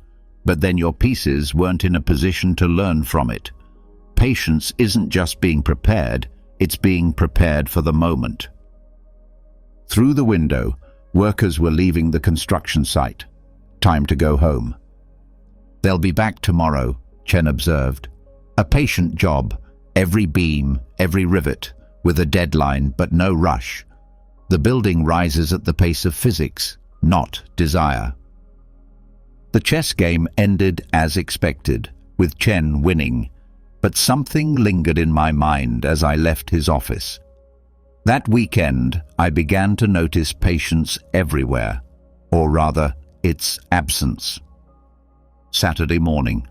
"but then your pieces weren't in a position to learn from it. Patience isn't just being prepared, it's being prepared for the moment." Through the window, workers were leaving the construction site. Time to go home. "They'll be back tomorrow," Chen observed. "A patient job, every beam, every rivet, with a deadline but no rush. The building rises at the pace of physics, not desire." The chess game ended as expected, with Chen winning, but something lingered in my mind as I left his office. That weekend, I began to notice patience everywhere, or rather, its absence. Saturday morning.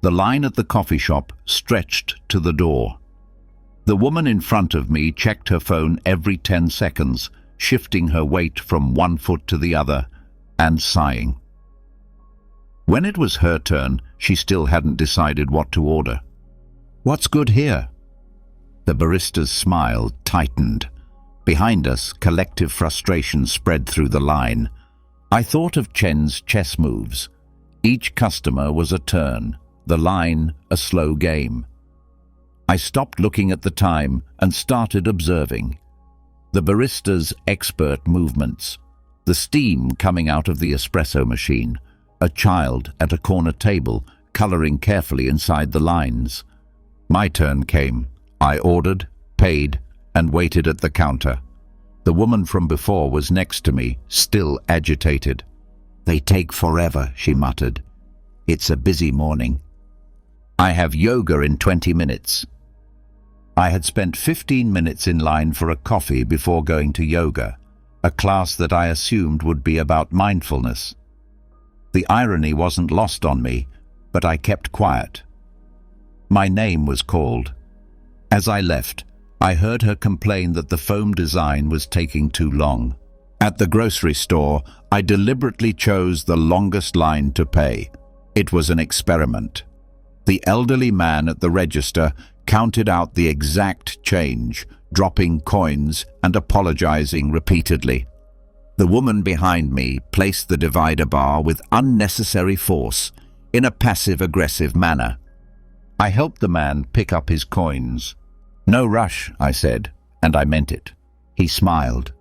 The line at the coffee shop stretched to the door. The woman in front of me checked her phone every 10 seconds, shifting her weight from one foot to the other, and sighing. When it was her turn, she still hadn't decided what to order. What's good here?" The barista's smile tightened. Behind us, collective frustration spread through the line. I thought of Chen's chess moves. Each customer was a turn, the line a slow game. I stopped looking at the time and started observing. The barista's expert movements, the steam coming out of the espresso machine, a child at a corner table coloring carefully inside the lines. My turn came. I ordered, paid, and waited at the counter. The woman from before was next to me, still agitated. "They take forever," she muttered. "It's a busy morning." "I have yoga in 20 minutes. I had spent 15 minutes in line for a coffee before going to yoga, a class that I assumed would be about mindfulness. The irony wasn't lost on me, but I kept quiet. My name was called. As I left, I heard her complain that the foam design was taking too long. At the grocery store, I deliberately chose the longest line to pay. It was an experiment. The elderly man at the register counted out the exact change, dropping coins and apologizing repeatedly. The woman behind me placed the divider bar with unnecessary force, in a passive-aggressive manner. I helped the man pick up his coins. "No rush," I said, and I meant it. He smiled.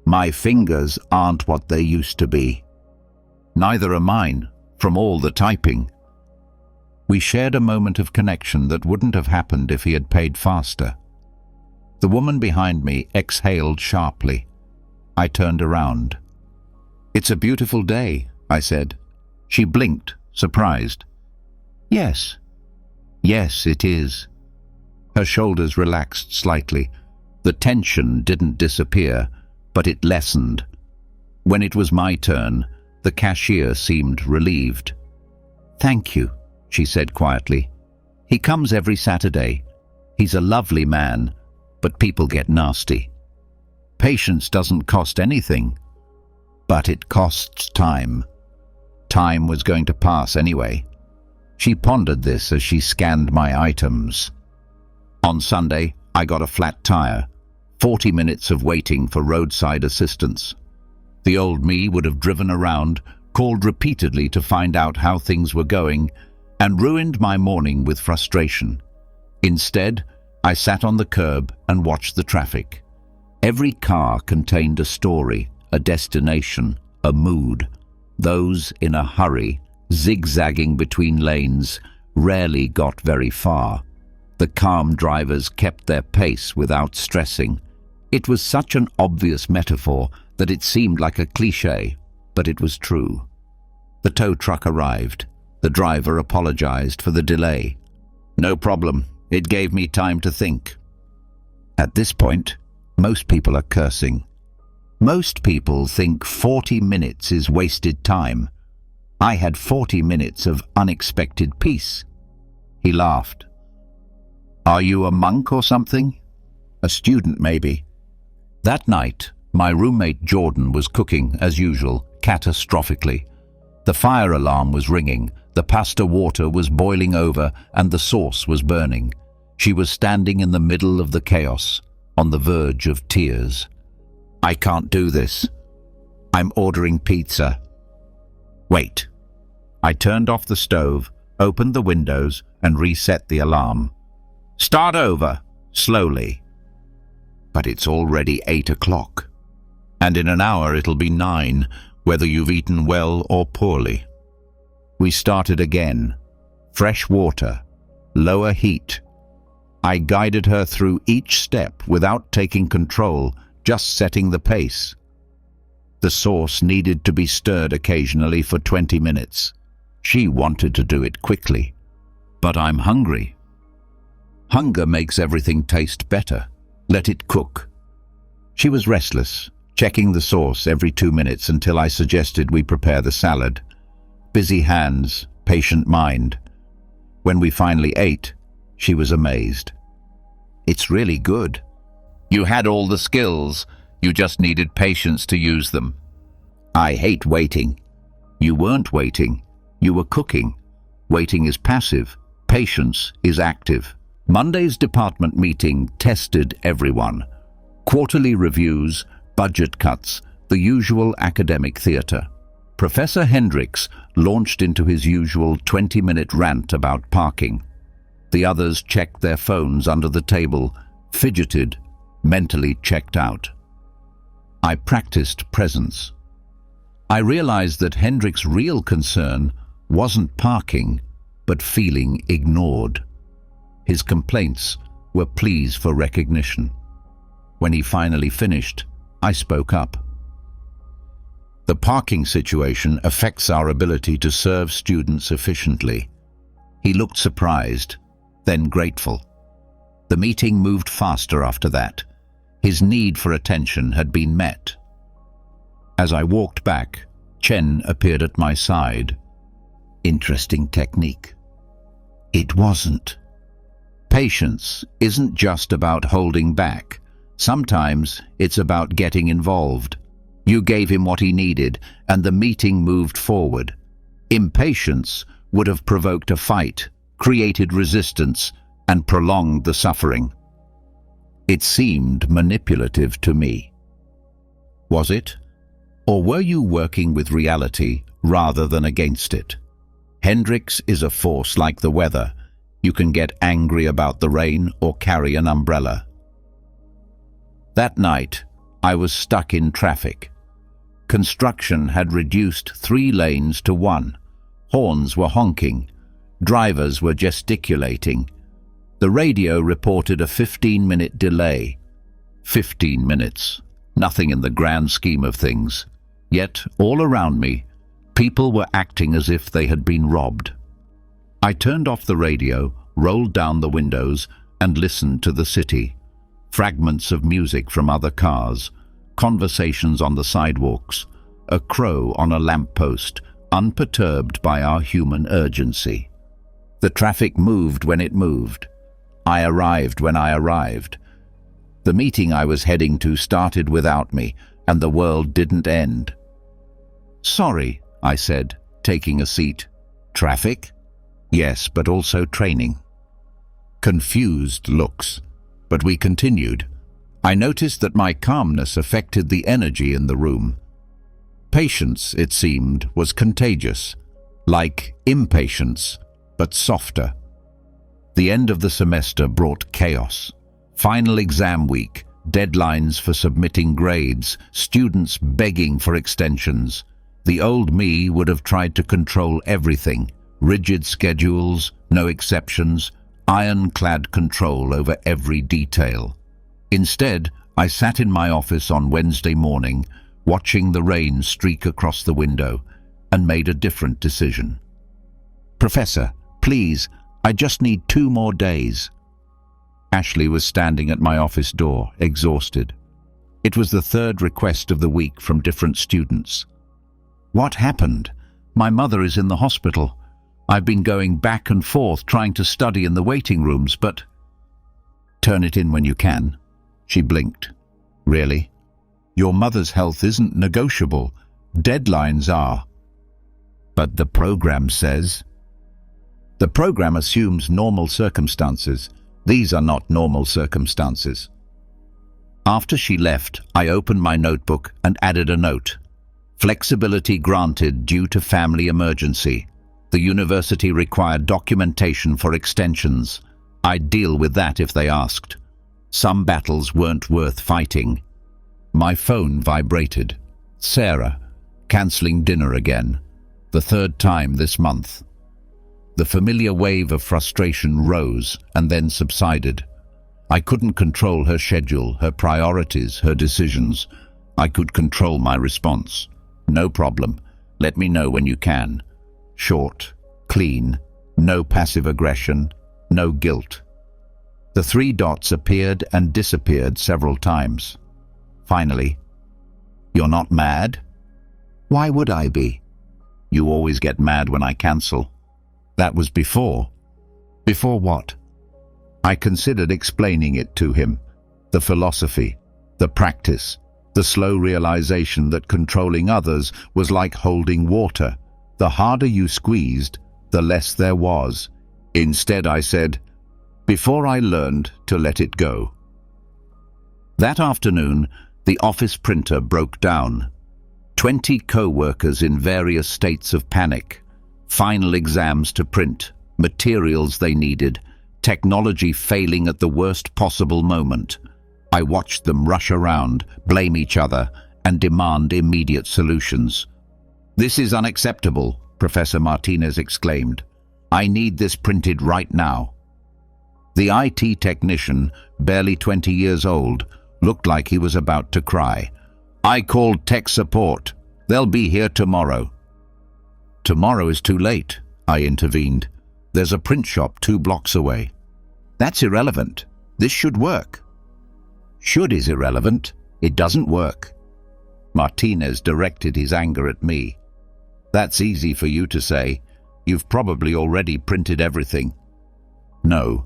"My fingers aren't what they used to be." "Neither are mine, from all the typing." We shared a moment of connection that wouldn't have happened if he had paid faster. The woman behind me exhaled sharply. I turned around. "It's a beautiful day," I said. She blinked, surprised. "Yes. Yes, it is." Her shoulders relaxed slightly. The tension didn't disappear, but it lessened. When it was my turn, the cashier seemed relieved. "Thank you," she said quietly. "He comes every Saturday. He's a lovely man, but people get nasty. Patience doesn't cost anything, but it costs time." Time was going to pass anyway. She pondered this as she scanned my items. On Sunday, I got a flat tire. 40 minutes of waiting for roadside assistance. The old me would have driven around, called repeatedly to find out how things were going, and ruined my morning with frustration. Instead, I sat on the curb and watched the traffic. Every car contained a story, a destination, a mood. Those in a hurry, zigzagging between lanes, rarely got very far. The calm drivers kept their pace without stressing. It was such an obvious metaphor that it seemed like a cliché, but it was true. The tow truck arrived. The driver apologized for the delay. "No problem. It gave me time to think." At this point, most people are cursing. Most people think 40 minutes is wasted time. I had 40 minutes of unexpected peace. He laughed. "Are you a monk or something?" "A student, maybe." That night, my roommate Jordan was cooking, as usual, catastrophically. The fire alarm was ringing, the pasta water was boiling over, and the sauce was burning. She was standing in the middle of the chaos, on the verge of tears. "I can't do this. I'm ordering pizza." "Wait." I turned off the stove, opened the windows, and reset the alarm. "Start over, slowly." "But it's already 8 o'clock. And in an hour it'll be 9, whether you've eaten well or poorly." We started again. Fresh water, lower heat. I guided her through each step without taking control, just setting the pace. The sauce needed to be stirred occasionally for 20 minutes. She wanted to do it quickly. But I'm hungry. Hunger makes everything taste better. Let it cook. She was restless, checking the sauce every 2 minutes until I suggested we prepare the salad. Busy hands, patient mind. When we finally ate, she was amazed. "It's really good." "You had all the skills. You just needed patience to use them." "I hate waiting." "You weren't waiting. You were cooking. Waiting is passive. Patience is active." Monday's department meeting tested everyone. Quarterly reviews, budget cuts, the usual academic theatre. Professor Hendricks launched into his usual 20-minute rant about parking. The others checked their phones under the table, fidgeted, mentally checked out. I practiced presence. I realized that Hendricks' real concern wasn't parking, but feeling ignored. His complaints were pleas for recognition. When he finally finished, I spoke up. The parking situation affects our ability to serve students efficiently. He looked surprised, then grateful. The meeting moved faster after that. His need for attention had been met. As I walked back, Chen appeared at my side. Interesting technique. It wasn't. Patience isn't just about holding back. Sometimes it's about getting involved. You gave him what he needed, and the meeting moved forward. Impatience would have provoked a fight, created resistance, and prolonged the suffering. It seemed manipulative to me. Was it? Or were you working with reality rather than against it? Hendricks is a force like the weather. You can get angry about the rain or carry an umbrella. That night, I was stuck in traffic. Construction had reduced 3 lanes to 1. Horns were honking. Drivers were gesticulating. The radio reported a 15-minute delay. 15 minutes. Nothing in the grand scheme of things. Yet, all around me, people were acting as if they had been robbed. I turned off the radio, rolled down the windows, and listened to the city. Fragments of music from other cars, conversations on the sidewalks, a crow on a lamppost, unperturbed by our human urgency. The traffic moved when it moved. I arrived when I arrived. The meeting I was heading to started without me, and the world didn't end. "Sorry," I said, taking a seat. "Traffic?" "Yes, but also training." Confused looks, but we continued. I noticed that my calmness affected the energy in the room. Patience, it seemed, was contagious, like impatience, but softer. The end of the semester brought chaos. Final exam week, deadlines for submitting grades, students begging for extensions. The old me would have tried to control everything. Rigid schedules, no exceptions, ironclad control over every detail. Instead, I sat in my office on Wednesday morning, watching the rain streak across the window, and made a different decision. "Professor, please, I just need 2 more days." Ashley was standing at my office door, exhausted. It was the 3rd request of the week from different students. "What happened? My mother is in the hospital. I've been going back and forth trying to study in the waiting rooms, but—" "Turn it in when you can." She blinked. "Really? Your mother's health isn't negotiable. Deadlines are." "But the program says—" "The program assumes normal circumstances. These are not normal circumstances." After she left, I opened my notebook and added a note. "Flexibility granted due to family emergency. The university required documentation for extensions. I'd deal with that if they asked. Some battles weren't worth fighting." My phone vibrated. Sarah, cancelling dinner again. The 3rd time this month. The familiar wave of frustration rose and then subsided. I couldn't control her schedule, her priorities, her decisions. I could control my response. "No problem. Let me know when you can." Short, clean, no passive aggression, no guilt. The 3 dots appeared and disappeared several times. Finally, "You're not mad?" "Why would I be?" "You always get mad when I cancel." That was before. Before what? I considered explaining it to him. The philosophy, the practice, the slow realization that controlling others was like holding water. The harder you squeezed, the less there was. Instead, I said, before I learned to let it go. That afternoon, the office printer broke down. 20 co-workers in various states of panic. Final exams to print, materials they needed, technology failing at the worst possible moment. I watched them rush around, blame each other, and demand immediate solutions. "This is unacceptable," Professor Martinez exclaimed. "I need this printed right now." The IT technician, barely 20 years old, looked like he was about to cry. "I called tech support. They'll be here tomorrow." "Tomorrow is too late," I intervened. "There's a print shop 2 blocks away." "That's irrelevant. This should work." "Should is irrelevant. It doesn't work." Martinez directed his anger at me. "That's easy for you to say. You've probably already printed everything." "No,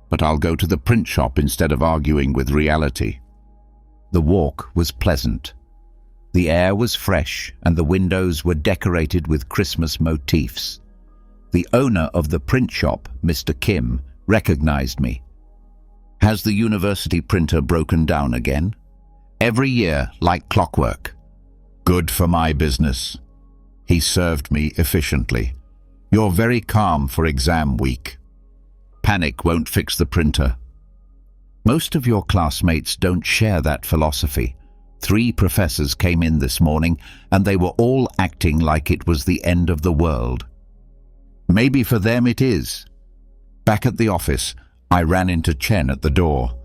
but I'll go to the print shop instead of arguing with reality." The walk was pleasant. The air was fresh and the windows were decorated with Christmas motifs. The owner of the print shop, Mr. Kim, recognized me. "Has the university printer broken down again?" "Every year, like clockwork." "Good for my business." He served me efficiently. "You're very calm for exam week." "Panic won't fix the printer." Most of your classmates don't share that philosophy. 3 professors came in this morning and they were all acting like it was the end of the world. Maybe for them it is. Back at the office, I ran into Chen at the door.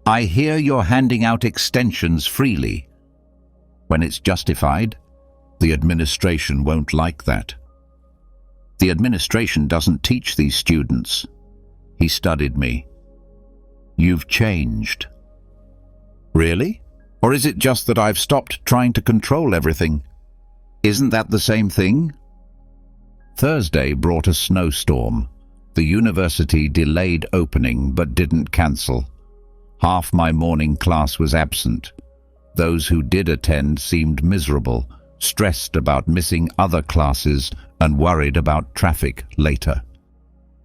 "I hear you're handing out extensions freely." "When it's justified." "The administration won't like that." "The administration doesn't teach these students." He studied me. "You've changed." "Really? Or is it just that I've stopped trying to control everything?" "Isn't that the same thing?" Thursday brought a snowstorm. The university delayed opening but didn't cancel. Half my morning class was absent. Those who did attend seemed miserable, stressed about missing other classes and worried about traffic later.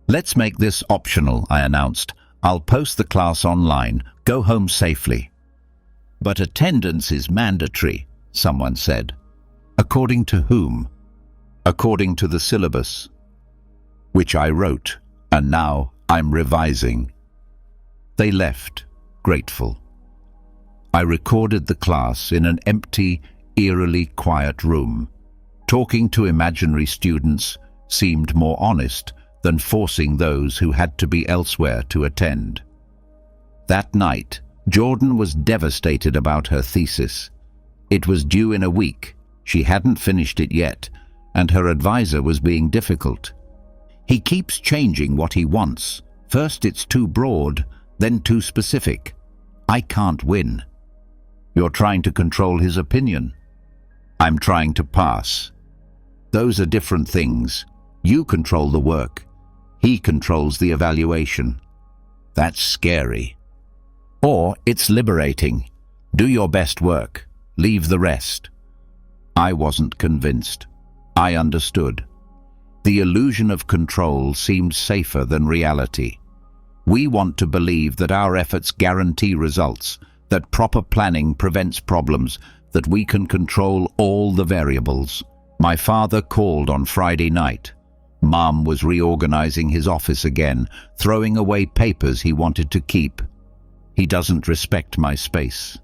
"Let's make this optional," I announced. "I'll post the class online. Go home safely." "But attendance is mandatory," someone said. "According to whom?" "According to the syllabus." Which I wrote, and now I'm revising. They left, grateful. I recorded the class in an empty, eerily quiet room. Talking to imaginary students seemed more honest than forcing those who had to be elsewhere to attend. That night, Jordan was devastated about her thesis. It was due in a week, she hadn't finished it yet, and her advisor was being difficult. "He keeps changing what he wants. First it's too broad, then too specific. I can't win." "You're trying to control his opinion." "I'm trying to pass." "Those are different things. You control the work. He controls the evaluation." "That's scary." "Or it's liberating. Do your best work. Leave the rest." I wasn't convinced. I understood. The illusion of control seemed safer than reality. We want to believe that our efforts guarantee results, that proper planning prevents problems, that we can control all the variables. My father called on Friday night. Mom was reorganizing his office again, throwing away papers he wanted to keep. He doesn't respect my space.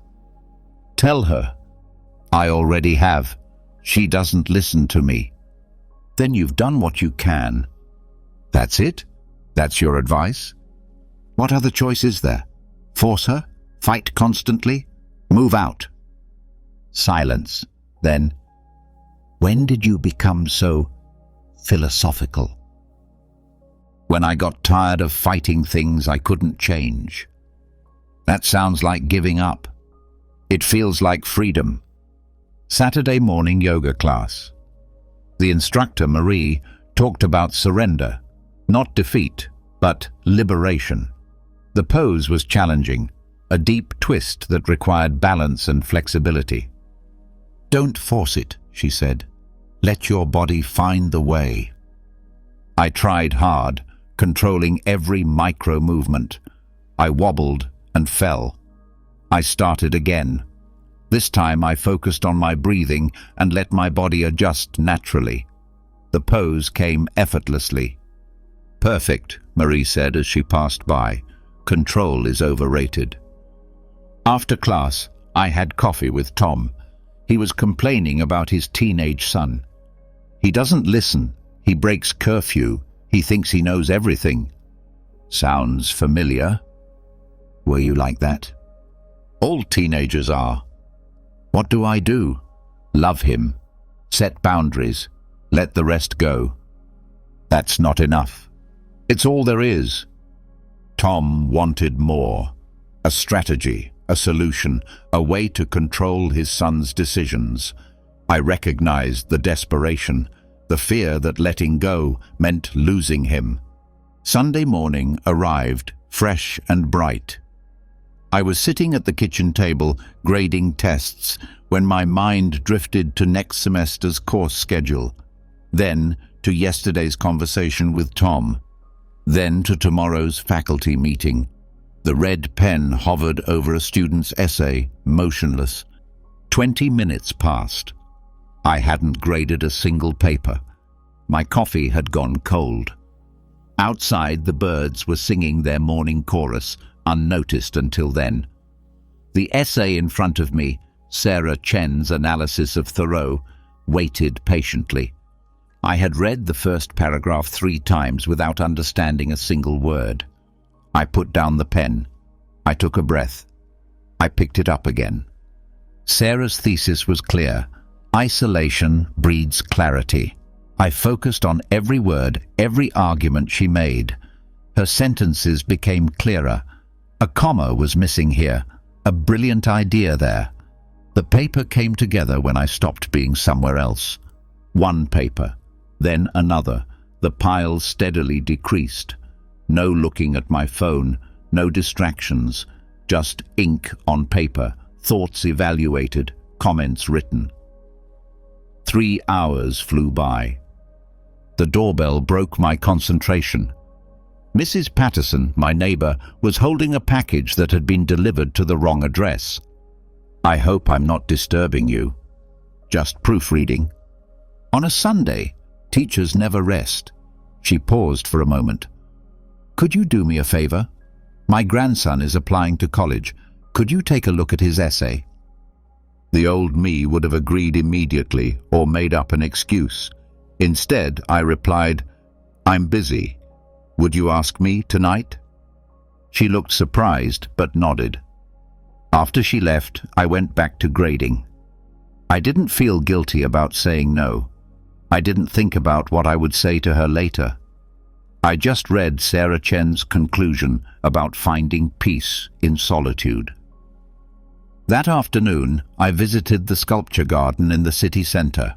"Tell her." "I already have. She doesn't listen to me." "Then you've done what you can." "That's it? That's your advice?" "What other choice is there? Force her? Fight constantly? Move out." Silence. Then, "When did you become so philosophical?" "When I got tired of fighting things I couldn't change." "That sounds like giving up." "It feels like freedom." Saturday morning yoga class. The instructor, Marie, talked about surrender, not defeat, but liberation. The pose was challenging, a deep twist that required balance and flexibility. "Don't force it," she said. "Let your body find the way." I tried hard, controlling every micro-movement. I wobbled and fell. I started again. This time I focused on my breathing and let my body adjust naturally. The pose came effortlessly. "Perfect," Marie said as she passed by. "Control is overrated." After class, I had coffee with Tom. He was complaining about his teenage son. "He doesn't listen. He breaks curfew. He thinks he knows everything." Sounds familiar? Were you like that? All teenagers are. What do I do? Love him. Set boundaries. Let the rest go. That's not enough. It's all there is. Tom wanted more. A strategy, a solution, a way to control his son's decisions. I recognized the desperation, the fear that letting go meant losing him. Sunday morning arrived, fresh and bright. I was sitting at the kitchen table, grading tests, when my mind drifted to next semester's course schedule, then to yesterday's conversation with Tom, then to tomorrow's faculty meeting. The red pen hovered over a student's essay, motionless. 20 minutes passed. I hadn't graded a single paper. My coffee had gone cold. Outside, the birds were singing their morning chorus, unnoticed until then. The essay in front of me, Sarah Chen's analysis of Thoreau, waited patiently. I had read the first paragraph 3 times without understanding a single word. I put down the pen. I took a breath. I picked it up again. Sarah's thesis was clear. Isolation breeds clarity. I focused on every word, every argument she made. Her sentences became clearer. A comma was missing here, a brilliant idea there. The paper came together when I stopped being somewhere else. One paper, then another. The pile steadily decreased. No looking at my phone, no distractions, just ink on paper, thoughts evaluated, comments written. 3 hours flew by. The doorbell broke my concentration. Mrs. Patterson, my neighbor, was holding a package that had been delivered to the wrong address. "I hope I'm not disturbing you." "Just proofreading." "On a Sunday, teachers never rest." She paused for a moment. "Could you do me a favor? My grandson is applying to college. Could you take a look at his essay?" The old me would have agreed immediately or made up an excuse. Instead, I replied, "I'm busy. Would you ask me tonight?" She looked surprised but nodded. After she left, I went back to grading. I didn't feel guilty about saying no. I didn't think about what I would say to her later. I just read Sarah Chen's conclusion about finding peace in solitude. That afternoon, I visited the sculpture garden in the city center.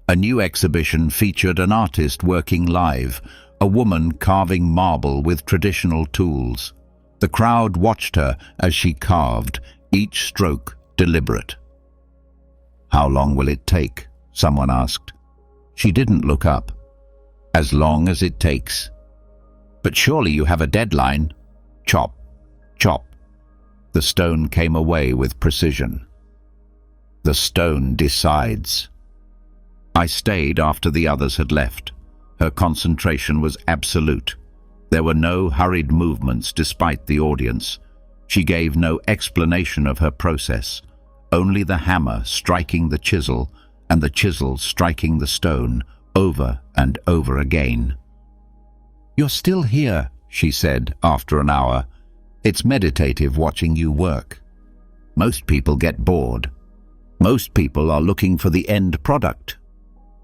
A new exhibition featured an artist working live, a woman carving marble with traditional tools. The crowd watched her as she carved, each stroke deliberate. "How long will it take?" someone asked. She didn't look up. "As long as it takes." "But surely you have a deadline." Chop, chop. The stone came away with precision. The stone decides. I stayed after the others had left. Her concentration was absolute. There were no hurried movements despite the audience. She gave no explanation of her process, only the hammer striking the chisel and the chisel striking the stone over and over again. "You're still here," she said after an hour. "It's meditative watching you work. Most people get bored. Most people are looking for the end product."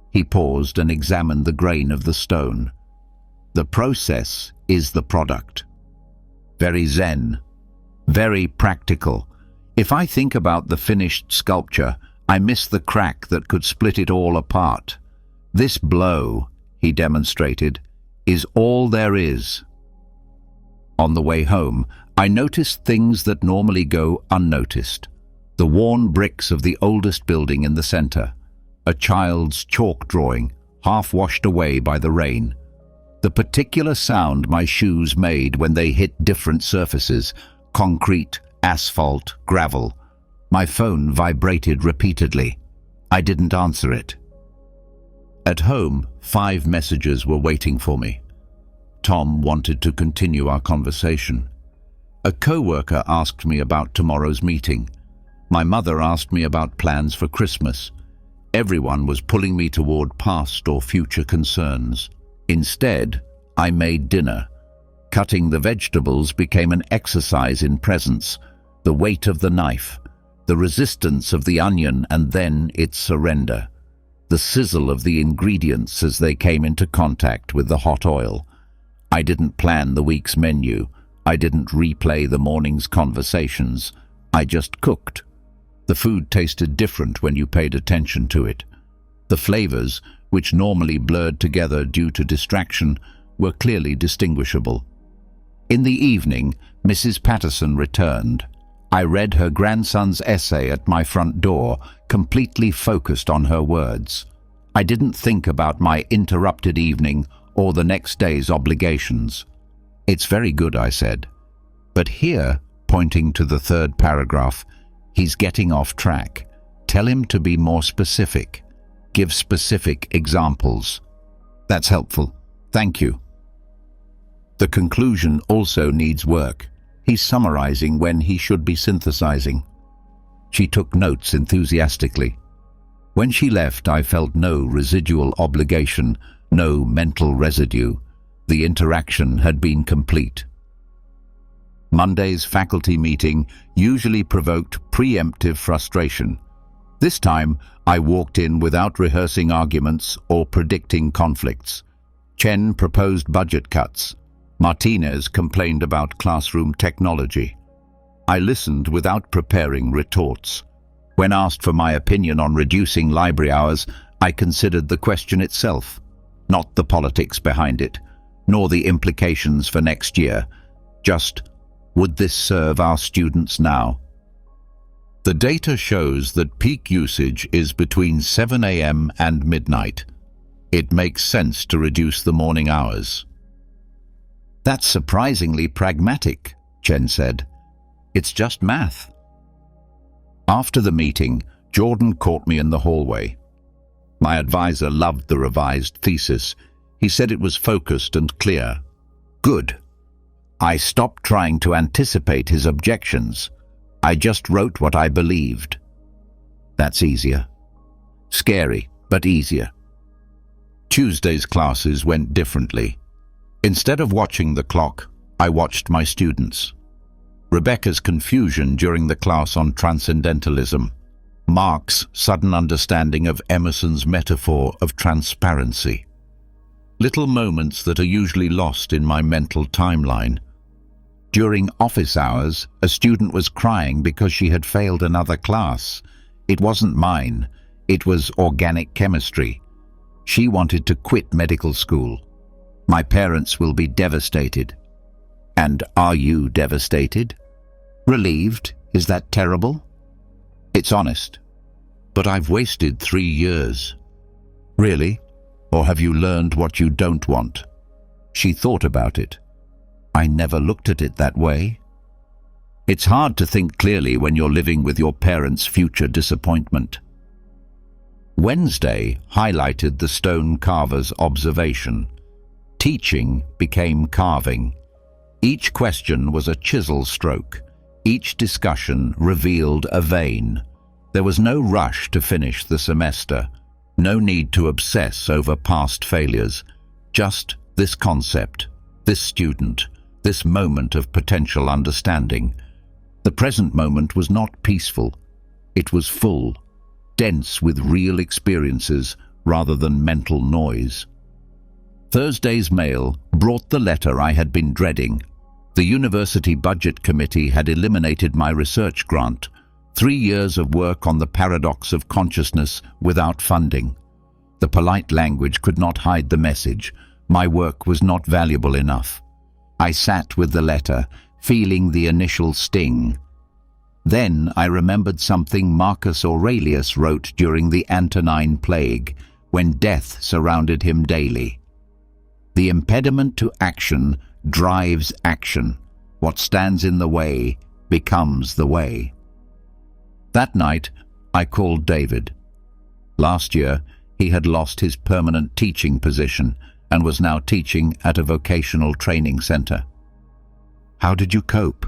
He paused and examined the grain of the stone. "The process is the product." Very zen, very practical. If I think about the finished sculpture, I miss the crack that could split it all apart. This blow, he demonstrated, is all there is. On the way home, I noticed things that normally go unnoticed. The worn bricks of the oldest building in the center. A child's chalk drawing, half washed away by the rain. The particular sound my shoes made when they hit different surfaces, concrete, asphalt, gravel. My phone vibrated repeatedly. I didn't answer it. At home, 5 messages were waiting for me. Tom wanted to continue our conversation. A co-worker asked me about tomorrow's meeting. My mother asked me about plans for Christmas. Everyone was pulling me toward past or future concerns. Instead, I made dinner. Cutting the vegetables became an exercise in presence, the weight of the knife, the resistance of the onion, and then its surrender, the sizzle of the ingredients as they came into contact with the hot oil. I didn't plan the week's menu. I didn't replay the morning's conversations. I just cooked. The food tasted different when you paid attention to it. The flavors, which normally blurred together due to distraction, were clearly distinguishable. In the evening, Mrs. Patterson returned. I read her grandson's essay at my front door, completely focused on her words. I didn't think about my interrupted evening or the next day's obligations. "It's very good," I said. "But here," pointing to the 3rd paragraph, "he's getting off track. Tell him to be more specific. Give specific examples." "That's helpful. Thank you." The conclusion also needs work. He's summarizing when he should be synthesizing. She took notes enthusiastically. When she left, I felt no residual obligation, no mental residue. The interaction had been complete. Monday's faculty meeting usually provoked preemptive frustration. This time, I walked in without rehearsing arguments or predicting conflicts. Chen proposed budget cuts. Martinez complained about classroom technology. I listened without preparing retorts. When asked for my opinion on reducing library hours, I considered the question itself, not the politics behind it, nor the implications for next year. Just, would this serve our students now? The data shows that peak usage is between 7 a.m. and midnight. It makes sense to reduce the morning hours. "That's surprisingly pragmatic," Chen said. "It's just math." After the meeting, Jordan caught me in the hallway. My advisor loved the revised thesis. He said it was focused and clear. Good. I stopped trying to anticipate his objections. I just wrote what I believed. That's easier. Scary, but easier. Tuesday's classes went differently. Instead of watching the clock, I watched my students. Rebecca's confusion during the class on transcendentalism. Mark's sudden understanding of Emerson's metaphor of transparency. Little moments that are usually lost in my mental timeline. During office hours, a student was crying because she had failed another class. It wasn't mine. It was organic chemistry. She wanted to quit medical school. My parents will be devastated. And are you devastated? Relieved? Is that terrible? It's honest. But I've wasted 3 years. Really? Or have you learned what you don't want? She thought about it. I never looked at it that way. It's hard to think clearly when you're living with your parents' future disappointment. Wednesday highlighted the stone carver's observation. Teaching became carving. Each question was a chisel stroke. Each discussion revealed a vein. There was no rush to finish the semester. No need to obsess over past failures. Just this concept, this student, this moment of potential understanding. The present moment was not peaceful. It was full, dense with real experiences rather than mental noise. Thursday's mail brought the letter I had been dreading. The University Budget Committee had eliminated my research grant, 3 years of work on the paradox of consciousness without funding. The polite language could not hide the message. My work was not valuable enough. I sat with the letter, feeling the initial sting. Then I remembered something Marcus Aurelius wrote during the Antonine Plague, when death surrounded him daily. The impediment to action drives action. What stands in the way becomes the way. That night, I called David. Last year, he had lost his permanent teaching position and was now teaching at a vocational training center. How did you cope?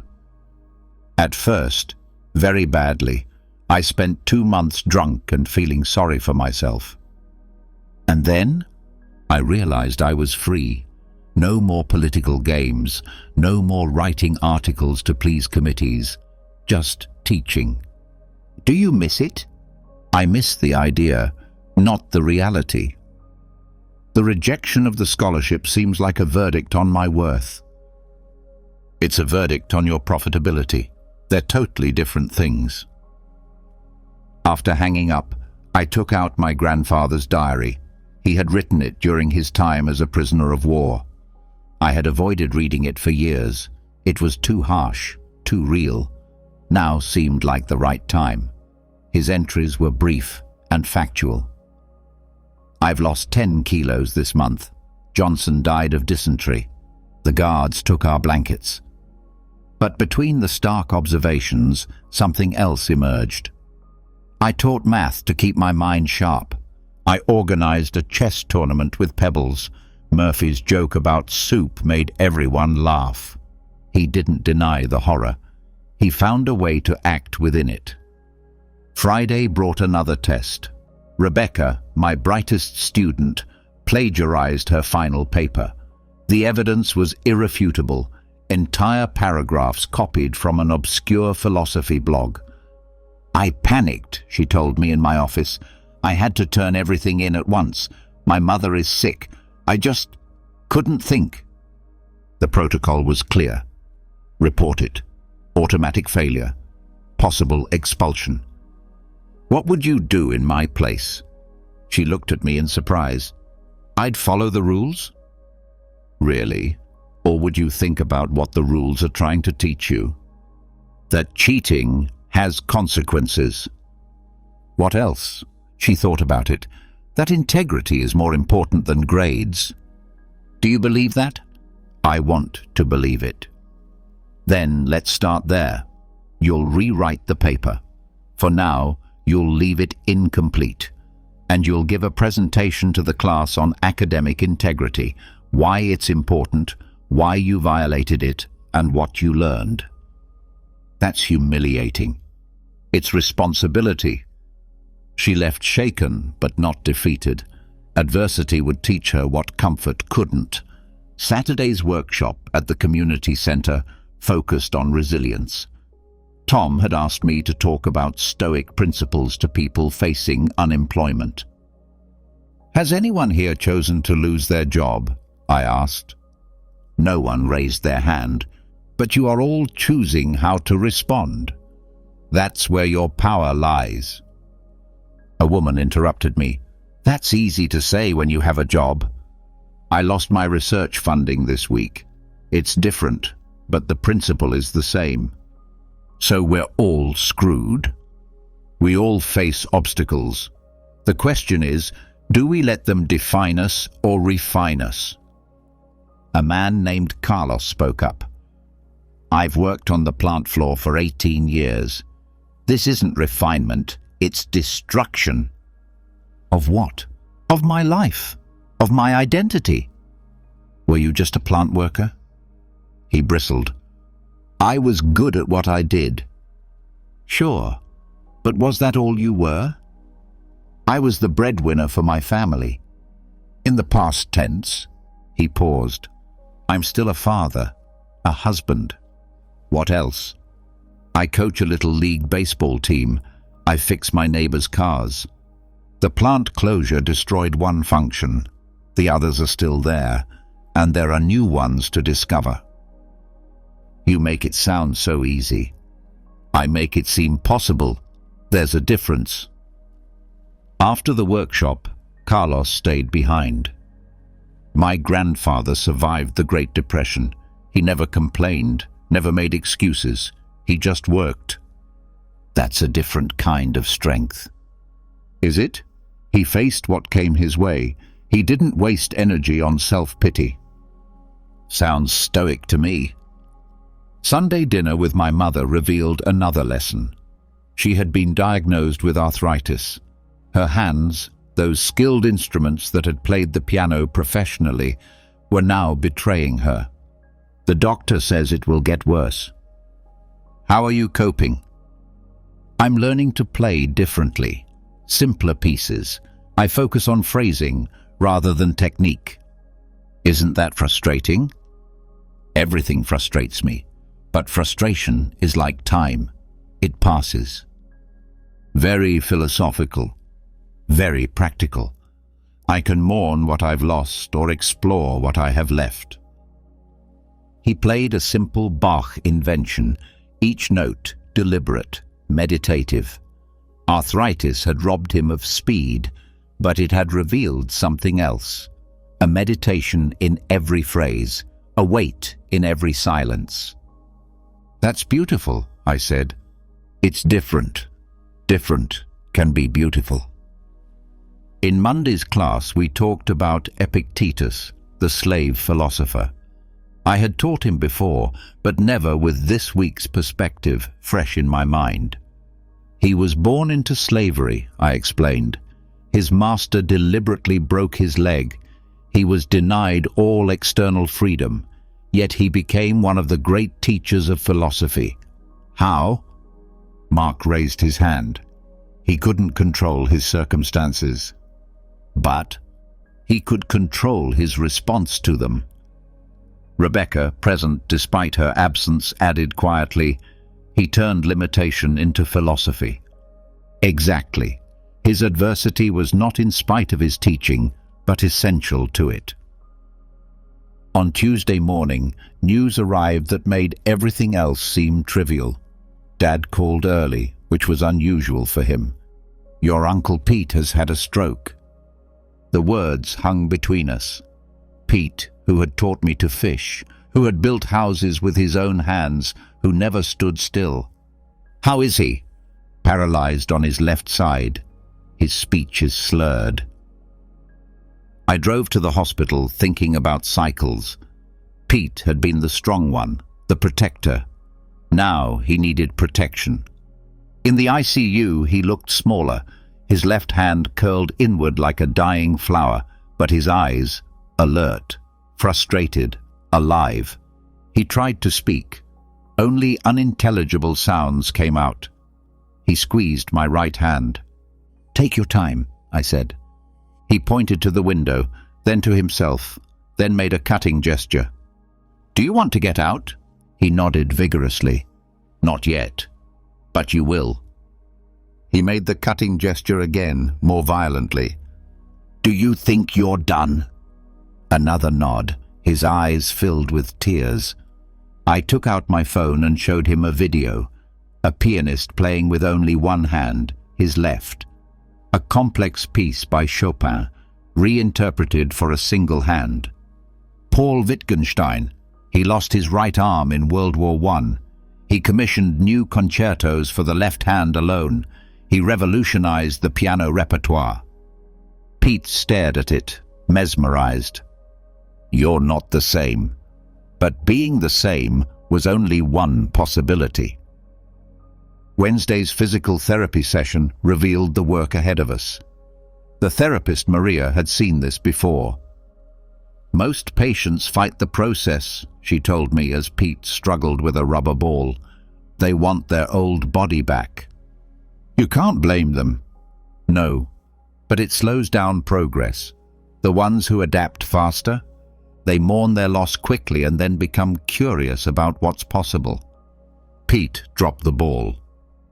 At first, very badly. I spent 2 months drunk and feeling sorry for myself. And then, I realized I was free. No more political games, no more writing articles to please committees, just teaching. Do you miss it? I miss the idea, not the reality. The rejection of the scholarship seems like a verdict on my worth. It's a verdict on your profitability. They're totally different things. After hanging up, I took out my grandfather's diary. He had written it during his time as a prisoner of war. I had avoided reading it for years. It was too harsh, too real. Now seemed like the right time. His entries were brief and factual. I've lost 10 kilos this month. Johnson died of dysentery. The guards took our blankets. But between the stark observations, something else emerged. I taught math to keep my mind sharp. I organized a chess tournament with pebbles. Murphy's joke about soup made everyone laugh. He didn't deny the horror. He found a way to act within it. Friday brought another test. Rebecca, my brightest student, plagiarized her final paper. The evidence was irrefutable. Entire paragraphs copied from an obscure philosophy blog. I panicked, she told me in my office. I had to turn everything in at once. My mother is sick. I just couldn't think. The protocol was clear. Report it. Automatic failure. Possible expulsion. What would you do in my place? She looked at me in surprise. I'd follow the rules? Really? Or would you think about what the rules are trying to teach you? That cheating has consequences. What else? She thought about it. That integrity is more important than grades. Do you believe that? I want to believe it. Then let's start there. You'll rewrite the paper. For now, you'll leave it incomplete. And you'll give a presentation to the class on academic integrity, why it's important, why you violated it, and what you learned. That's humiliating. It's responsibility. She left shaken but not defeated. Adversity would teach her what comfort couldn't. Saturday's workshop at the community center focused on resilience. Tom had asked me to talk about Stoic principles to people facing unemployment. Has anyone here chosen to lose their job? I asked. No one raised their hand, but you are all choosing how to respond. That's where your power lies. A woman interrupted me. That's easy to say when you have a job. I lost my research funding this week. It's different, but the principle is the same. So we're all screwed. We all face obstacles. The question is, do we let them define us or refine us? A man named Carlos spoke up. I've worked on the plant floor for 18 years. This isn't refinement, it's destruction. Of what? Of my life. Of my identity. Were you just a plant worker? He bristled. I was good at what I did. Sure, but was that all you were? I was the breadwinner for my family. In the past tense, he paused. I'm still a father, a husband. What else? I coach a little league baseball team. I fix my neighbor's cars. The plant closure destroyed one function. The others are still there, and there are new ones to discover. You make it sound so easy. I make it seem possible. There's a difference. After the workshop, Carlos stayed behind. My grandfather survived the Great Depression. He never complained, never made excuses. He just worked. That's a different kind of strength. Is it? He faced what came his way. He didn't waste energy on self-pity. Sounds stoic to me. Sunday dinner with my mother revealed another lesson. She had been diagnosed with arthritis. Her hands, those skilled instruments that had played the piano professionally, were now betraying her. The doctor says it will get worse. How are you coping? I'm learning to play differently. Simpler pieces. I focus on phrasing rather than technique. Isn't that frustrating? Everything frustrates me, but frustration is like time. It passes. Very philosophical, very practical. I can mourn what I've lost or explore what I have left. He played a simple Bach invention, each note deliberate, meditative. Arthritis had robbed him of speed, but it had revealed something else. A meditation in every phrase, a weight in every silence. That's beautiful, I said. It's different. Different can be beautiful. In Monday's class, we talked about Epictetus, the slave philosopher. I had taught him before, but never with this week's perspective fresh in my mind. He was born into slavery, I explained. His master deliberately broke his leg. He was denied all external freedom, yet he became one of the great teachers of philosophy. How? Mark raised his hand. He couldn't control his circumstances, but he could control his response to them. Rebecca, present despite her absence, added quietly, he turned limitation into philosophy. Exactly. His adversity was not in spite of his teaching, but essential to it. On Tuesday morning, news arrived that made everything else seem trivial. Dad called early, which was unusual for him. Your Uncle Pete has had a stroke. The words hung between us. Pete, who had taught me to fish, who had built houses with his own hands, who never stood still. How is he? Paralyzed on his left side. His speech is slurred. I drove to the hospital thinking about cycles. Pete had been the strong one, the protector. Now he needed protection. In the ICU, he looked smaller, his left hand curled inward like a dying flower, but his eyes, alert, frustrated, alive. He tried to speak. Only unintelligible sounds came out. He squeezed my right hand. Take your time, I said. He pointed to the window, then to himself, then made a cutting gesture. Do you want to get out? He nodded vigorously. Not yet, but you will. He made the cutting gesture again, more violently. Do you think you're done? Another nod, his eyes filled with tears. I took out my phone and showed him a video. A pianist playing with only one hand, his left. A complex piece by Chopin, reinterpreted for a single hand. Paul Wittgenstein. He lost his right arm in World War I. He commissioned new concertos for the left hand alone. He revolutionized the piano repertoire. Pete stared at it, mesmerized. You're not the same. But being the same was only one possibility. Wednesday's physical therapy session revealed the work ahead of us. The therapist, Maria, had seen this before. Most patients fight the process, she told me as Pete struggled with a rubber ball. They want their old body back. You can't blame them. No, but it slows down progress. The ones who adapt faster, they mourn their loss quickly and then become curious about what's possible. Pete dropped the ball.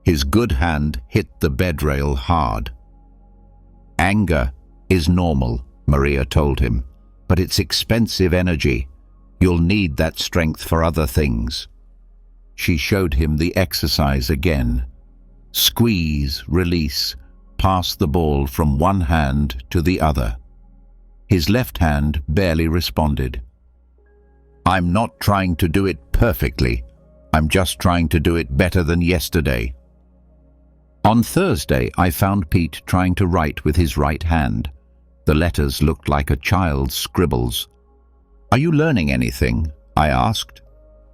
His good hand hit the bedrail hard. Anger is normal, Maria told him, but it's expensive energy. You'll need that strength for other things. She showed him the exercise again. Squeeze, release, pass the ball from one hand to the other. His left hand barely responded. I'm not trying to do it perfectly. I'm just trying to do it better than yesterday. On Thursday, I found Pete trying to write with his right hand. The letters looked like a child's scribbles. "Are you learning anything?" I asked.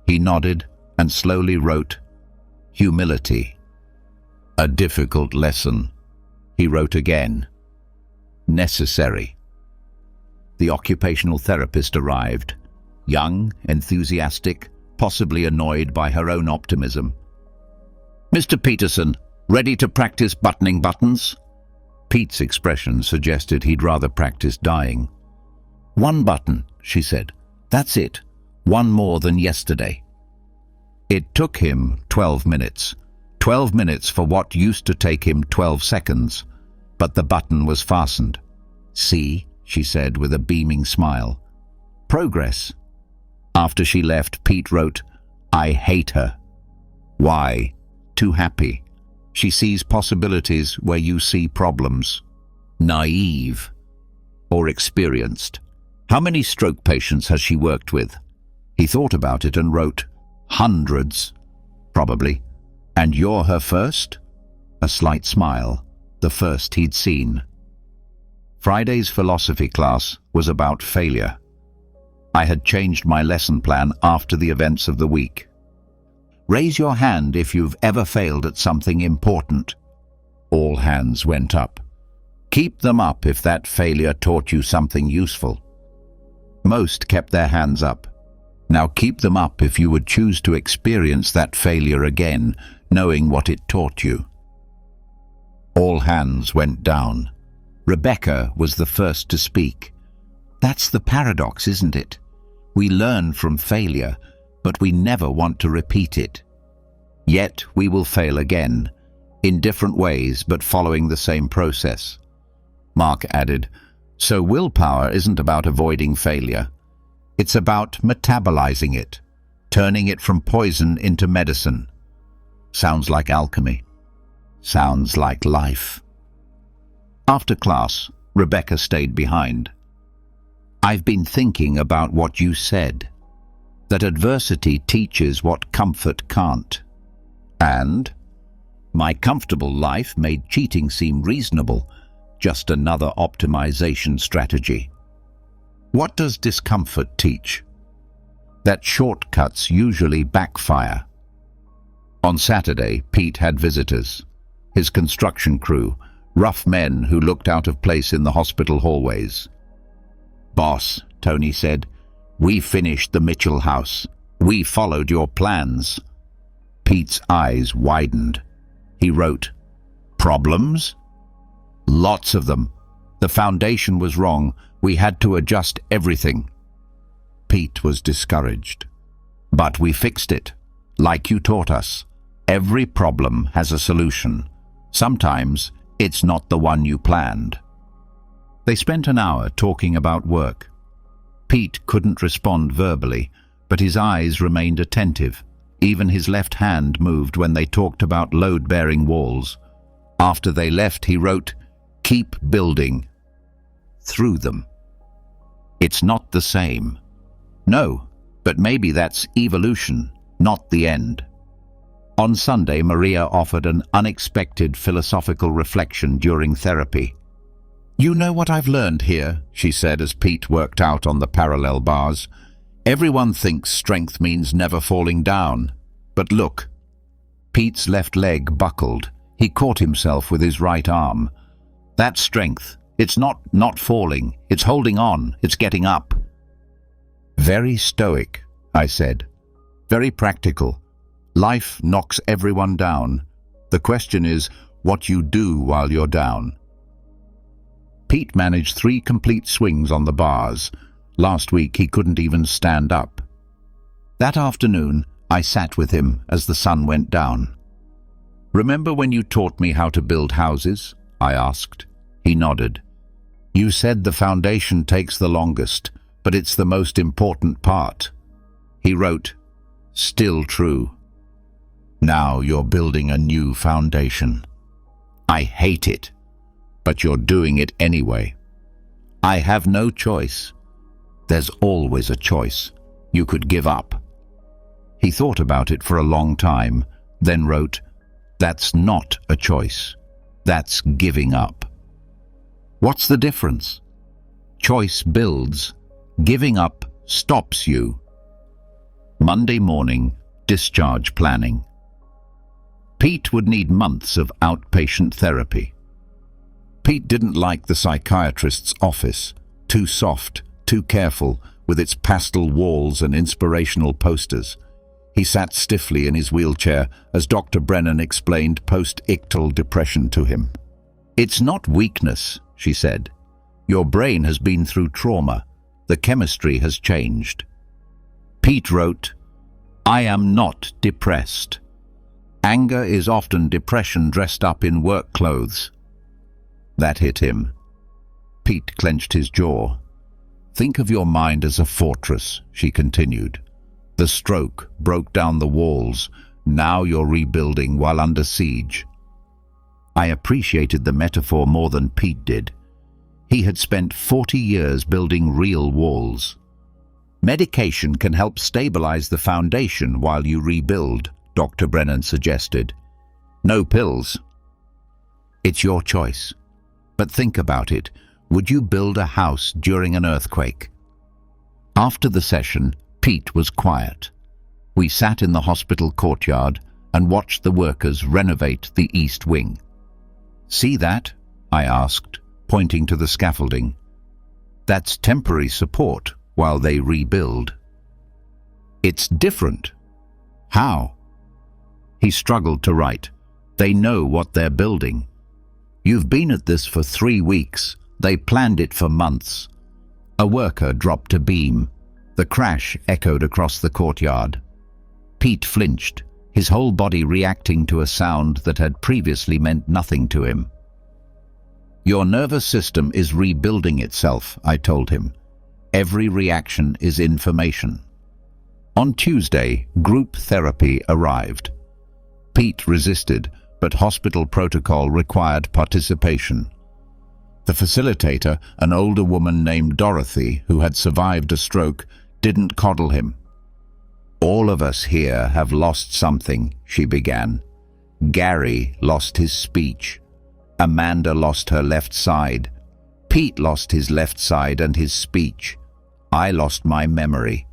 He nodded and slowly wrote, "Humility. A difficult lesson." He wrote again, "Necessary." The occupational therapist arrived, young, enthusiastic, possibly annoyed by her own optimism. "Mr. Peterson, ready to practice buttoning buttons?" Pete's expression suggested he'd rather practice dying. "One button," she said. "That's it. One more than yesterday." It took him 12 minutes. 12 minutes for what used to take him 12 seconds. But the button was fastened. "See," she said with a beaming smile. "Progress." After she left, Pete wrote, "I hate her." Why? Too happy. She sees possibilities where you see problems. Naive. Or experienced. How many stroke patients has she worked with? He thought about it and wrote, "Hundreds." Probably. "And you're her first?" A slight smile. The first he'd seen. Friday's philosophy class was about failure. I had changed my lesson plan after the events of the week. Raise your hand if you've ever failed at something important. All hands went up. Keep them up if that failure taught you something useful. Most kept their hands up. Now keep them up if you would choose to experience that failure again, knowing what it taught you. All hands went down. Rebecca was the first to speak. That's the paradox, isn't it? We learn from failure, but we never want to repeat it. Yet we will fail again, in different ways but following the same process. Mark added, "So willpower isn't about avoiding failure. It's about metabolizing it, turning it from poison into medicine." Sounds like alchemy. Sounds like life. After class, Rebecca stayed behind. "I've been thinking about what you said, that adversity teaches what comfort can't. And my comfortable life made cheating seem reasonable, just another optimization strategy. What does discomfort teach? That shortcuts usually backfire." On Saturday, Pete had visitors. His construction crew, rough men who looked out of place in the hospital hallways. "Boss," Tony said, "we finished the Mitchell house. We followed your plans." Pete's eyes widened. He wrote, "Problems?" "Lots of them. The foundation was wrong. We had to adjust everything." Pete was discouraged. "But we fixed it, like you taught us. Every problem has a solution. Sometimes it's not the one you planned." They spent an hour talking about work. Pete couldn't respond verbally, but his eyes remained attentive. Even his left hand moved when they talked about load-bearing walls. After they left, he wrote, "Keep building. Through them." It's not the same. No, but maybe that's evolution, not the end. On Sunday, Maria offered an unexpected philosophical reflection during therapy. "You know what I've learned here," she said as Pete worked out on the parallel bars. "Everyone thinks strength means never falling down. But look." Pete's left leg buckled. He caught himself with his right arm. "That's strength. It's not falling. It's holding on. It's getting up." "Very stoic," I said. "Very practical. Life knocks everyone down. The question is what you do while you're down." Pete managed 3 complete swings on the bars. Last week he couldn't even stand up. That afternoon, I sat with him as the sun went down. "Remember when you taught me how to build houses?" I asked. He nodded. "You said the foundation takes the longest, but it's the most important part." He wrote, "Still true. Now you're building a new foundation. I hate it, but you're doing it anyway. I have no choice. There's always a choice. You could give up." He thought about it for a long time, then wrote, "That's not a choice. That's giving up." What's the difference? Choice builds. Giving up stops you. Monday morning, discharge planning. Pete would need months of outpatient therapy. Pete didn't like the psychiatrist's office. Too soft, too careful, with its pastel walls and inspirational posters. He sat stiffly in his wheelchair as Dr. Brennan explained post-ictal depression to him. "It's not weakness," she said. "Your brain has been through trauma. The chemistry has changed." Pete wrote, "I am not depressed. Anger is often depression dressed up in work clothes." That hit him. Pete clenched his jaw. "Think of your mind as a fortress," she continued. "The stroke broke down the walls. Now you're rebuilding while under siege." I appreciated the metaphor more than Pete did. He had spent 40 years building real walls. "Medication can help stabilize the foundation while you rebuild," Dr. Brennan suggested. "No pills." "It's your choice. But think about it. Would you build a house during an earthquake?" After the session, Pete was quiet. We sat in the hospital courtyard and watched the workers renovate the east wing. "See that?" I asked, pointing to the scaffolding. "That's temporary support while they rebuild." "It's different." "How?" He struggled to write. "They know what they're building. You've been at this for 3 weeks. They planned it for months." A worker dropped a beam. The crash echoed across the courtyard. Pete flinched, his whole body reacting to a sound that had previously meant nothing to him. "Your nervous system is rebuilding itself," I told him. "Every reaction is information." On Tuesday, group therapy arrived. Pete resisted, but hospital protocol required participation. The facilitator, an older woman named Dorothy, who had survived a stroke, didn't coddle him. "All of us here have lost something," she began. "Gary lost his speech. Amanda lost her left side. Pete lost his left side and his speech. I lost my memory.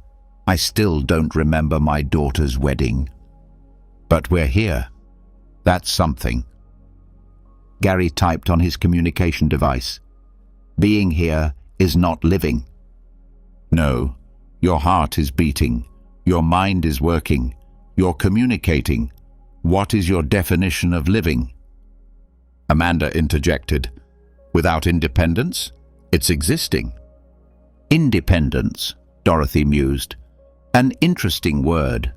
I still don't remember my daughter's wedding. But we're here. That's something." Gary typed on his communication device. "Being here is not living." "No, your heart is beating. Your mind is working. You're communicating. What is your definition of living?" Amanda interjected. "Without independence, it's existing." "Independence," Dorothy mused. "An interesting word.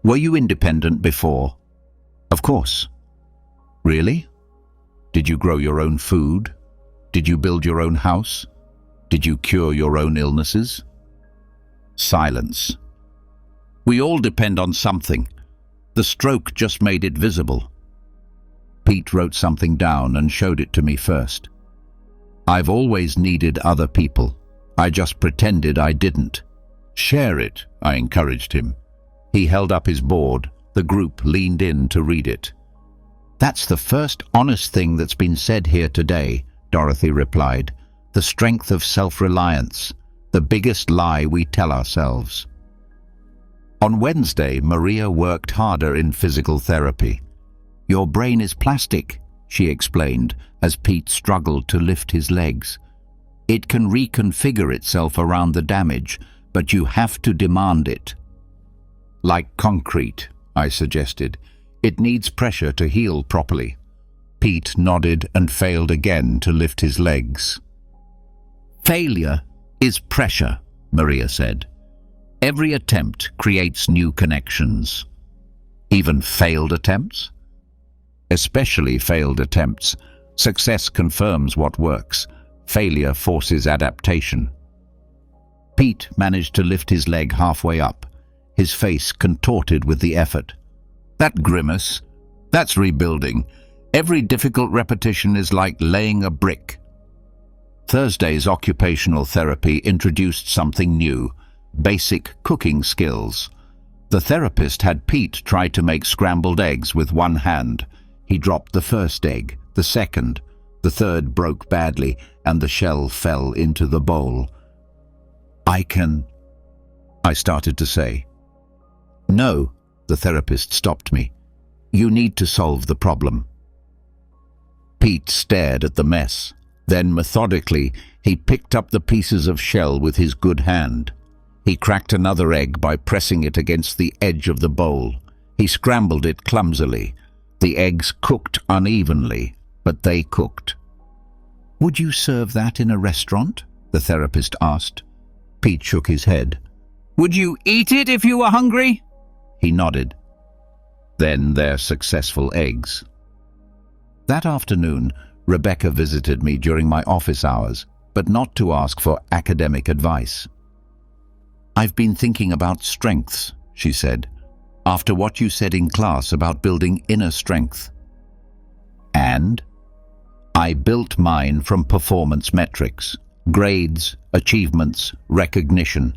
Were you independent before?" "Of course." "Really? Did you grow your own food? Did you build your own house? Did you cure your own illnesses?" Silence. "We all depend on something. The stroke just made it visible." Pete wrote something down and showed it to me first. "I've always needed other people. I just pretended I didn't." "Share it," I encouraged him. He held up his board. The group leaned in to read it. "That's the first honest thing that's been said here today," Dorothy replied. "The strength of self-reliance, the biggest lie we tell ourselves." On Wednesday, Maria worked harder in physical therapy. "Your brain is plastic," she explained as Pete struggled to lift his legs. "It can reconfigure itself around the damage, but you have to demand it." "Like concrete," I suggested. "It needs pressure to heal properly." Pete nodded and failed again to lift his legs. "Failure is pressure," Maria said. "Every attempt creates new connections." "Even failed attempts?" "Especially failed attempts. Success confirms what works. Failure forces adaptation." Pete managed to lift his leg halfway up, his face contorted with the effort. "That grimace, that's rebuilding. Every difficult repetition is like laying a brick." Thursday's occupational therapy introduced something new, basic cooking skills. The therapist had Pete try to make scrambled eggs with one hand. He dropped the first egg, the second, the third broke badly, and the shell fell into the bowl. I started to say. No, the therapist stopped me. You need to solve the problem. Pete stared at the mess. Then, methodically, he picked up the pieces of shell with his good hand. He cracked another egg by pressing it against the edge of the bowl. He scrambled it clumsily. The eggs cooked unevenly, but they cooked. Would you serve that in a restaurant? The therapist asked. Pete shook his head. Would you eat it if you were hungry? He nodded. Then their successful eggs. That afternoon, Rebecca visited me during my office hours, but not to ask for academic advice. I've been thinking about strengths, she said, after what you said in class about building inner strength. And I built mine from performance metrics, grades, achievements, recognition.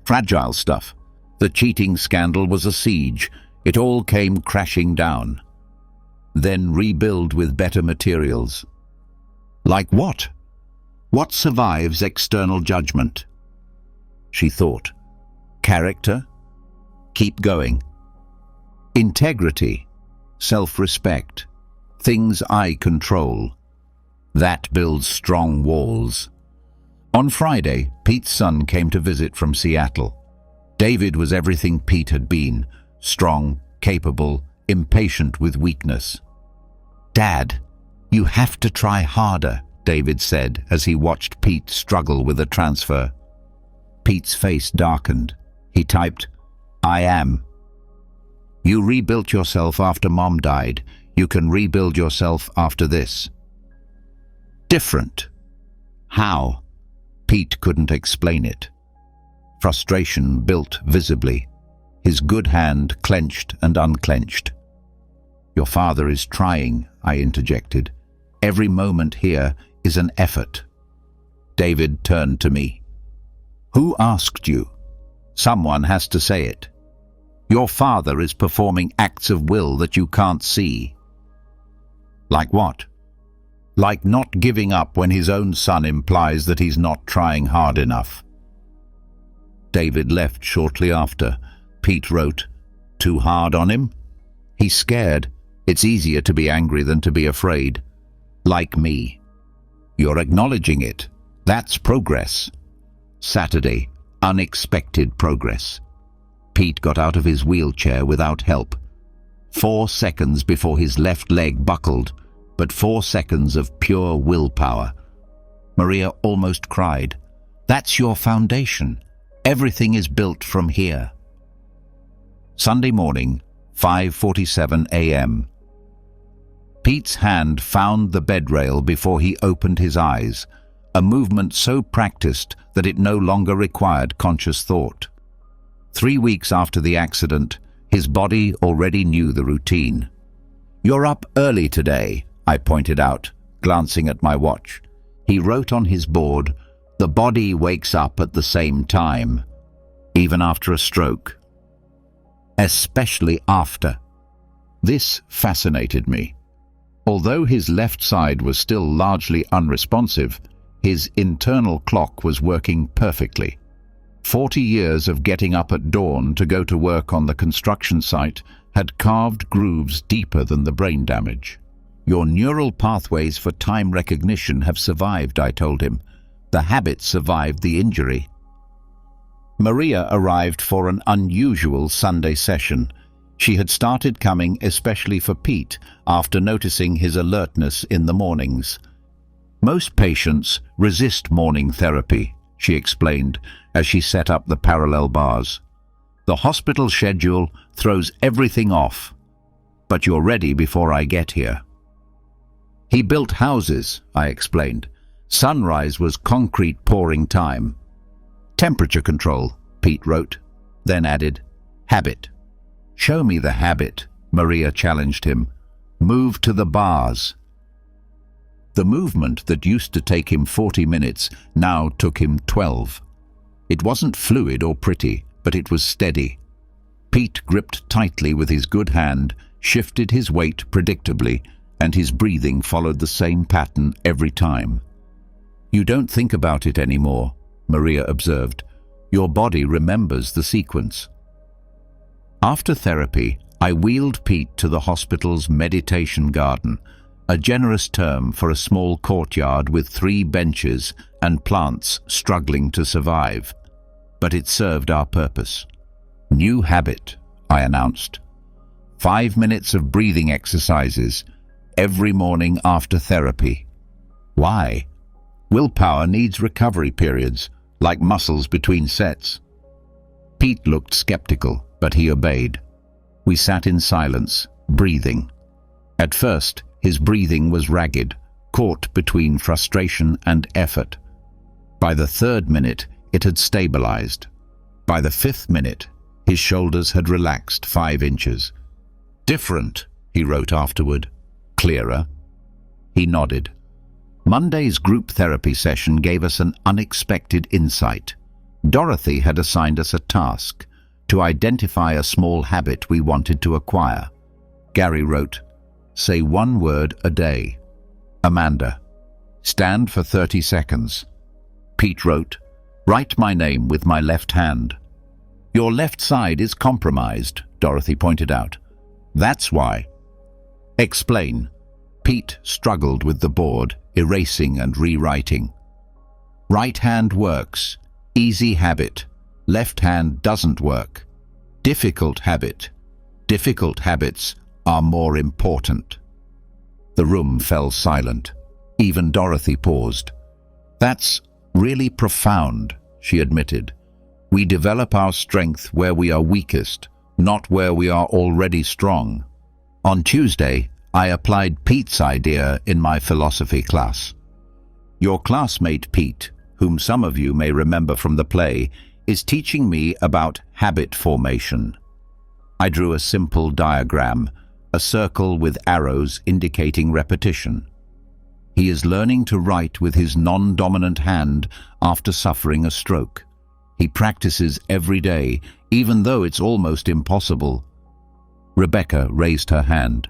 Fragile stuff. The cheating scandal was a siege. It all came crashing down. Then rebuild with better materials. Like what? What survives external judgment? She thought. Character? Keep going. Integrity. Self-respect. Things I control. That builds strong walls. On Friday, Pete's son came to visit from Seattle. David was everything Pete had been. Strong, capable, impatient with weakness. Dad, you have to try harder, David said as he watched Pete struggle with a transfer. Pete's face darkened. He typed, I am. You rebuilt yourself after Mom died. You can rebuild yourself after this. Different. How? Pete couldn't explain it. Frustration built visibly. His good hand clenched and unclenched. Your father is trying, I interjected. Every moment here is an effort. David turned to me. Who asked you? Someone has to say it. Your father is performing acts of will that you can't see. Like what? Like not giving up when his own son implies that he's not trying hard enough. David left shortly after. Pete wrote, Too hard on him? He's scared. It's easier to be angry than to be afraid. Like me. You're acknowledging it. That's progress. Saturday, unexpected progress. Pete got out of his wheelchair without help. 4 seconds before his left leg buckled, but 4 seconds of pure willpower. Maria almost cried. That's your foundation. Everything is built from here. Sunday morning, 5:47 a.m. Pete's hand found the bed rail before he opened his eyes, a movement so practiced that it no longer required conscious thought. 3 weeks after the accident, his body already knew the routine. You're up early today, I pointed out, glancing at my watch. He wrote on his board, the body wakes up at the same time, even after a stroke. Especially after. This fascinated me. Although his left side was still largely unresponsive, his internal clock was working perfectly. 40 years of getting up at dawn to go to work on the construction site had carved grooves deeper than the brain damage. Your neural pathways for time recognition have survived, I told him. The habit survived the injury. Maria arrived for an unusual Sunday session. She had started coming especially for Pete after noticing his alertness in the mornings. Most patients resist morning therapy, she explained as she set up the parallel bars. The hospital schedule throws everything off, but you're ready before I get here. He built houses, I explained. Sunrise was concrete pouring time. Temperature control, Pete wrote, then added, habit. Show me the habit, Maria challenged him. Move to the bars. The movement that used to take him 40 minutes now took him 12. It wasn't fluid or pretty, but it was steady. Pete gripped tightly with his good hand, shifted his weight predictably, and his breathing followed the same pattern every time. You don't think about it anymore, Maria observed. Your body remembers the sequence. After therapy, I wheeled Pete to the hospital's meditation garden, a generous term for a small courtyard with 3 benches and plants struggling to survive. But it served our purpose. New habit, I announced. 5 minutes of breathing exercises every morning after therapy. Why? Willpower needs recovery periods, like muscles between sets. Pete looked skeptical, but he obeyed. We sat in silence, breathing. At first, his breathing was ragged, caught between frustration and effort. By the 3rd minute, it had stabilized. By the 5th minute, his shoulders had relaxed 5 inches. Different, he wrote afterward. Clearer. He nodded. Monday's group therapy session gave us an unexpected insight. Dorothy had assigned us a task to identify a small habit we wanted to acquire. Gary wrote, "Say 1 word a day." Amanda, "Stand for 30 seconds." Pete wrote, "Write my name with my left hand." "Your left side is compromised," Dorothy pointed out. "That's why." "Explain." Pete struggled with the board, erasing and rewriting. "Right hand works. Easy habit. Left hand doesn't work. Difficult habit. Difficult habits are more important." The room fell silent. Even Dorothy paused. "That's really profound," she admitted. "We develop our strength where we are weakest, not where we are already strong." On Tuesday, I applied Pete's idea in my philosophy class. Your classmate Pete, whom some of you may remember from the play, is teaching me about habit formation. I drew a simple diagram, a circle with arrows indicating repetition. He is learning to write with his non-dominant hand after suffering a stroke. He practices every day, even though it's almost impossible. Rebecca raised her hand.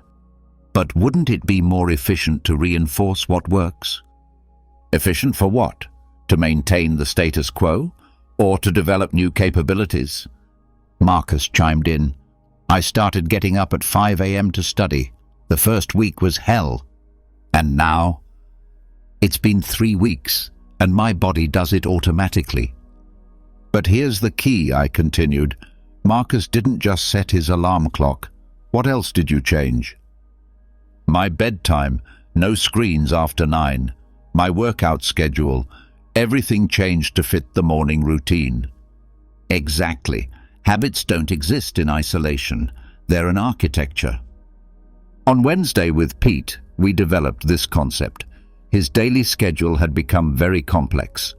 "But wouldn't it be more efficient to reinforce what works?" "Efficient for what? To maintain the status quo? Or to develop new capabilities?" Marcus chimed in. "I started getting up at 5 a.m. to study. The first week was hell. And now? It's been 3 weeks, and my body does it automatically." "But here's the key," I continued. "Marcus didn't just set his alarm clock. What else did you change?" "My bedtime, no screens after 9. My workout schedule, everything changed to fit the morning routine." Exactly. Habits don't exist in isolation. They're an architecture. On Wednesday with Pete, we developed this concept. His daily schedule had become very complex.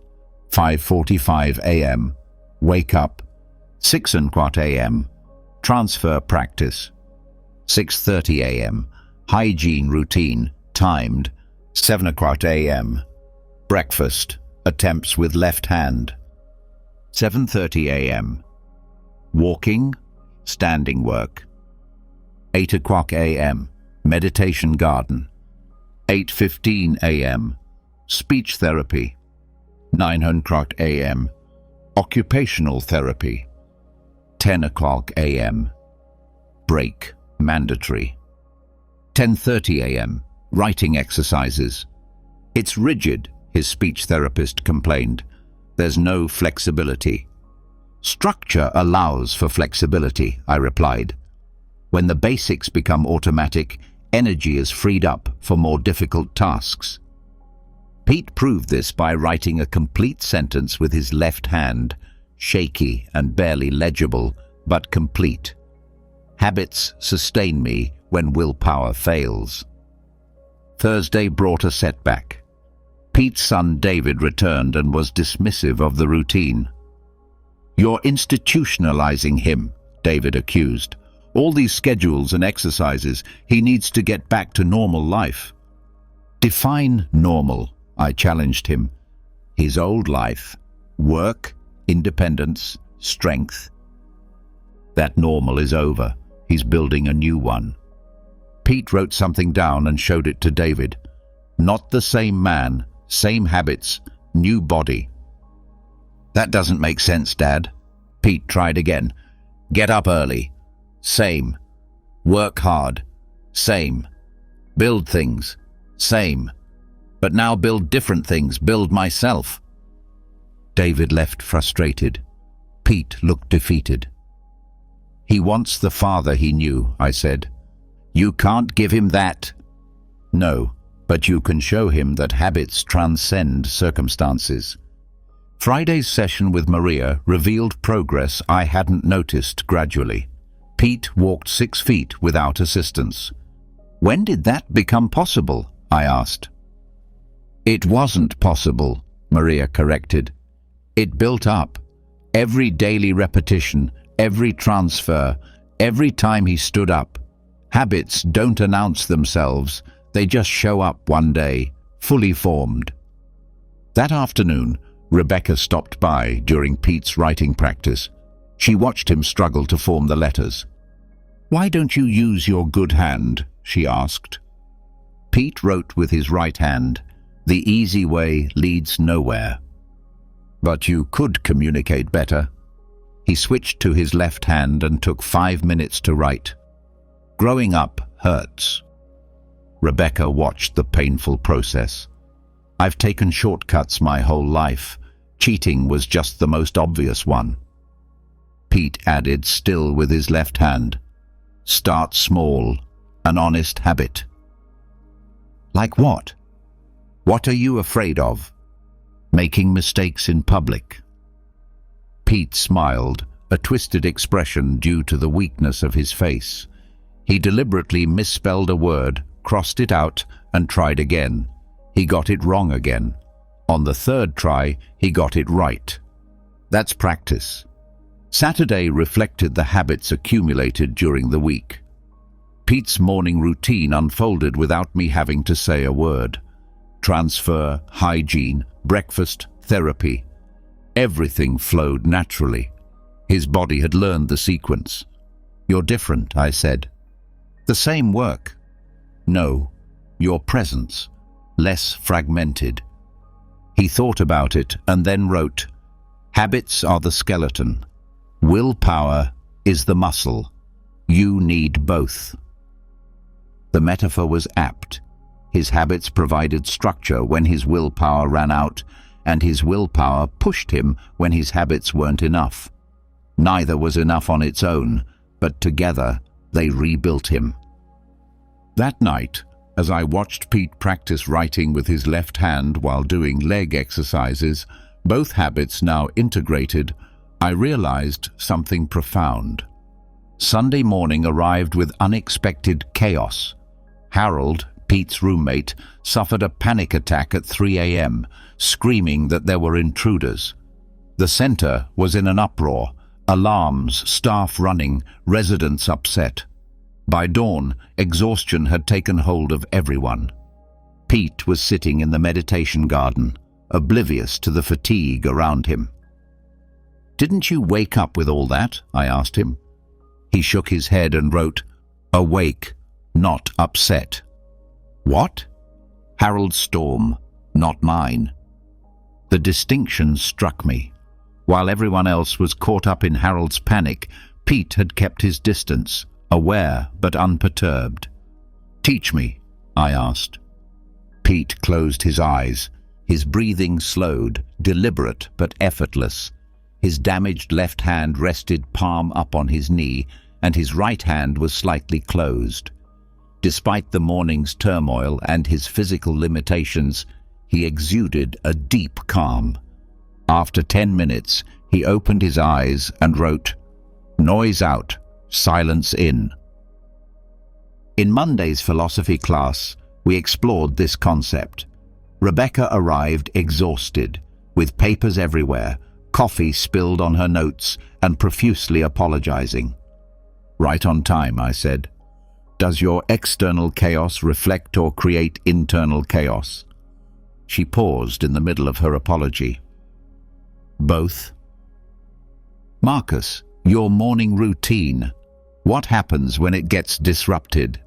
5:45 a.m. Wake up. 6:15 a.m. Transfer practice. 6:30 a.m. Hygiene routine, timed. 7:00 a.m. Breakfast, attempts with left hand. 7:30 a.m. Walking, standing work. 8:00 a.m. Meditation garden. 8:15 a.m. Speech therapy. 9:00 a.m. Occupational therapy. 10:00 a.m. Break, mandatory. 10:30 a.m. Writing exercises. "It's rigid," his speech therapist complained. "There's no flexibility." "Structure allows for flexibility," I replied. "When the basics become automatic, energy is freed up for more difficult tasks." Pete proved this by writing a complete sentence with his left hand, shaky and barely legible, but complete. Habits sustain me when willpower fails. Thursday brought a setback. Pete's son David returned and was dismissive of the routine. "You're institutionalizing him," David accused. "All these schedules and exercises, he needs to get back to normal life." "Define normal," I challenged him. "His old life, work, independence, strength. That normal is over. He's building a new one." Pete wrote something down and showed it to David. "Not the same man, same habits, new body." That doesn't make sense, Dad. Pete tried again. Get up early. Same. Work hard. Same. Build things. Same. But now build different things. Build myself. David left frustrated. Pete looked defeated. He wants the father he knew, I said. You can't give him that. No, but you can show him that habits transcend circumstances. Friday's session with Maria revealed progress I hadn't noticed gradually. Pete walked 6 feet without assistance. When did that become possible? I asked. It wasn't possible, Maria corrected. It built up. Every daily repetition, every transfer, every time he stood up. Habits don't announce themselves, they just show up one day, fully formed. That afternoon, Rebecca stopped by during Pete's writing practice. She watched him struggle to form the letters. Why don't you use your good hand? She asked. Pete wrote with his right hand. The easy way leads nowhere. But you could communicate better. He switched to his left hand and took 5 minutes to write. Growing up hurts. Rebecca watched the painful process. I've taken shortcuts my whole life. Cheating was just the most obvious one. Pete added, still with his left hand. Start small, an honest habit. Like what? What are you afraid of? Making mistakes in public. Pete smiled, a twisted expression due to the weakness of his face. He deliberately misspelled a word, crossed it out, and tried again. He got it wrong again. On the third try, he got it right. That's practice. Saturday reflected the habits accumulated during the week. Pete's morning routine unfolded without me having to say a word. Transfer, hygiene, breakfast, therapy. Everything flowed naturally. His body had learned the sequence. You're different, I said. The same work. No, your presence, less fragmented. He thought about it and then wrote, habits are the skeleton. Willpower is the muscle. You need both. The metaphor was apt. His habits provided structure when his willpower ran out, and his willpower pushed him when his habits weren't enough. Neither was enough on its own, but together they rebuilt him. That night, as I watched Pete practice writing with his left hand while doing leg exercises, both habits now integrated, I realized something profound. Sunday morning arrived with unexpected chaos. Harold, Pete's roommate, suffered a panic attack at 3 a.m., screaming that there were intruders. The center was in an uproar, alarms, staff running, residents upset. By dawn, exhaustion had taken hold of everyone. Pete was sitting in the meditation garden, oblivious to the fatigue around him. Didn't you wake up with all that? I asked him. He shook his head and wrote, awake, not upset. What? Harold's storm, not mine. The distinction struck me. While everyone else was caught up in Harold's panic, Pete had kept his distance, aware but unperturbed. Teach me, I asked. Pete closed his eyes. His breathing slowed, deliberate but effortless. His damaged left hand rested palm up on his knee, and his right hand was slightly closed. Despite the morning's turmoil and his physical limitations, he exuded a deep calm. After 10 minutes, he opened his eyes and wrote, noise out, silence in. In Monday's philosophy class, we explored this concept. Rebecca arrived exhausted, with papers everywhere, coffee spilled on her notes, and profusely apologizing. Right on time, I said. Does your external chaos reflect or create internal chaos? She paused in the middle of her apology. Both. Marcus, your morning routine. What happens when it gets disrupted?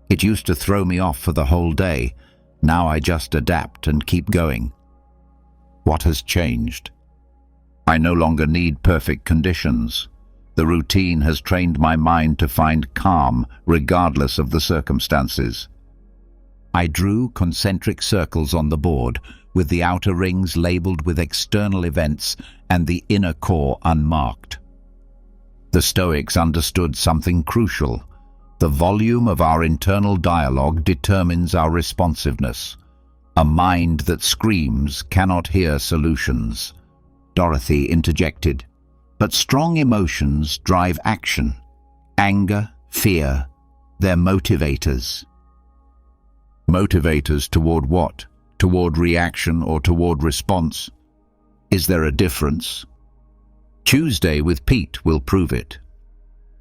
It used to throw me off for the whole day. Now I just adapt and keep going. What has changed? I no longer need perfect conditions. The routine has trained my mind to find calm regardless of the circumstances. I drew concentric circles on the board, with the outer rings labeled with external events and the inner core unmarked. The Stoics understood something crucial. The volume of our internal dialogue determines our responsiveness. A mind that screams cannot hear solutions. Dorothy interjected. But strong emotions drive action. Anger, fear, they're motivators. Motivators toward what? Toward reaction or toward response? Is there a difference? Tuesday with Pete will prove it.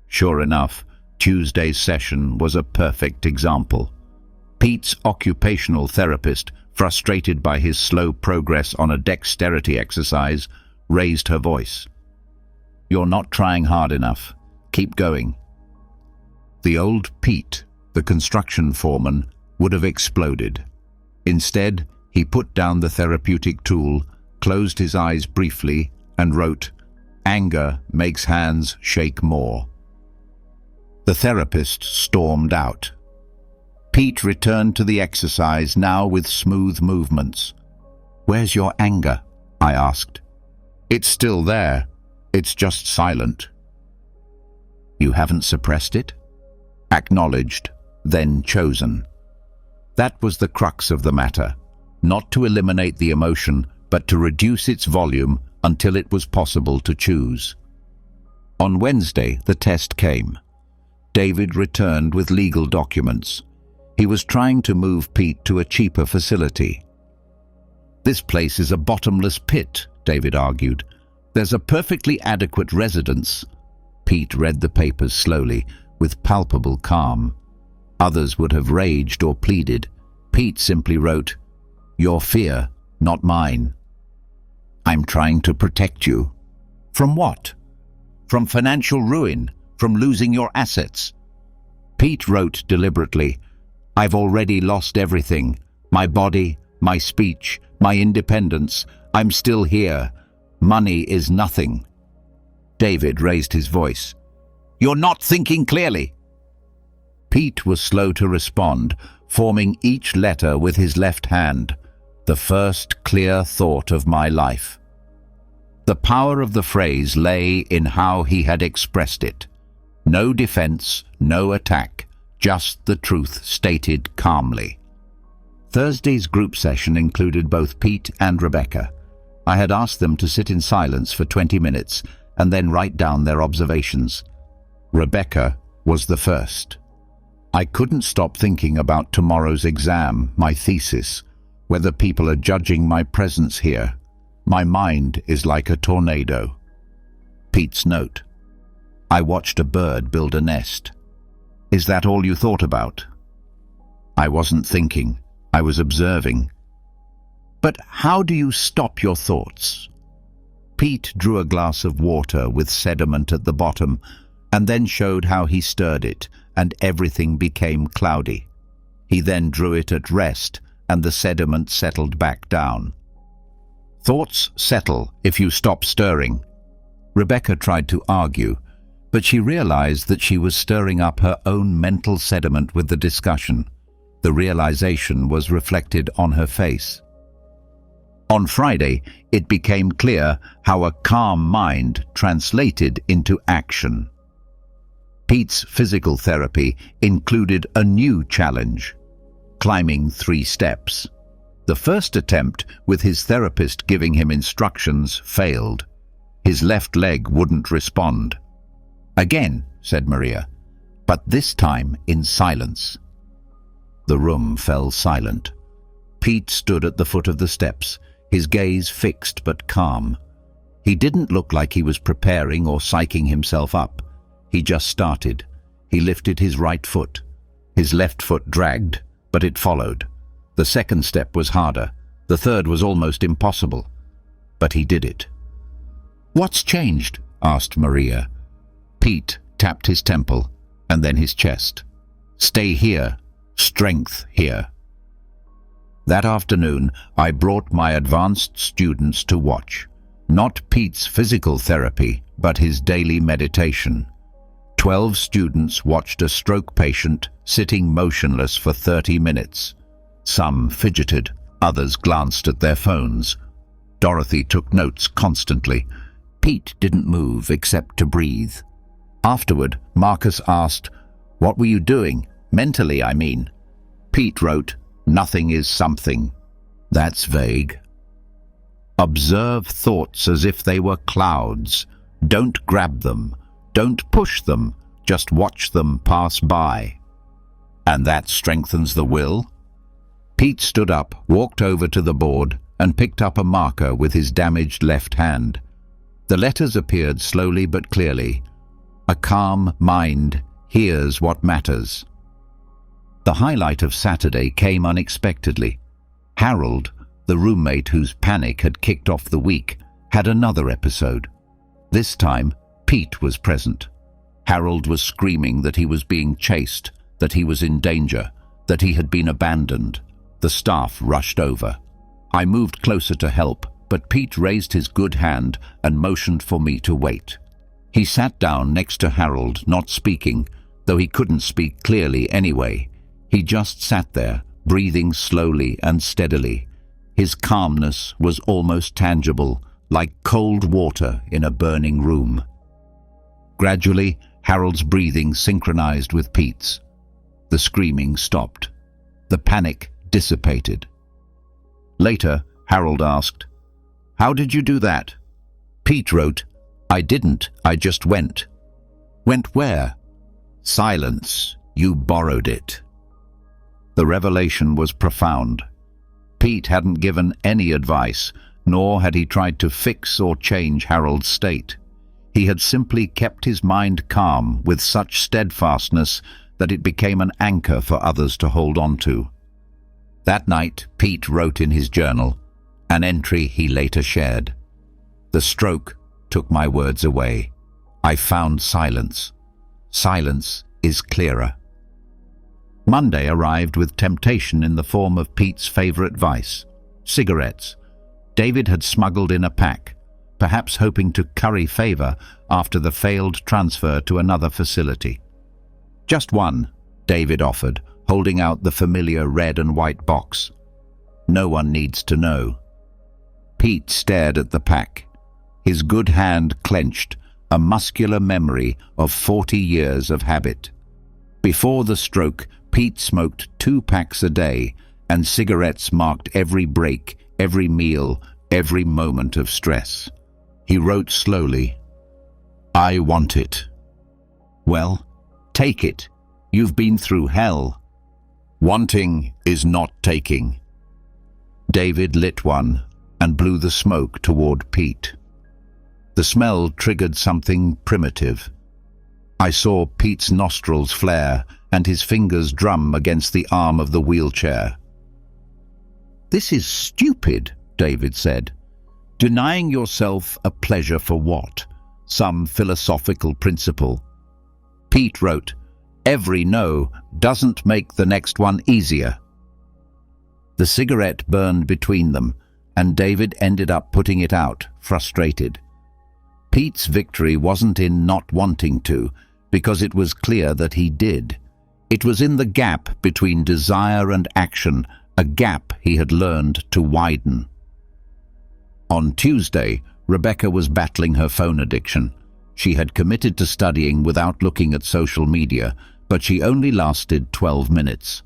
Sure enough, Tuesday's session was a perfect example. Pete's occupational therapist, frustrated by his slow progress on a dexterity exercise, raised her voice. "You're not trying hard enough. Keep going." The old Pete, the construction foreman, would have exploded. Instead, he put down the therapeutic tool, closed his eyes briefly, and wrote, "Anger makes hands shake more." The therapist stormed out. Pete returned to the exercise, now with smooth movements. "Where's your anger?" I asked. "It's still there. It's just silent." "You haven't suppressed it?" "Acknowledged, then chosen." That was the crux of the matter. Not to eliminate the emotion, but to reduce its volume until it was possible to choose. On Wednesday, the test came. David returned with legal documents. He was trying to move Pete to a cheaper facility. "This place is a bottomless pit," David argued. "There's a perfectly adequate residence." Pete read the papers slowly, with palpable calm. Others would have raged or pleaded. Pete simply wrote, "Your fear, not mine." "I'm trying to protect you." "From what?" "From financial ruin, from losing your assets." Pete wrote deliberately, "I've already lost everything. My body, my speech, my independence. I'm still here. Money is nothing." David raised his voice. "You're not thinking clearly." Pete was slow to respond, forming each letter with his left hand. The first clear thought of my life. The power of the phrase lay in how he had expressed it. No defense, no attack, just the truth stated calmly. Thursday's group session included both Pete and Rebecca. I had asked them to sit in silence for 20 minutes and then write down their observations. Rebecca was the first. I couldn't stop thinking about tomorrow's exam, my thesis, whether people are judging my presence here. My mind is like a tornado. Pete's note. I watched a bird build a nest. Is that all you thought about? I wasn't thinking. I was observing. But how do you stop your thoughts? Pete drew a glass of water with sediment at the bottom and then showed how he stirred it, and everything became cloudy. He then drew it at rest, and the sediment settled back down. Thoughts settle if you stop stirring. Rebecca tried to argue, but she realized that she was stirring up her own mental sediment with the discussion. The realization was reflected on her face. On Friday, it became clear how a calm mind translated into action. Pete's physical therapy included a new challenge: climbing 3 steps. The first attempt, with his therapist giving him instructions, failed. His left leg wouldn't respond. "Again," said Maria, but this time in silence. The room fell silent. Pete stood at the foot of the steps, his gaze fixed but calm. He didn't look like he was preparing or psyching himself up. He just started. He lifted his right foot. His left foot dragged, but it followed. The second step was harder. The third was almost impossible. But he did it. "What's changed?" asked Maria. Pete tapped his temple, and then his chest. "Stay here. Strength here." That afternoon, I brought my advanced students to watch. Not Pete's physical therapy, but his daily meditation. 12 students watched a stroke patient sitting motionless for 30 minutes. Some fidgeted, others glanced at their phones. Dorothy took notes constantly. Pete didn't move except to breathe. Afterward, Marcus asked, "What were you doing? Mentally, I mean." Pete wrote, "Nothing is something." That's vague. Observe thoughts as if they were clouds. Don't grab them. Don't push them. Just watch them pass by. And that strengthens the will? Pete stood up, walked over to the board, and picked up a marker with his damaged left hand. The letters appeared slowly but clearly. A calm mind hears what matters. The highlight of Saturday came unexpectedly. Harold, the roommate whose panic had kicked off the week, had another episode. This time, Pete was present. Harold was screaming that he was being chased, that he was in danger, that he had been abandoned. The staff rushed over. I moved closer to help, but Pete raised his good hand and motioned for me to wait. He sat down next to Harold, not speaking, though he couldn't speak clearly anyway. He just sat there, breathing slowly and steadily. His calmness was almost tangible, like cold water in a burning room. Gradually, Harold's breathing synchronized with Pete's. The screaming stopped. The panic dissipated. Later, Harold asked, "How did you do that?" Pete wrote, "I didn't, I just went." "Went where?" "Silence. You borrowed it." The revelation was profound. Pete hadn't given any advice, nor had he tried to fix or change Harold's state. He had simply kept his mind calm with such steadfastness that it became an anchor for others to hold on to. That night, Pete wrote in his journal, an entry he later shared. "The stroke took my words away. I found silence. Silence is clearer." Monday arrived with temptation in the form of Pete's favorite vice, cigarettes. David had smuggled in a pack, perhaps hoping to curry favor after the failed transfer to another facility. "Just one," David offered, holding out the familiar red and white box. "No one needs to know." Pete stared at the pack. His good hand clenched, a muscular memory of 40 years of habit. Before the stroke, Pete smoked 2 packs a day, and cigarettes marked every break, every meal, every moment of stress. He wrote slowly, "I want it." "Well, take it. You've been through hell." "Wanting is not taking." David lit one and blew the smoke toward Pete. The smell triggered something primitive. I saw Pete's nostrils flare and his fingers drum against the arm of the wheelchair. "This is stupid," David said. "Denying yourself a pleasure for what? Some philosophical principle?" Pete wrote, "Every no doesn't make the next one easier." The cigarette burned between them, and David ended up putting it out, frustrated. Pete's victory wasn't in not wanting to, because it was clear that he did. It was in the gap between desire and action, a gap he had learned to widen. On Tuesday, Rebecca was battling her phone addiction. She had committed to studying without looking at social media, but she only lasted 12 minutes.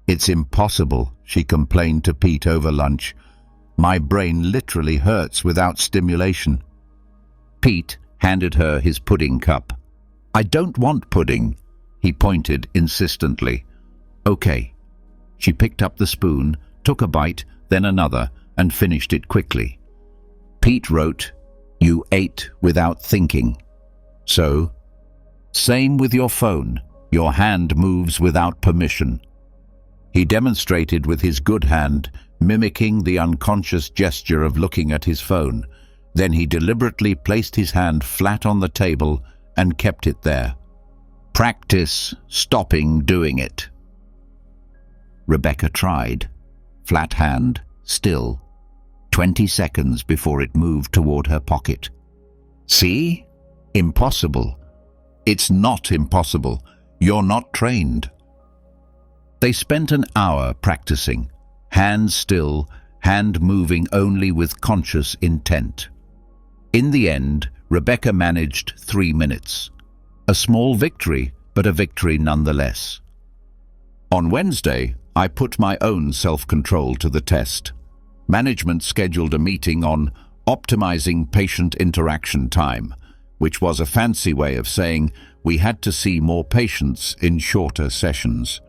"It's impossible," she complained to Pete over lunch. "My brain literally hurts without stimulation." Pete handed her his pudding cup. "I don't want pudding," he pointed insistently. "Okay." She picked up the spoon, took a bite, then another, and finished it quickly. Pete wrote, "You ate without thinking." So, same with your phone. Your hand moves without permission. He demonstrated with his good hand, mimicking the unconscious gesture of looking at his phone. Then he deliberately placed his hand flat on the table and kept it there. Practice stopping doing it. Rebecca tried. Flat hand, still. 20 seconds before it moved toward her pocket. See? Impossible. It's not impossible. You're not trained. They spent an hour practicing, hand still, hand moving only with conscious intent. In the end, Rebecca managed 3 minutes. A small victory, but a victory nonetheless. On Wednesday, I put my own self-control to the test. Management scheduled a meeting on optimizing patient interaction time, which was a fancy way of saying we had to see more patients in shorter sessions.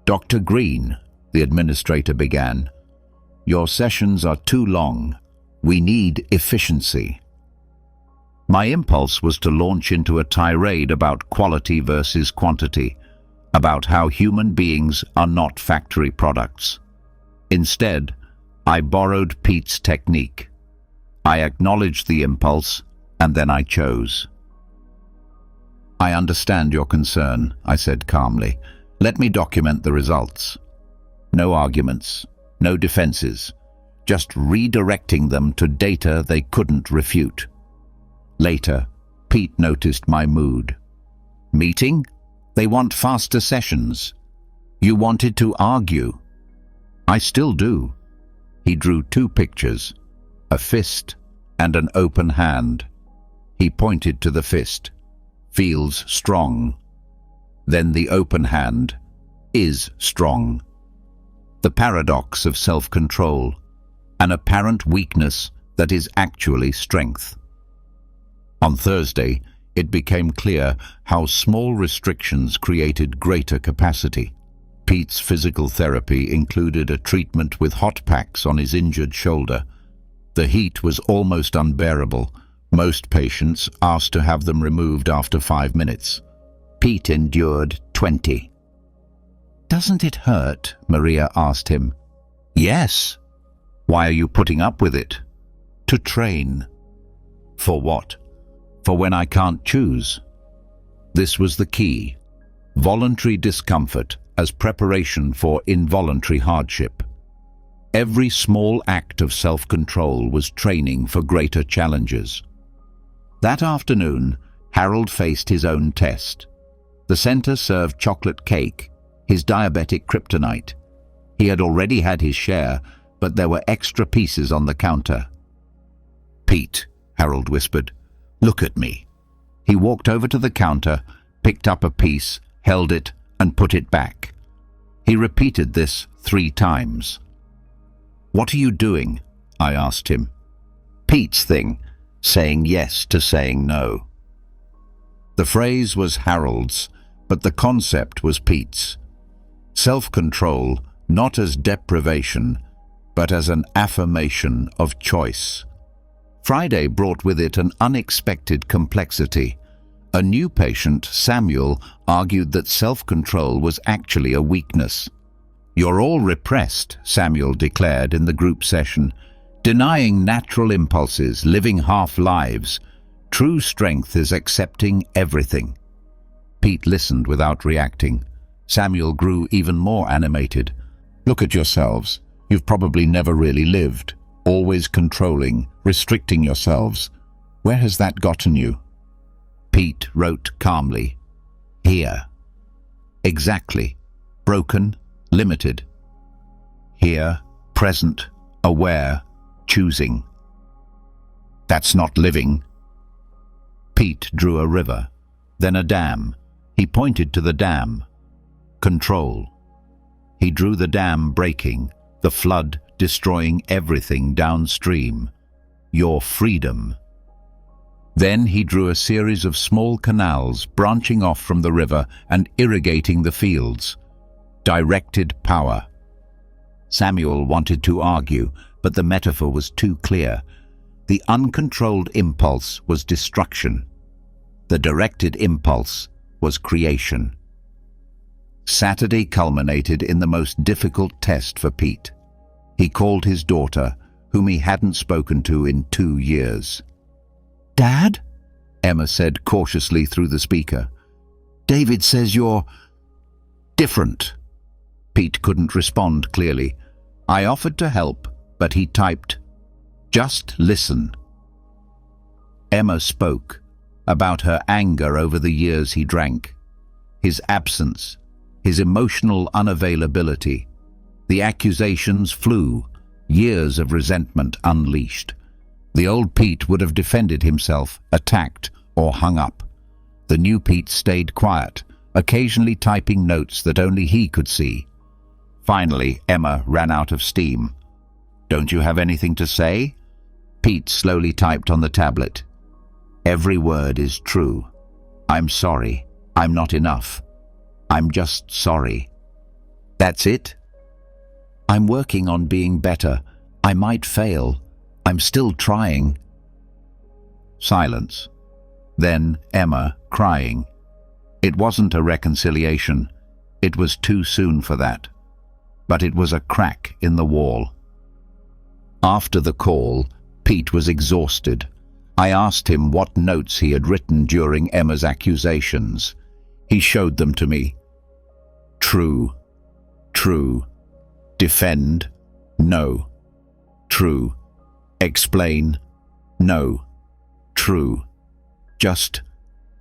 "Dr. Green," the administrator began, "your sessions are too long. We need efficiency." My impulse was to launch into a tirade about quality versus quantity, about how human beings are not factory products. Instead, I borrowed Pete's technique. I acknowledged the impulse, and then I chose. "I understand your concern," I said calmly. "Let me document the results." No arguments, no defenses, just redirecting them to data they couldn't refute. Later, Pete noticed my mood. "Meeting? They want faster sessions. You wanted to argue." "I still do." He drew 2 pictures, a fist and an open hand. He pointed to the fist. "Feels strong." Then the open hand is strong. The paradox of self-control, an apparent weakness that is actually strength. On Thursday, it became clear how small restrictions created greater capacity. Pete's physical therapy included a treatment with hot packs on his injured shoulder. The heat was almost unbearable. Most patients asked to have them removed after 5 minutes. Pete endured 20. "Doesn't it hurt?" Maria asked him. "Yes." "Why are you putting up with it?" "To train." "For what?" "For when I can't choose." This was the key. Voluntary discomfort as preparation for involuntary hardship. Every small act of self-control was training for greater challenges. That afternoon, Harold faced his own test. The center served chocolate cake, his diabetic kryptonite. He had already had his share, but there were extra pieces on the counter. "Pete," Harold whispered, "look at me." He walked over to the counter, picked up a piece, held it, and put it back. He repeated this 3 times. "What are you doing?" I asked him. "Pete's thing, saying yes to saying no." The phrase was Harold's, but the concept was Pete's. Self-control, not as deprivation, but as an affirmation of choice. Friday brought with it an unexpected complexity. A new patient, Samuel, argued that self-control was actually a weakness. "You're all repressed," Samuel declared in the group session, "denying natural impulses, living half-lives. True strength is accepting everything." Pete listened without reacting. Samuel grew even more animated. "Look at yourselves. You've probably never really lived, always controlling, restricting yourselves. Where has that gotten you?" Pete wrote calmly, "Here." Exactly. Broken, limited. Here, present, aware, choosing. "That's not living." Pete drew a river, then a dam. He pointed to the dam. Control. He drew the dam breaking, the flood destroying everything downstream. Your freedom. Then he drew a series of small canals branching off from the river and irrigating the fields. Directed power. Samuel wanted to argue, but the metaphor was too clear. The uncontrolled impulse was destruction. The directed impulse was creation. Saturday culminated in the most difficult test for Pete. He called his daughter, whom he hadn't spoken to in 2 years. "Dad?" Emma said cautiously through the speaker. "David says you're different." Pete couldn't respond clearly. I offered to help, but he typed, "Just listen." Emma spoke about her anger over the years he drank, his absence, his emotional unavailability. The accusations flew, years of resentment unleashed. The old Pete would have defended himself, attacked, or hung up. The new Pete stayed quiet, occasionally typing notes that only he could see. Finally, Emma ran out of steam. "Don't you have anything to say?" Pete slowly typed on the tablet. "Every word is true. I'm sorry. I'm not enough. I'm just sorry." "That's it?" "I'm working on being better. I might fail. I'm still trying." Silence. Then Emma, crying. It wasn't a reconciliation. It was too soon for that. But it was a crack in the wall. After the call, Pete was exhausted. I asked him what notes he had written during Emma's accusations. He showed them to me. True. True. Defend. No. True. Explain. No. True. Just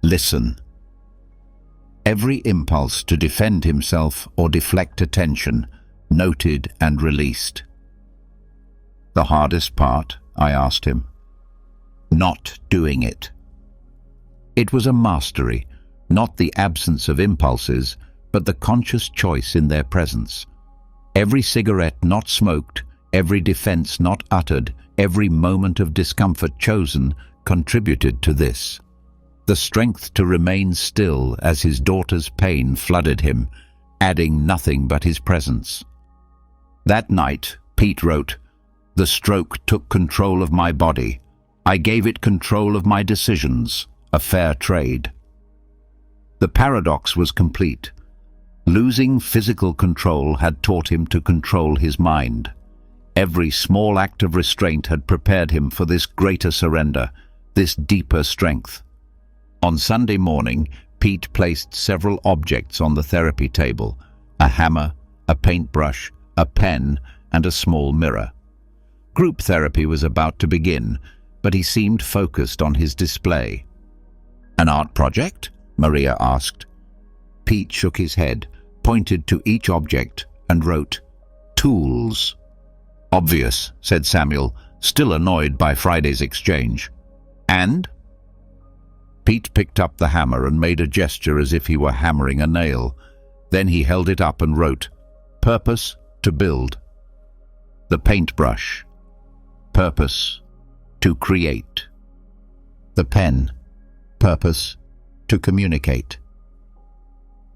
listen. Every impulse to defend himself or deflect attention, noted and released. "The hardest part?" I asked him. "Not doing it." It was a mastery, not the absence of impulses, but the conscious choice in their presence. Every cigarette not smoked, every defense not uttered, every moment of discomfort chosen contributed to this. The strength to remain still as his daughter's pain flooded him, adding nothing but his presence. That night, Pete wrote, "The stroke took control of my body. I gave it control of my decisions, a fair trade." The paradox was complete. Losing physical control had taught him to control his mind. Every small act of restraint had prepared him for this greater surrender, this deeper strength. On Sunday morning, Pete placed several objects on the therapy table: a hammer, a paintbrush, a pen, and a small mirror. Group therapy was about to begin, but he seemed focused on his display. "An art project?" Maria asked. Pete shook his head, pointed to each object, and wrote, "Tools." "Obvious," said Samuel, still annoyed by Friday's exchange. "And?" Pete picked up the hammer and made a gesture as if he were hammering a nail. Then he held it up and wrote, "Purpose, to build." The paintbrush. Purpose, to create. The pen. Purpose, to communicate.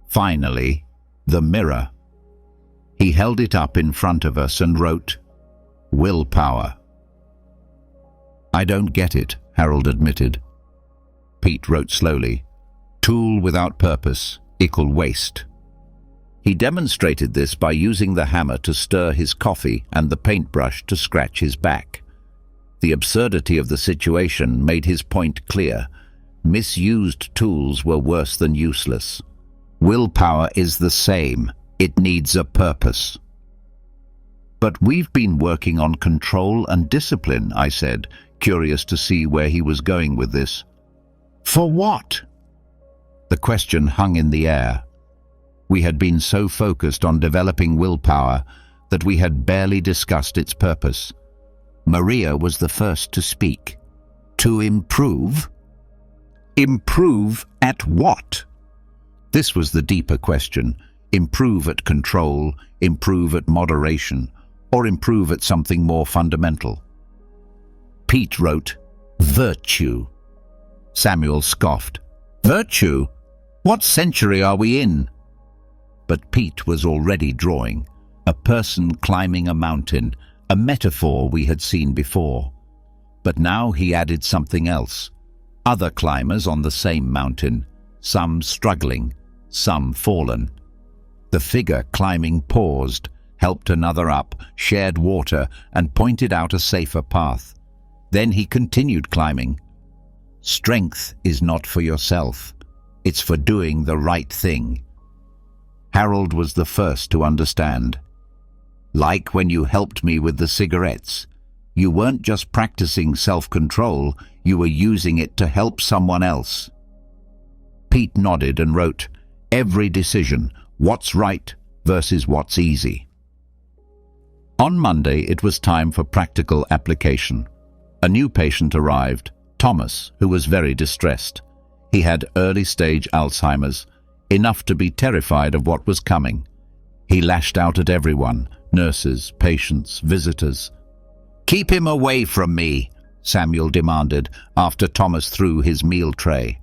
Finally, the mirror. He held it up in front of us and wrote, "Willpower." "I don't get it," Harold admitted. Pete wrote slowly, "Tool without purpose equal waste." He demonstrated this by using the hammer to stir his coffee and the paintbrush to scratch his back. The absurdity of the situation made his point clear. Misused tools were worse than useless. Willpower is the same. It needs a purpose. "But we've been working on control and discipline," I said, curious to see where he was going with this. "For what?" The question hung in the air. We had been so focused on developing willpower that we had barely discussed its purpose. Maria was the first to speak. "To improve?" "Improve at what?" This was the deeper question. Improve at control, improve at moderation, or improve at something more fundamental. Pete wrote, "Virtue." Samuel scoffed. "Virtue? What century are we in?" But Pete was already drawing. A person climbing a mountain, a metaphor we had seen before. But now he added something else. Other climbers on the same mountain, some struggling, some fallen. The figure climbing paused, helped another up, shared water, and pointed out a safer path. Then he continued climbing. "Strength is not for yourself. It's for doing the right thing." Harold was the first to understand. Like when you helped me with the cigarettes. You weren't just practicing self-control, you were using it to help someone else." Pete nodded and wrote, "Every decision, what's right versus what's easy." On Monday, it was time for practical application. A new patient arrived, Thomas, who was very distressed. He had early-stage Alzheimer's, enough to be terrified of what was coming. He lashed out at everyone, nurses, patients, visitors. "Keep him away from me," Samuel demanded after Thomas threw his meal tray.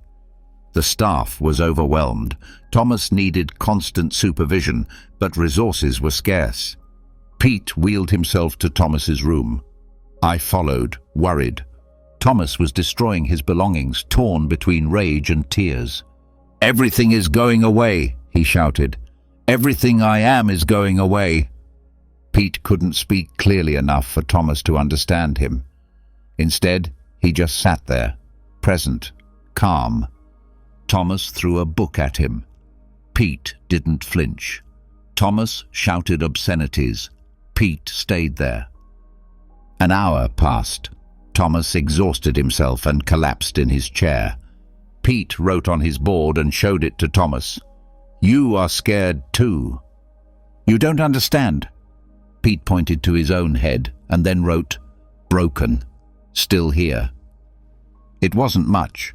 The staff was overwhelmed. Thomas needed constant supervision, but resources were scarce. Pete wheeled himself to Thomas's room. I followed, worried. Thomas was destroying his belongings, torn between rage and tears. "Everything is going away," he shouted. "Everything I am is going away." Pete couldn't speak clearly enough for Thomas to understand him. Instead, he just sat there, present, calm. Thomas threw a book at him. Pete didn't flinch. Thomas shouted obscenities. Pete stayed there. An hour passed. Thomas exhausted himself and collapsed in his chair. Pete wrote on his board and showed it to Thomas. "You are scared too." "You don't understand." Pete pointed to his own head and then wrote, "Broken, still here." It wasn't much,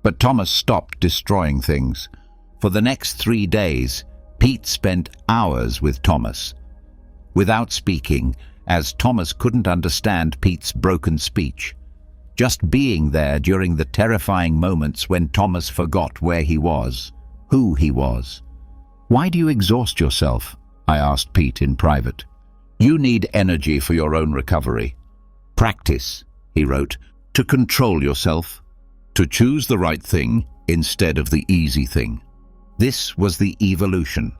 but Thomas stopped destroying things. For the next 3 days, Pete spent hours with Thomas. Without speaking, as Thomas couldn't understand Pete's broken speech. Just being there during the terrifying moments when Thomas forgot where he was, who he was. "Why do you exhaust yourself?" I asked Pete in private. "You need energy for your own recovery. Practice," he wrote, "to control yourself, to choose the right thing instead of the easy thing." This was the evolution.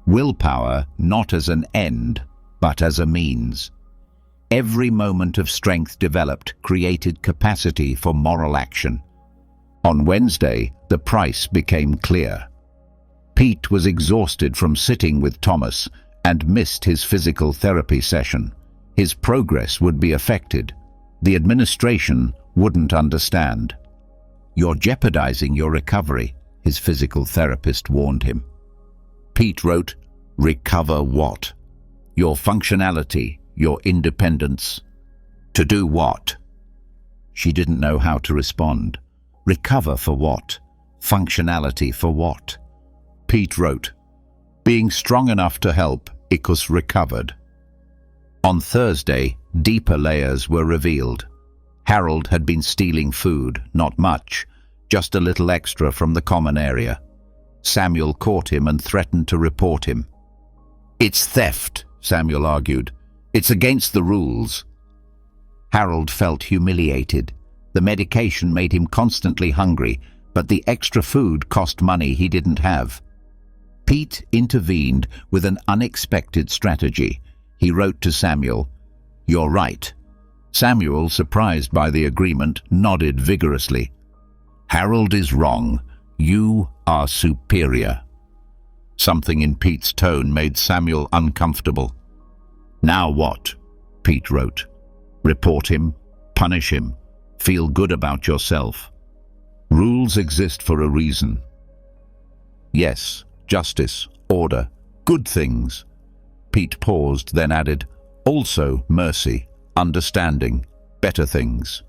Willpower not as an end, but as a means. Every moment of strength developed created capacity for moral action. On Wednesday, the price became clear. Pete was exhausted from sitting with Thomas and missed his physical therapy session. His progress would be affected. The administration wouldn't understand. "You're jeopardizing your recovery," his physical therapist warned him. Pete wrote, "Recover what? Your functionality, your independence. To do what?" She didn't know how to respond. Recover for what? Functionality for what? Pete wrote, "Being strong enough to help equals recovered." On Thursday, deeper layers were revealed. Harold had been stealing food, not much, just a little extra from the common area. Samuel caught him and threatened to report him. "It's theft," Samuel argued. "It's against the rules." Harold felt humiliated. The medication made him constantly hungry, but the extra food cost money he didn't have. Pete intervened with an unexpected strategy. He wrote to Samuel, "You're right." Samuel, surprised by the agreement, nodded vigorously. "Harold is wrong. You are superior." Something in Pete's tone made Samuel uncomfortable. "Now what?" Pete wrote. "Report him, punish him, feel good about yourself. Rules exist for a reason." "Yes, justice, order, good things." Pete paused, then added, "Also mercy, understanding, better things."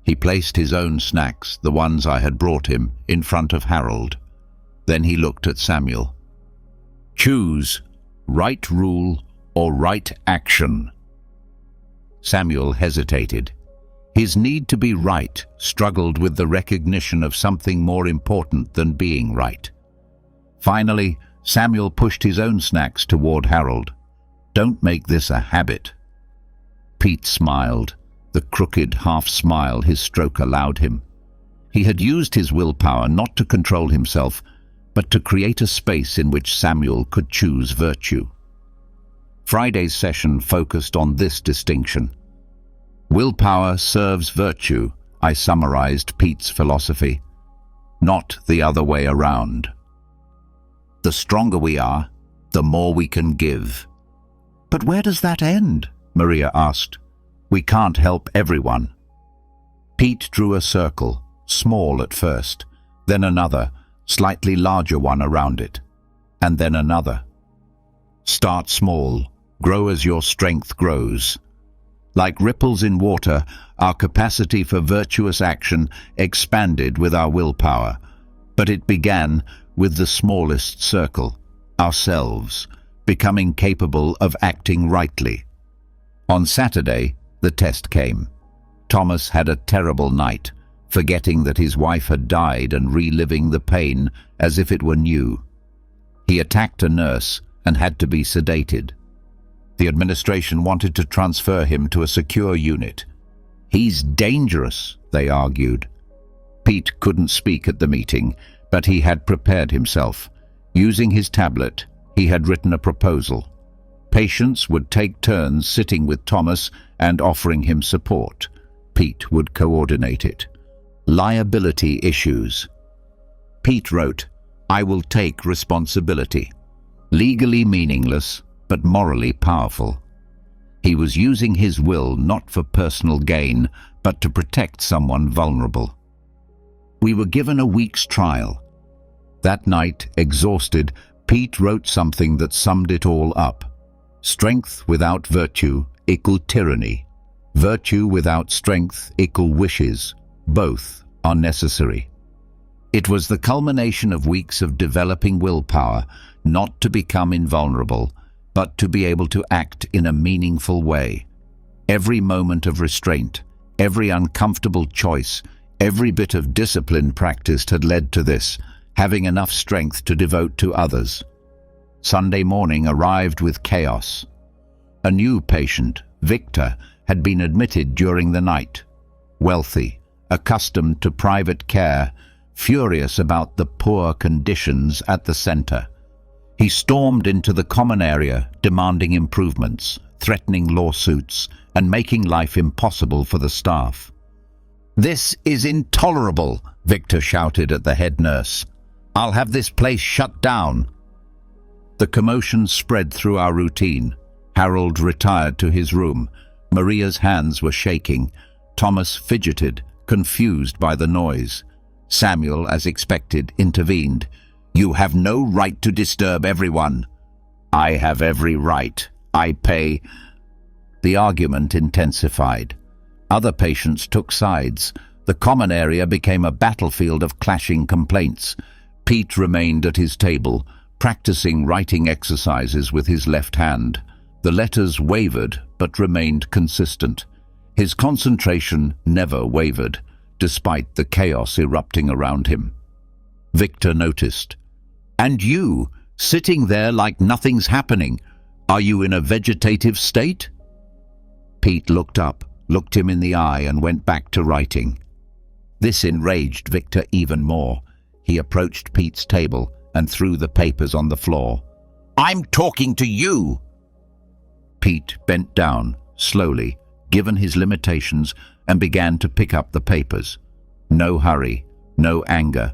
He placed his own snacks, the ones I had brought him, in front of Harold. Then he looked at Samuel. "Choose right rule or right action." Samuel hesitated. His need to be right struggled with the recognition of something more important than being right. Finally, Samuel pushed his own snacks toward Harold. "Don't make this a habit." Pete smiled, the crooked half-smile his stroke allowed him. He had used his willpower not to control himself, but to create a space in which Samuel could choose virtue. Friday's session focused on this distinction. Willpower serves virtue, I summarized Pete's philosophy, not the other way around. The stronger we are, the more we can give. But where does that end? Maria asked. We can't help everyone. Pete drew a circle, small at first, then another, slightly larger one around it, and then another. Start small, grow as your strength grows. Like ripples in water, our capacity for virtuous action expanded with our willpower, but it began with the smallest circle, ourselves, becoming capable of acting rightly. On Saturday, the test came. Thomas had a terrible night, forgetting that his wife had died and reliving the pain as if it were new. He attacked a nurse and had to be sedated. The administration wanted to transfer him to a secure unit. He's dangerous, they argued. Pete couldn't speak at the meeting, but he had prepared himself. Using his tablet, he had written a proposal. Patients would take turns sitting with Thomas and offering him support. Pete would coordinate it. Liability issues. Pete wrote, I will take responsibility. Legally meaningless, but morally powerful. He was using his will not for personal gain, but to protect someone vulnerable. We were given a week's trial. That night, exhausted, Pete wrote something that summed it all up. Strength without virtue equal tyranny. Virtue without strength equal wishes. Both are necessary. It was the culmination of weeks of developing willpower, not to become invulnerable, but to be able to act in a meaningful way. Every moment of restraint, every uncomfortable choice, every bit of discipline practiced had led to this, having enough strength to devote to others. Sunday morning arrived with chaos. A new patient, Victor, had been admitted during the night. Wealthy, accustomed to private care, furious about the poor conditions at the center. He stormed into the common area, demanding improvements, threatening lawsuits, and making life impossible for the staff. This is intolerable, Victor shouted at the head nurse. I'll have this place shut down. The commotion spread through our routine. Harold retired to his room. Maria's hands were shaking. Thomas fidgeted, confused by the noise. Samuel, as expected, intervened. You have no right to disturb everyone. I have every right. I pay. The argument intensified. Other patients took sides. The common area became a battlefield of clashing complaints. Pete remained at his table, practicing writing exercises with his left hand. The letters wavered, but remained consistent. His concentration never wavered, despite the chaos erupting around him. Victor noticed. And you, sitting there like nothing's happening, are you in a vegetative state? Pete looked up, looked him in the eye, and went back to writing. This enraged Victor even more. He approached Pete's table and threw the papers on the floor. I'm talking to you! Pete bent down, slowly, given his limitations, and began to pick up the papers. No hurry, no anger,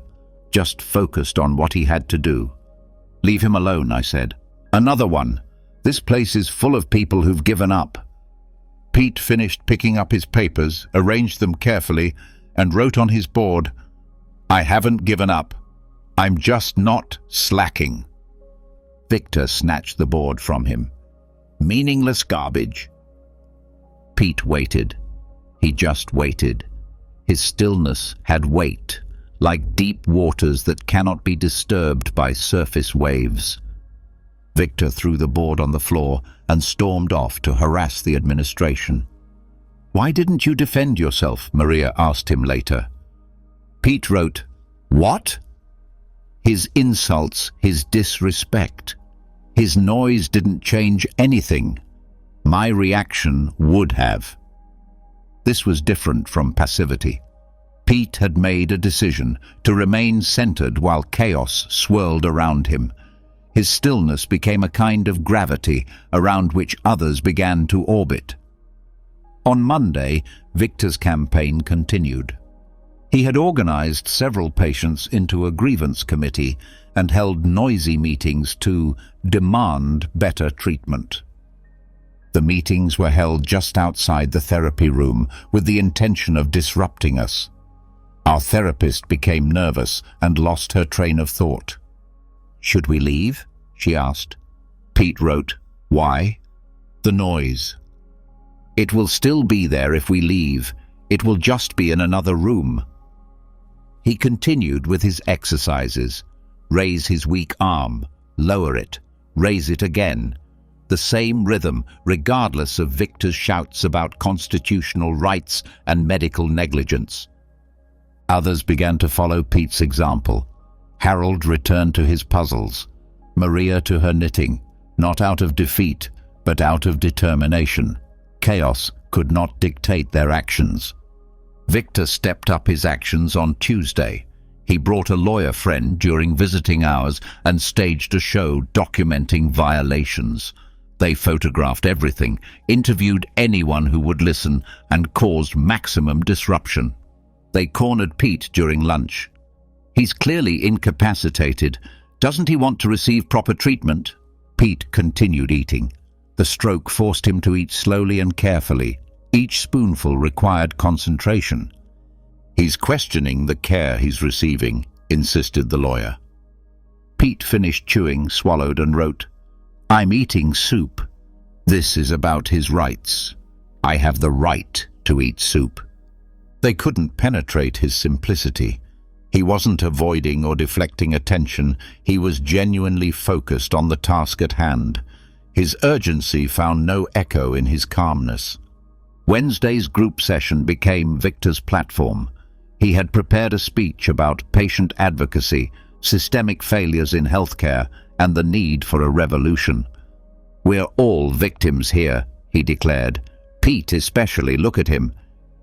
just focused on what he had to do. Leave him alone, I said. Another one. This place is full of people who've given up. Pete finished picking up his papers, arranged them carefully, and wrote on his board, I haven't given up. I'm just not slacking. Victor snatched the board from him. Meaningless garbage. Pete waited. He just waited. His stillness had weight, like deep waters that cannot be disturbed by surface waves. Victor threw the board on the floor and stormed off to harass the administration. Why didn't you defend yourself? Maria asked him later. Pete wrote, What? His insults, his disrespect. His noise didn't change anything. My reaction would have. This was different from passivity. Pete had made a decision to remain centered while chaos swirled around him. His stillness became a kind of gravity around which others began to orbit. On Monday, Victor's campaign continued. He had organized several patients into a grievance committee and held noisy meetings to demand better treatment. The meetings were held just outside the therapy room with the intention of disrupting us. Our therapist became nervous and lost her train of thought. "Should we leave?" she asked. Pete wrote, "Why?" "The noise. It will still be there if we leave. It will just be in another room." He continued with his exercises. Raise his weak arm, lower it, raise it again. The same rhythm, regardless of Victor's shouts about constitutional rights and medical negligence. Others began to follow Pete's example. Harold returned to his puzzles, Maria to her knitting, not out of defeat, but out of determination. Chaos could not dictate their actions. Victor stepped up his actions on Tuesday. He brought a lawyer friend during visiting hours and staged a show documenting violations. They photographed everything, interviewed anyone who would listen, and caused maximum disruption. They cornered Pete during lunch. "He's clearly incapacitated. Doesn't he want to receive proper treatment?" Pete continued eating. The stroke forced him to eat slowly and carefully. Each spoonful required concentration. "He's questioning the care he's receiving," insisted the lawyer. Pete finished chewing, swallowed, and wrote, "I'm eating soup. This is about his rights. I have the right to eat soup." They couldn't penetrate his simplicity. He wasn't avoiding or deflecting attention. He was genuinely focused on the task at hand. His urgency found no echo in his calmness. Wednesday's group session became Victor's platform. He had prepared a speech about patient advocacy, systemic failures in healthcare, and the need for a revolution. "We're all victims here," he declared. "Pete especially, look at him.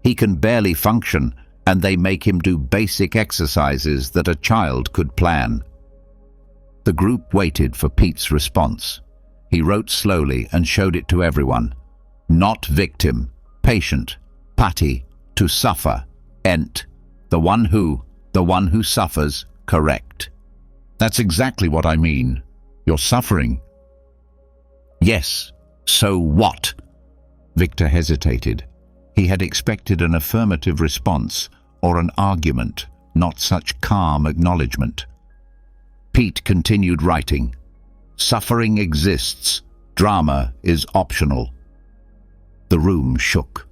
He can barely function, and they make him do basic exercises that a child could plan." The group waited for Pete's response. He wrote slowly and showed it to everyone. "Not victim, patient, fati, to suffer, ent, the one who suffers, correct." "That's exactly what I mean. You're suffering." "Yes, so what?" Victor hesitated. He had expected an affirmative response or an argument, not such calm acknowledgement. Pete continued writing. "Suffering exists. Drama is optional." The room shook.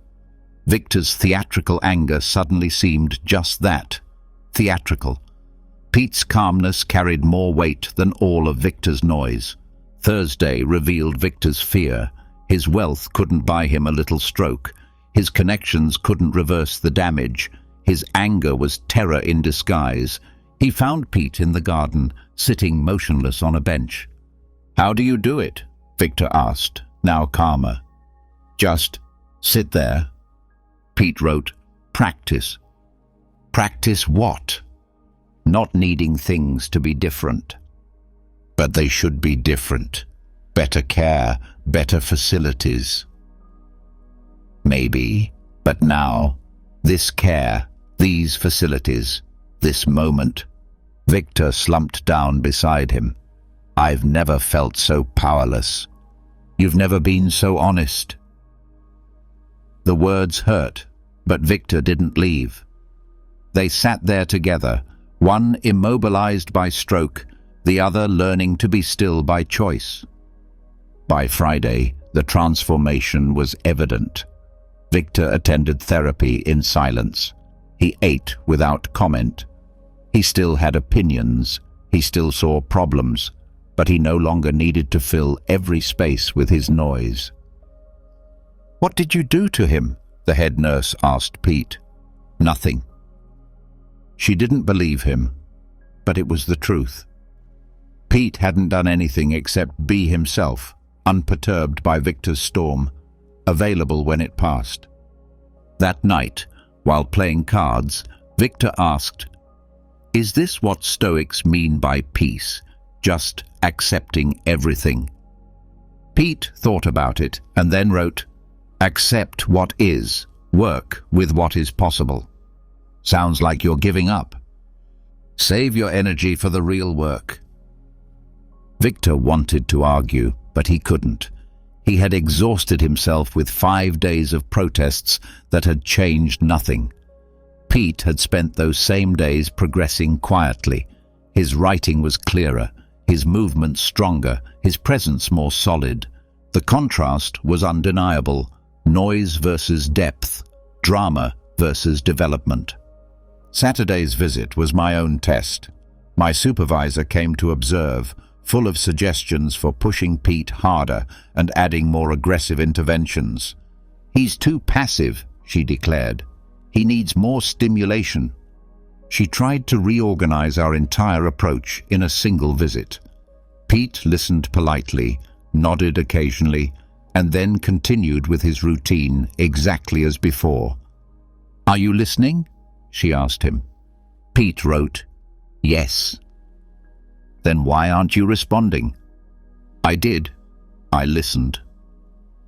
Victor's theatrical anger suddenly seemed just that, theatrical. Pete's calmness carried more weight than all of Victor's noise. Thursday revealed Victor's fear. His wealth couldn't buy him a little stroke. His connections couldn't reverse the damage. His anger was terror in disguise. He found Pete in the garden, sitting motionless on a bench. "How do you do it?" Victor asked, now calmer. "Just sit there." Pete wrote, "Practice." "Practice what?" "Not needing things to be different." "But they should be different. Better care, better facilities." "Maybe, but now, this care, these facilities, this moment." Victor slumped down beside him. "I've never felt so powerless. You've never been so honest." The words hurt, but Victor didn't leave. They sat there together, one immobilized by stroke, the other learning to be still by choice. By Friday, the transformation was evident. Victor attended therapy in silence. He ate without comment. He still had opinions. He still saw problems, but he no longer needed to fill every space with his noise. "What did you do to him?" the head nurse asked Pete. "Nothing." She didn't believe him, but it was the truth. Pete hadn't done anything except be himself, unperturbed by Victor's storm, available when it passed. That night, while playing cards, Victor asked, "Is this what Stoics mean by peace? Just accepting everything?" Pete thought about it and then wrote, "Accept what is, work with what is possible." Sounds like you're giving up. Save your energy for the real work. Victor wanted to argue, but he couldn't. He had exhausted himself with 5 days of protests that had changed nothing. Pete had spent those same days progressing quietly. His writing was clearer, his movements stronger, his presence more solid. The contrast was undeniable: noise versus depth, drama versus development. Saturday's visit was my own test. My supervisor came to observe, full of suggestions for pushing Pete harder and adding more aggressive interventions. "He's too passive," she declared. "He needs more stimulation." She tried to reorganize our entire approach in a single visit. Pete listened politely, nodded occasionally, and then continued with his routine exactly as before. "Are you listening?" she asked him. Pete wrote, "Yes." "Then why aren't you responding?" "I did. I listened."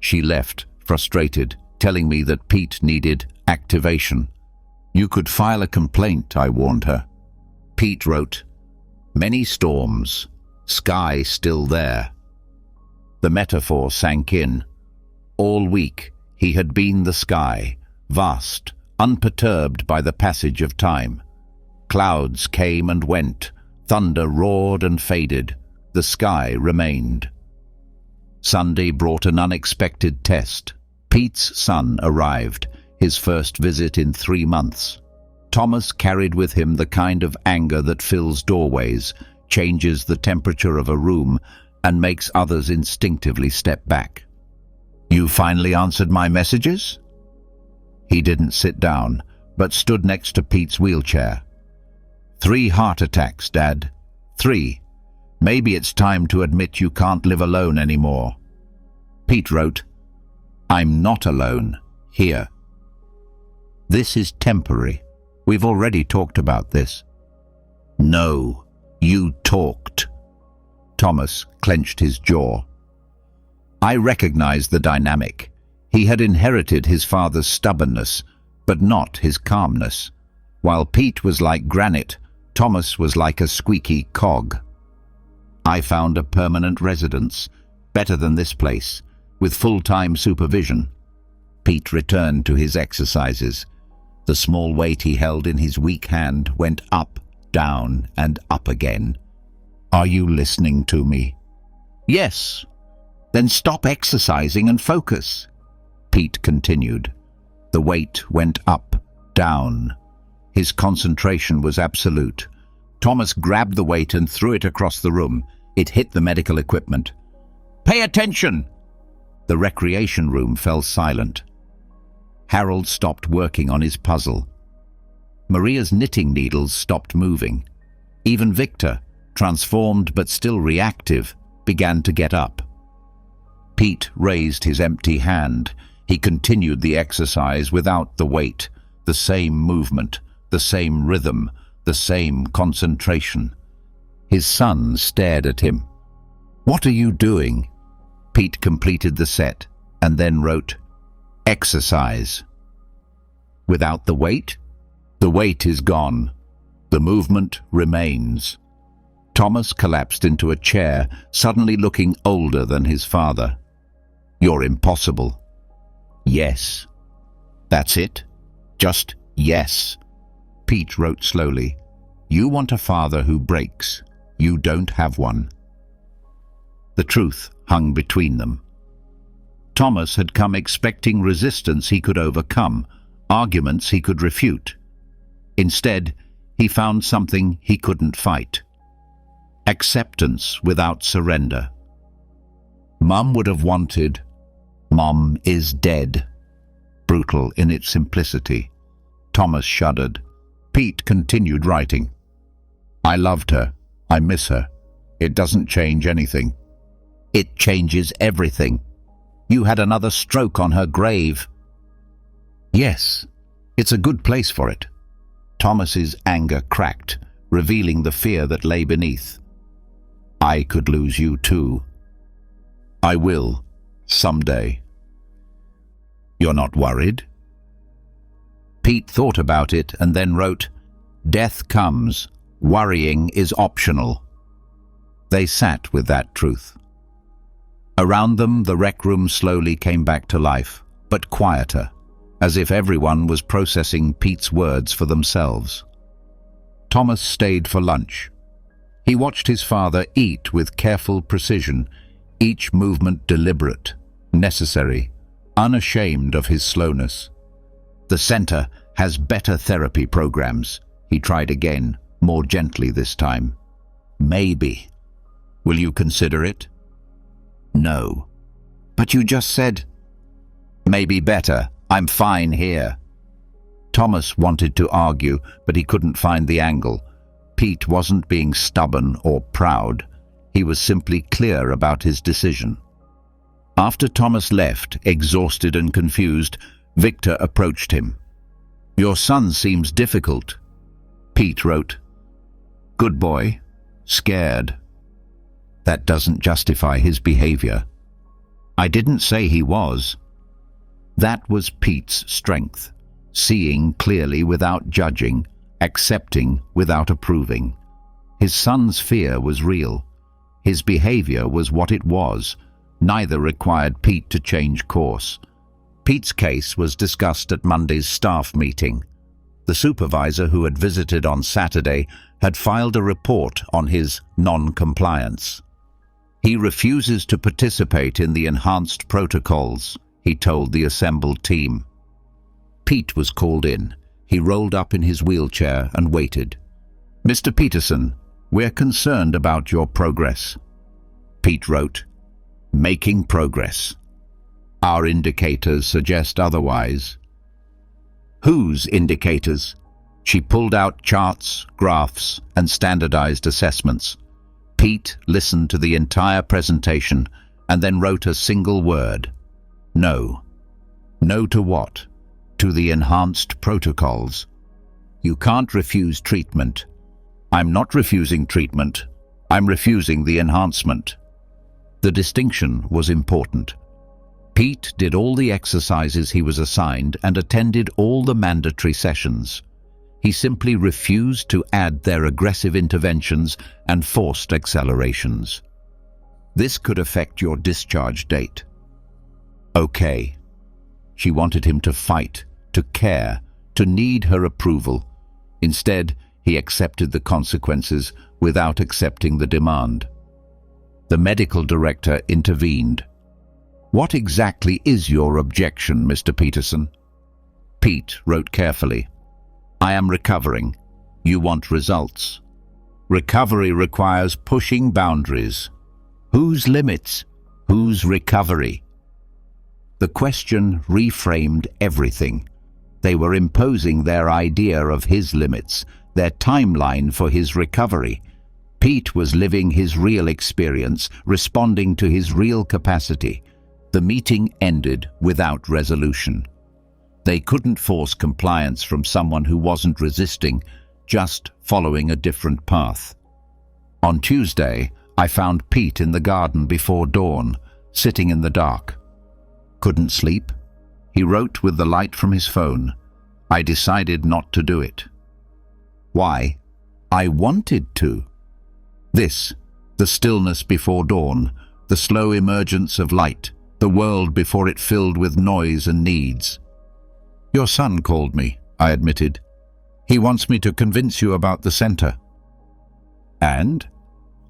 She left, frustrated, telling me that Pete needed activation. "You could file a complaint," I warned her. Pete wrote, "Many storms, sky still there." The metaphor sank in. All week he had been the sky, vast, unperturbed by the passage of time. Clouds came and went, thunder roared and faded, the sky remained. Sunday brought an unexpected test. Pete's son arrived, his first visit in 3 months. Thomas carried with him the kind of anger that fills doorways, changes the temperature of a room, and makes others instinctively step back. "You finally answered my messages?" He didn't sit down, but stood next to Pete's wheelchair. 3 heart attacks, Dad. 3. Maybe it's time to admit you can't live alone anymore." Pete wrote, "I'm not alone, here. This is temporary. We've already talked about this." "No, you talked." Thomas clenched his jaw. I recognized the dynamic. He had inherited his father's stubbornness, but not his calmness. While Pete was like granite, Thomas was like a squeaky cog. "I found a permanent residence, better than this place, with full-time supervision." Pete returned to his exercises. The small weight he held in his weak hand went up, down, and up again. "Are you listening to me?" "Yes." "Then stop exercising and focus." Pete continued. The weight went up, down. His concentration was absolute. Thomas grabbed the weight and threw it across the room. It hit the medical equipment. "Pay attention!" The recreation room fell silent. Harold stopped working on his puzzle. Maria's knitting needles stopped moving. Even Victor, transformed but still reactive, began to get up. Pete raised his empty hand. He continued the exercise without the weight, the same movement, the same rhythm, the same concentration. His son stared at him. "What are you doing?" Pete completed the set and then wrote, "Exercise." "Without the weight?" "The weight is gone. The movement remains." Thomas collapsed into a chair, suddenly looking older than his father. "You're impossible." "Yes." "That's it? Just yes." Pete wrote slowly, "You want a father who breaks. You don't have one." The truth hung between them. Thomas had come expecting resistance he could overcome, arguments he could refute. Instead, he found something he couldn't fight. Acceptance without surrender. Mum would have wanted, "Mom is dead." Brutal in its simplicity. Thomas shuddered. Pete continued writing. "I loved her. I miss her. It doesn't change anything." "It changes everything. You had another stroke on her grave." "Yes, it's a good place for it." Thomas's anger cracked, revealing the fear that lay beneath. "I could lose you too." "I will, someday." "You're not worried?" Pete thought about it and then wrote, "Death comes. Worrying is optional." They sat with that truth. Around them, the rec room slowly came back to life, but quieter, as if everyone was processing Pete's words for themselves. Thomas stayed for lunch. He watched his father eat with careful precision, each movement deliberate, necessary, unashamed of his slowness. "The center has better therapy programs," he tried again, more gently this time. "Maybe. Will you consider it?" "No." "But you just said—" "Maybe better. I'm fine here." Thomas wanted to argue, but he couldn't find the angle. Pete wasn't being stubborn or proud. He was simply clear about his decision. After Thomas left, exhausted and confused, Victor approached him. "Your son seems difficult." Pete wrote, "Good boy, scared." That doesn't justify his behavior. I didn't say he was. That was Pete's strength, seeing clearly without judging, accepting without approving. His son's fear was real. His behavior was what it was. Neither required Pete to change course. Pete's case was discussed at Monday's staff meeting. The supervisor who had visited on Saturday had filed a report on his non-compliance. "He refuses to participate in the enhanced protocols," he told the assembled team. Pete was called in. He rolled up in his wheelchair and waited. "Mr. Peterson, we're concerned about your progress." Pete wrote, "Making progress. Our indicators suggest otherwise." "Whose indicators?" She pulled out charts, graphs, and standardized assessments. Pete listened to the entire presentation and then wrote a single word. "No." "No to what?" "To the enhanced protocols." "You can't refuse treatment." "I'm not refusing treatment. I'm refusing the enhancement." The distinction was important. Pete did all the exercises he was assigned and attended all the mandatory sessions. He simply refused to add their aggressive interventions and forced accelerations. "This could affect your discharge date." "Okay." She wanted him to fight, to care, to need her approval. Instead, he accepted the consequences without accepting the demand. The medical director intervened. "What exactly is your objection, Mr. Peterson?" Pete wrote carefully, "I am recovering. You want results. Recovery requires pushing boundaries. Whose limits? Whose recovery?" The question reframed everything. They were imposing their idea of his limits, their timeline for his recovery. Pete was living his real experience, responding to his real capacity. The meeting ended without resolution. They couldn't force compliance from someone who wasn't resisting, just following a different path. On Tuesday, I found Pete in the garden before dawn, sitting in the dark. Couldn't sleep? He wrote with the light from his phone. I decided not to do it. Why? I wanted to. This, the stillness before dawn, the slow emergence of light, the world before it filled with noise and needs. Your son called me, I admitted. He wants me to convince you about the center. And?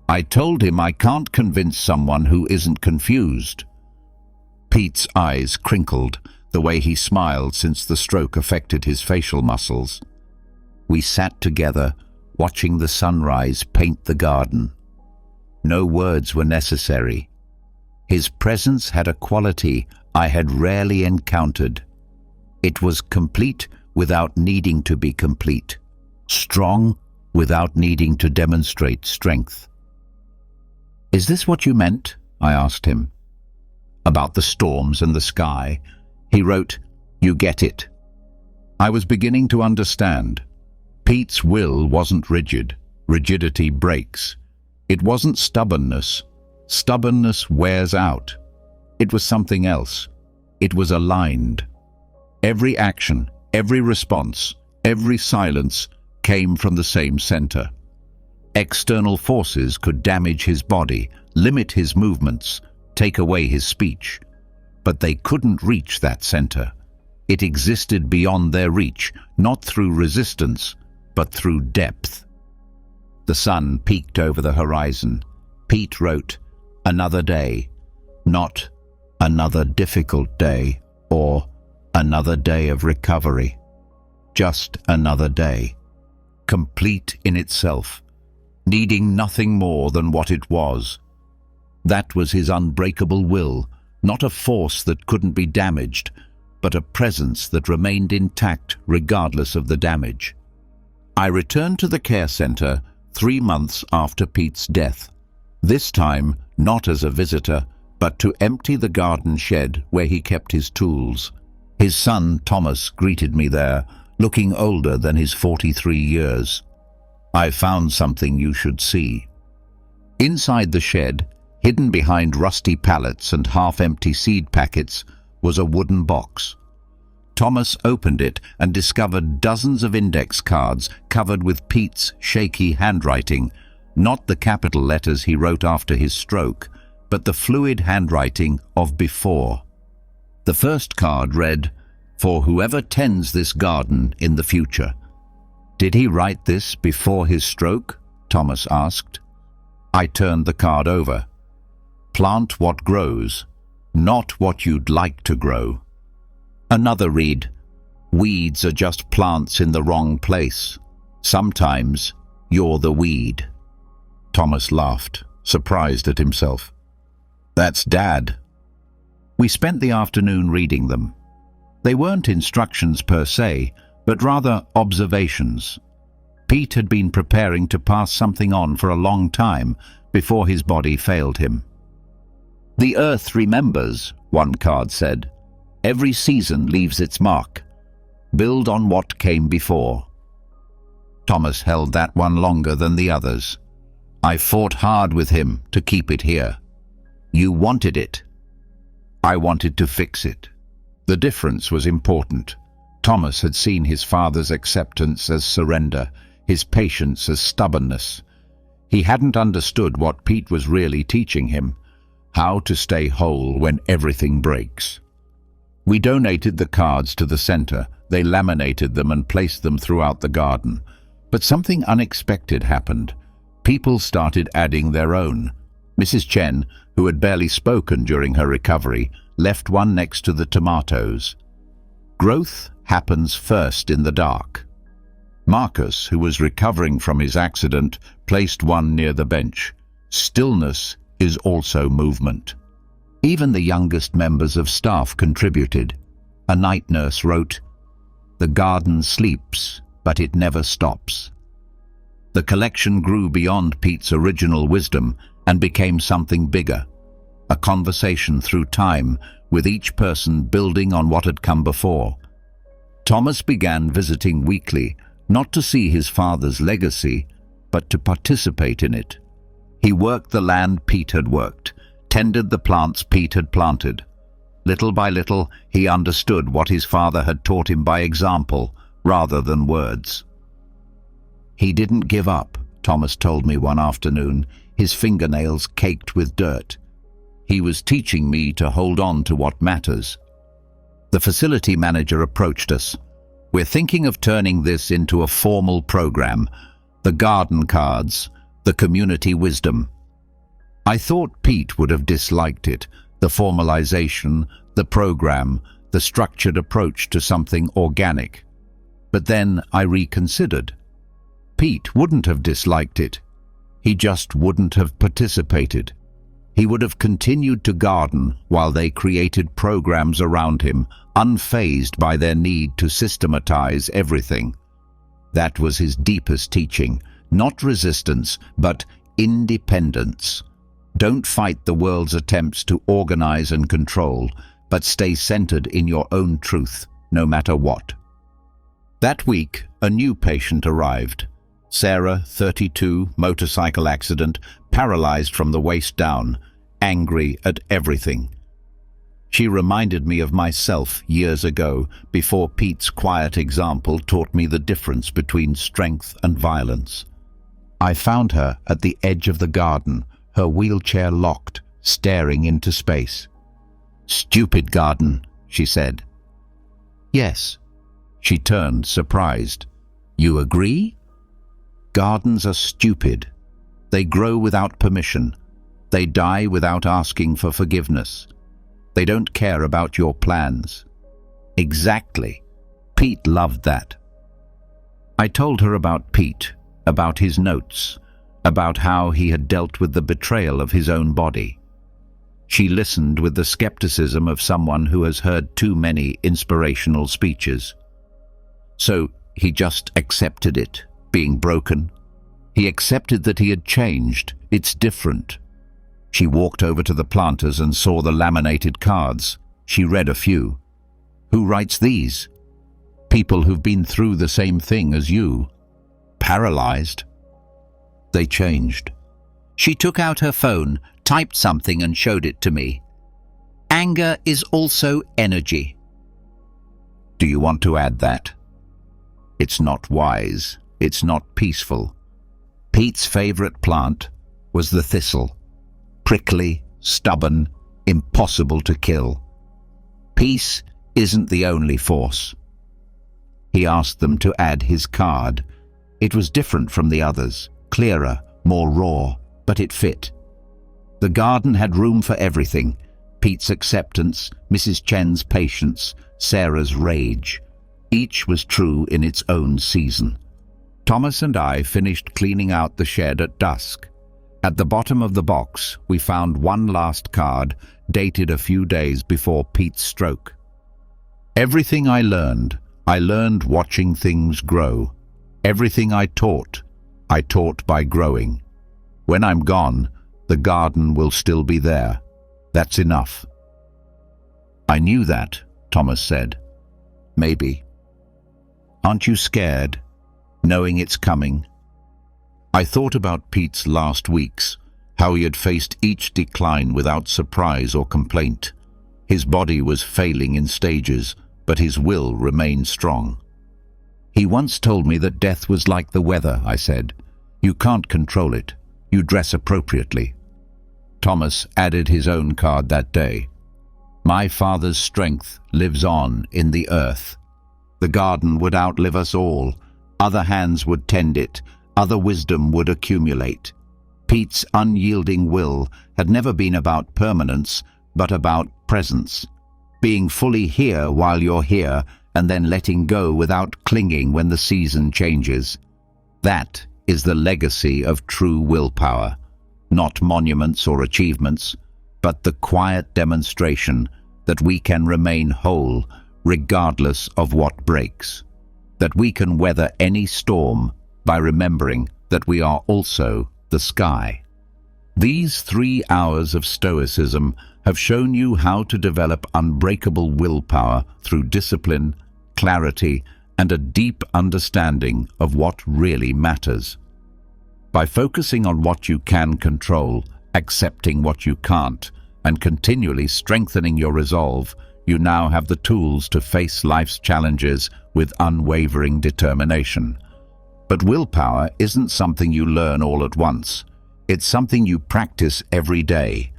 I told him I can't convince someone who isn't confused. Pete's eyes crinkled, the way he smiled since the stroke affected his facial muscles. We sat together, watching the sunrise paint the garden. No words were necessary. His presence had a quality I had rarely encountered. It was complete without needing to be complete, strong without needing to demonstrate strength. Is this what you meant? I asked him. About the storms and the sky. He wrote, You get it. I was beginning to understand. Pete's will wasn't rigid. Rigidity breaks. It wasn't stubbornness. Stubbornness wears out. It was something else. It was aligned. Every action, every response, every silence came from the same center. External forces could damage his body, limit his movements, take away his speech. But they couldn't reach that center. It existed beyond their reach, not through resistance, but through depth. The sun peaked over the horizon. Pete wrote, "Another day," not "another difficult day" or "another day of recovery." Just another day, complete in itself, needing nothing more than what it was. That was his unbreakable will, not a force that couldn't be damaged, but a presence that remained intact regardless of the damage. I returned to the care center 3 months after Pete's death, this time not as a visitor, but to empty the garden shed where he kept his tools. His son, Thomas, greeted me there, looking older than his 43 years. "I found something you should see." Inside the shed, hidden behind rusty pallets and half-empty seed packets, was a wooden box. Thomas opened it and discovered dozens of index cards covered with Pete's shaky handwriting, not the capital letters he wrote after his stroke, but the fluid handwriting of before. The first card read, "For whoever tends this garden in the future." "Did he write this before his stroke?" Thomas asked. I turned the card over. "Plant what grows, not what you'd like to grow." Another read, "Weeds are just plants in the wrong place. Sometimes you're the weed." Thomas laughed, surprised at himself. "That's Dad." We spent the afternoon reading them. They weren't instructions per se, but rather observations. Pete had been preparing to pass something on for a long time before his body failed him. "The earth remembers," one card said. "Every season leaves its mark. Build on what came before." Thomas held that one longer than the others. "I fought hard with him to keep it here. You wanted it. I wanted to fix it." The difference was important. Thomas had seen his father's acceptance as surrender, his patience as stubbornness. He hadn't understood what Pete was really teaching him, how to stay whole when everything breaks. We donated the cards to the center. They laminated them and placed them throughout the garden. But something unexpected happened. People started adding their own. Mrs. Chen, who had barely spoken during her recovery, left one next to the tomatoes. Growth happens first in the dark. Marcus, who was recovering from his accident, placed one near the bench. Stillness is also movement. Even the youngest members of staff contributed. A night nurse wrote, "The garden sleeps, but it never stops." The collection grew beyond Pete's original wisdom and became something bigger. A conversation through time, with each person building on what had come before. Thomas began visiting weekly, not to see his father's legacy, but to participate in it. He worked the land Pete had worked, tended the plants Pete had planted. Little by little, he understood what his father had taught him by example, rather than words. He didn't give up, Thomas told me one afternoon, his fingernails caked with dirt. He was teaching me to hold on to what matters. The facility manager approached us. "We're thinking of turning this into a formal program. The garden cards, the community wisdom." I thought Pete would have disliked it, the formalization, the program, the structured approach to something organic. But then I reconsidered. Pete wouldn't have disliked it. He just wouldn't have participated. He would have continued to garden while they created programs around him, unfazed by their need to systematize everything. That was his deepest teaching, not resistance, but independence. Don't fight the world's attempts to organize and control, but stay centered in your own truth, no matter what. That week, a new patient arrived. Sarah, 32, motorcycle accident, paralyzed from the waist down, angry at everything. She reminded me of myself years ago, before Pete's quiet example taught me the difference between strength and violence. I found her at the edge of the garden, her wheelchair locked, staring into space. "Stupid garden," she said. "Yes." She turned, surprised. "You agree?" Gardens are stupid. They grow without permission. They die without asking for forgiveness. They don't care about your plans. Exactly. Pete loved that. I told her about Pete, about his notes, about how he had dealt with the betrayal of his own body. She listened with the skepticism of someone who has heard too many inspirational speeches. So he just accepted it, being broken. He accepted that he had changed. It's different. She walked over to the planters and saw the laminated cards. She read a few. Who writes these? People who've been through the same thing as you. Paralyzed. They changed. She took out her phone, typed something and showed it to me. Anger is also energy. Do you want to add that? It's not wise. It's not peaceful. Pete's favorite plant was the thistle. Prickly, stubborn, impossible to kill. Peace isn't the only force. He asked them to add his card. It was different from the others, clearer, more raw, but it fit. The garden had room for everything. Pete's acceptance, Mrs. Chen's patience, Sarah's rage. Each was true in its own season. Thomas and I finished cleaning out the shed at dusk. At the bottom of the box, we found one last card, dated a few days before Pete's stroke. Everything I learned watching things grow. Everything I taught by growing. When I'm gone, the garden will still be there. That's enough. I knew that, Thomas said. Maybe. Aren't you scared, knowing it's coming? I thought about Pete's last weeks, how he had faced each decline without surprise or complaint. His body was failing in stages, but his will remained strong. He once told me that death was like the weather, I said. You can't control it. You dress appropriately. Thomas added his own card that day. My father's strength lives on in the earth. The garden would outlive us all. Other hands would tend it. Other wisdom would accumulate. Pete's unyielding will had never been about permanence, but about presence. Being fully here while you're here, and then letting go without clinging when the season changes. That is the legacy of true willpower. Not monuments or achievements, but the quiet demonstration that we can remain whole regardless of what breaks. That we can weather any storm by remembering that we are also the sky. These 3 hours of Stoicism have shown you how to develop unbreakable willpower through discipline, clarity, and a deep understanding of what really matters. By focusing on what you can control, accepting what you can't, and continually strengthening your resolve, you now have the tools to face life's challenges with unwavering determination. But willpower isn't something you learn all at once. It's something you practice every day.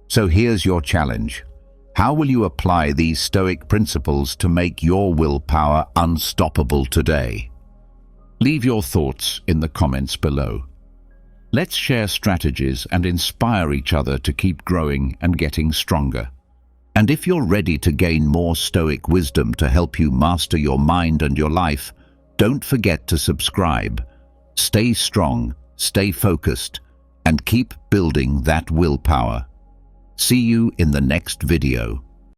So here's your challenge. How will you apply these Stoic principles to make your willpower unstoppable today? Leave your thoughts in the comments below. Let's share strategies and inspire each other to keep growing and getting stronger. And if you're ready to gain more Stoic wisdom to help you master your mind and your life, don't forget to subscribe. Stay strong, stay focused, and keep building that willpower. See you in the next video.